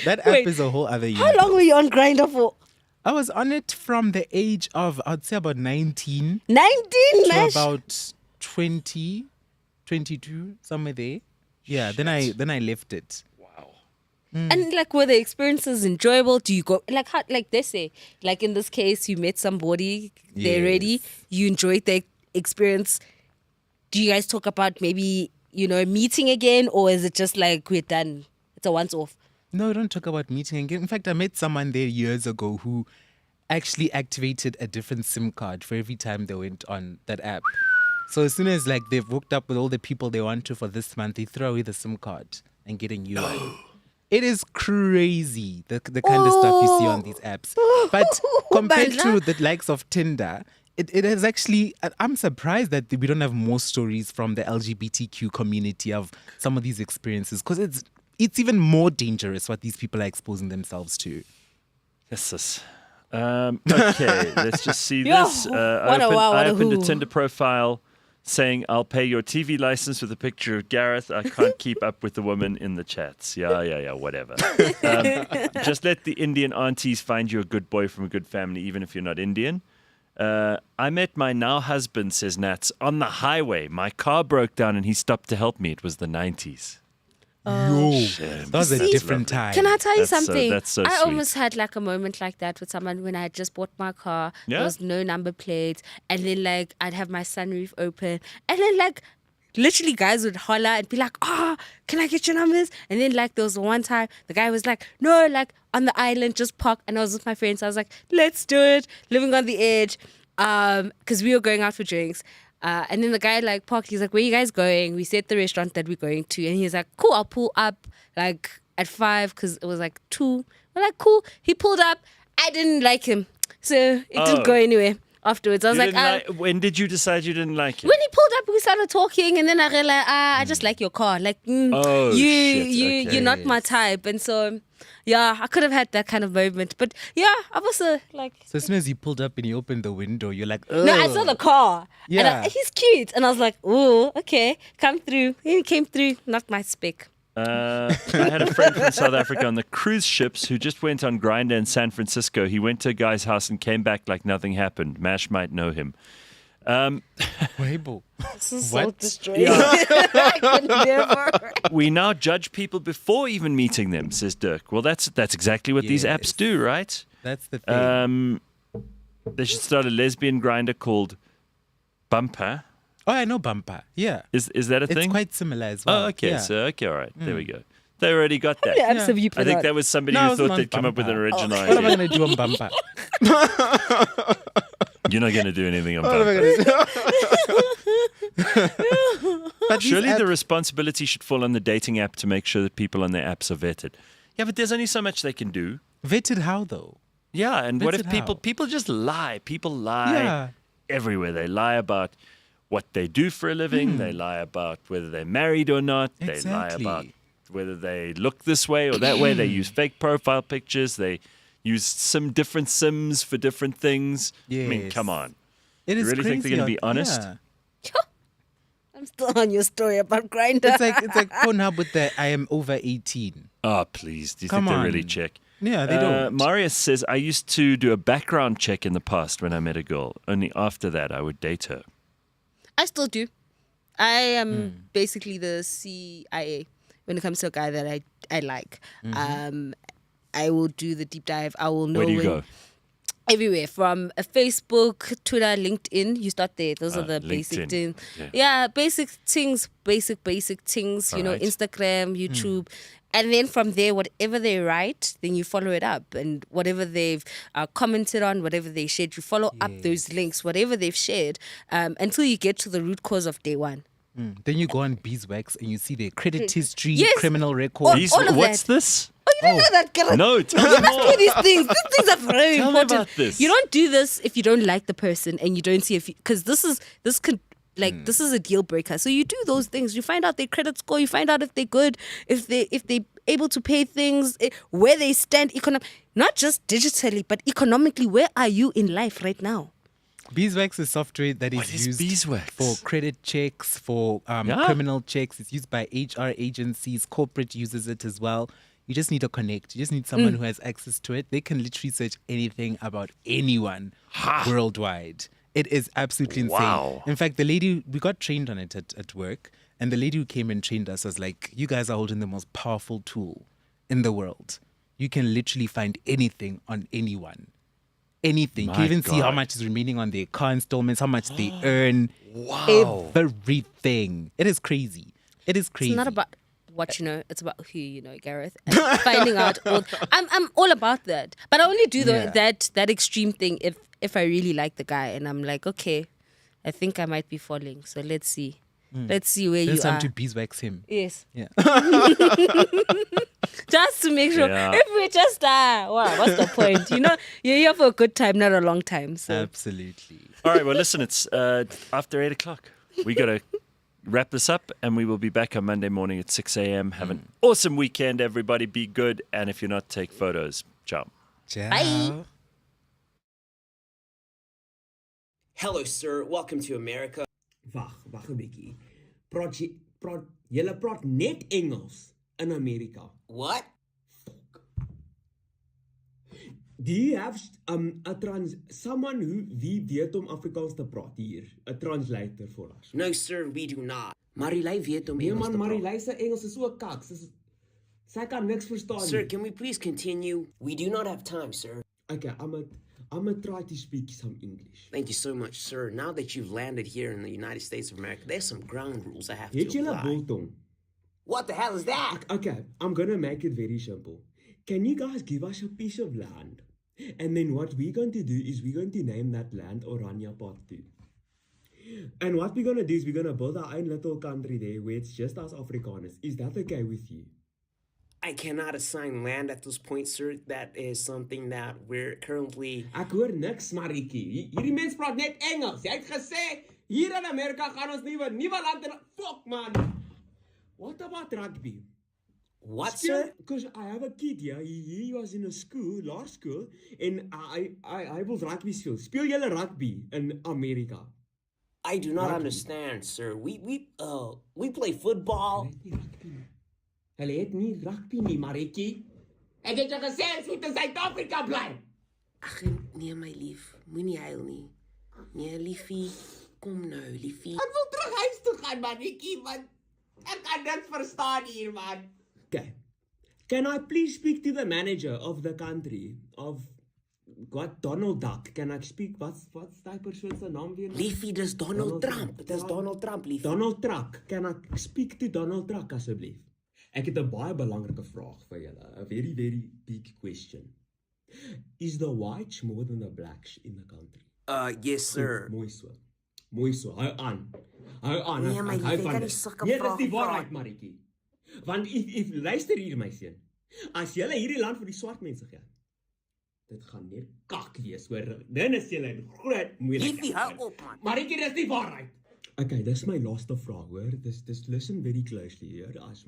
That app Wait, is a whole other How universe. long were you on Grindr for? I was on it from the age of, I'd say about 19 19, to Nash? about 20, 22, somewhere there. Yeah, then I left it. And like, were the experiences enjoyable? Do you go like how, like they say, like in this case, you met somebody, they're ready, you enjoyed the experience. Do you guys talk about maybe meeting again, or is it just like we're done? It's a once off. No, don't talk about meeting again. In fact, I met someone there years ago who actually activated a different SIM card for every time they went on that app. So as soon as like they've hooked up with all the people they want to for this month, they throw away the SIM card and get a new one. It is crazy, the kind of stuff you see on these apps. But compared to the likes of Tinder, it is actually, I'm surprised that we don't have more stories from the LGBTQ community of some of these experiences, because it's even more dangerous what these people are exposing themselves to. Yes. Okay, let's just see this. I opened a Tinder profile saying, I'll pay your TV license with a picture of Gareth. I can't keep up with the woman in the chats. Yeah, whatever. Just let the Indian aunties find you a good boy from a good family, even if you're not Indian. I met my now husband, says Nats, on the highway. My car broke down and he stopped to help me. It was the 90s. That was a different time. Can I tell you something? That's so I sweet. almost had like a moment like that with someone when I had just bought my car. Yeah? There was no number plates. And then like I'd have my sunroof open. And then like literally guys would holler and be like, can I get your numbers? And then like there was one time the guy was like, no, like on the island, just park. And I was with my friends. I was like, let's do it. Living on the edge. Because we were going out for drinks. And then the guy like parked. He's like, where you guys going? We said the restaurant that we're going to. And he's like, cool, I'll pull up like at 5 because it was like 2. We're like, cool. He pulled up. I didn't like him. So it didn't go anywhere afterwards. I was like, when did you decide you didn't like it? when he pulled up, we started talking, and then I realized, I just like your car. Like, you're not my type. And so, yeah, I could have had that kind of moment. But yeah, I was like. So as soon as he pulled up and he opened the window, you're like, ugh. No, I saw the car. Yeah. And he's cute. And I was like, oh, okay, come through. And he came through, not my spec. I had a friend from South Africa on the cruise ships who just went on Grindr in San Francisco. He went to a guy's house and came back like nothing happened. Mash might know him. Weibo. This is What? so destroying. I could never. We now judge people before even meeting them, says Dirk. Well, that's exactly what these apps do, right? That's the thing. They should start a lesbian Grindr called Bumper. Oh, I know Bumper. Yeah. Is that a thing? It's quite similar as well. Oh, okay. Yeah. So, okay, all right. There we go. They already got that. How many apps have you put I think on? that was somebody No, I who wasn't thought on they'd come up with an Bumper. original What am I idea. going to do on Bumper? You're not going to do anything on What am I Bumper. going to do? But these Surely the apps- responsibility should fall on the dating app to make sure that people on their apps are vetted. Yeah, but there's only so much they can do. Vetted how, though? Yeah, and what if Vetted people how? just lie? People lie Yeah. everywhere. They lie about what they do for a living. They lie about whether they're married or not. They lie Exactly. about whether they look this way or that way. They use fake profile pictures. They use some different sims for different things. I mean, Yes. come on. It You is really think they're crazy going to be out- honest? yeah. I'm still on your story about Grindr. It's like Pornhub with the I am over 18. Oh, please. Do you Come think they really on. check? Yeah, they don't. Marius says, I used to do a background check in the past when I met a girl. Only after that I would date her. I still do. I am basically the CIA when it comes to a guy that I like. I will do the deep dive. I will know Where do you when- go? Everywhere, from Facebook, Twitter, LinkedIn. You start there. Those are the basic LinkedIn. things. Yeah. Yeah, basic things, basic things. You know, Alright. Instagram, YouTube. And then from there, whatever they write, then you follow it up. And whatever they've commented on, whatever they shared, you follow up those links, whatever they've shared, until you get to the root cause of day one. Then you go on Beeswax and you see their credit history, Yes. criminal record. all of What's that. this? Oh, you didn't know that, Gareth? No, tell You me must more. do these things. These things are very Tell me important. about this. You don't do this if you don't like the person and you don't see if because this is a deal breaker. So you do those things. You find out their credit score. You find out if they're good, if they able to pay things, where they stand not just digitally but economically. Where are you in life right now? Beeswax is software that What is used beeswax? for credit checks, for criminal checks. It's used by HR agencies. Corporate uses it as well. You just need to connect. You just need someone who has access to it. They can literally search anything about anyone worldwide. It is absolutely insane. Wow. In fact, the lady, we got trained on it at work, and the lady who came and trained us was like, you guys are holding the most powerful tool in the world. You can literally find anything on anyone. Anything. You can even see how much is remaining on their car installments, how much they earn. Wow. Everything. It is crazy. It is crazy. It's not about what you know, it's about who you know, Gareth. And finding out I'm all about that. But I only do that extreme thing if I really like the guy and I'm like, okay, I think I might be falling. So let's see. Let's see where There's you time are. to beeswax him. Yes. Yeah. Just to make sure. If we just what's the point? You know, you're here for a good time, not a long time. So Absolutely. All right, well, listen, it's after 8 o'clock. We got to wrap this up, and we will be back on Monday morning at 6 a.m. Have an awesome weekend, everybody. Be good, and if you're not, take photos. Ciao. Ciao. Bye. Hello, sir. Welcome to America. Wag 'n bietjie. Julle praat net Engels in Amerika. What? Fuck. Do you have someone wie weet om Afrikaans te praat hier? A translator for us? No, sir, we do not. Marilei weet om Engels te praat. Marilei se Engels is so kaks. Sy kan niks verstaan. Sir, can we please continue? We do not have time, sir. Okay, I'm gonna try to speak some English. Thank you so much, sir. Now that you've landed here in the United States of America, there's some ground rules I have to apply. What the hell is that? Okay, I'm gonna make it very simple. Can you guys give us a piece of land? And then what we're going to do is we're going to name that land Oranje Part 2. And what we're gonna do is we're gonna build our own little country there where it's just us Afrikaners. Is that okay with you? I cannot assign land at this point, sir. That is something that we're currently... Ek hoor niks, Marikie. Hierdie mens praat net Engels. Jy het gesê, hier in Amerika gaan ons nuwe land in... Fuck, man! What about rugby? What, sir? Because I have a kid here. He was in a school, law school, and I will rugby speel. Speel julle rugby in Amerika? I do not understand, sir. We play football. Hulle het nie rugby nie, Marikie. Ek het jou gesê ons moet in Suid-Afrika bly. Ag nee my lief, moenie huil nie. Nee liefie, kom nou liefie. Ek wil terug huis toe gaan, Marikie, want ek kan niks verstaan hier, man. Okay. Can I please speak to the manager of the country of what Donald Duck? Can I speak what's daai persoon se naam weer? Liefie, dis Donald Trump. Dis Donald Trump, liefie. Donald Trump. Can I speak to Donald Trump asseblief? Ek het 'n baie belangrike vraag vir julle. A very, very big question. Is the whites more than the blacks in the country? Yes, sir. Mooi so. Mooi so. Hou aan. Hou aan. Nee, my lief, ek kan nie sulke vrae vra. Nee, dis die waarheid, Marikie. Want if luister hier, my seun. As julle hierdie land vir die swart mense gee, dit gaan net kak wees, hoor. Dan is julle groot moeilikheid. Liefie, hou op, man. Marikie, dis die waarheid. Okay, dis my laaste vraag, hoor. Dis listen very closely, hoor. As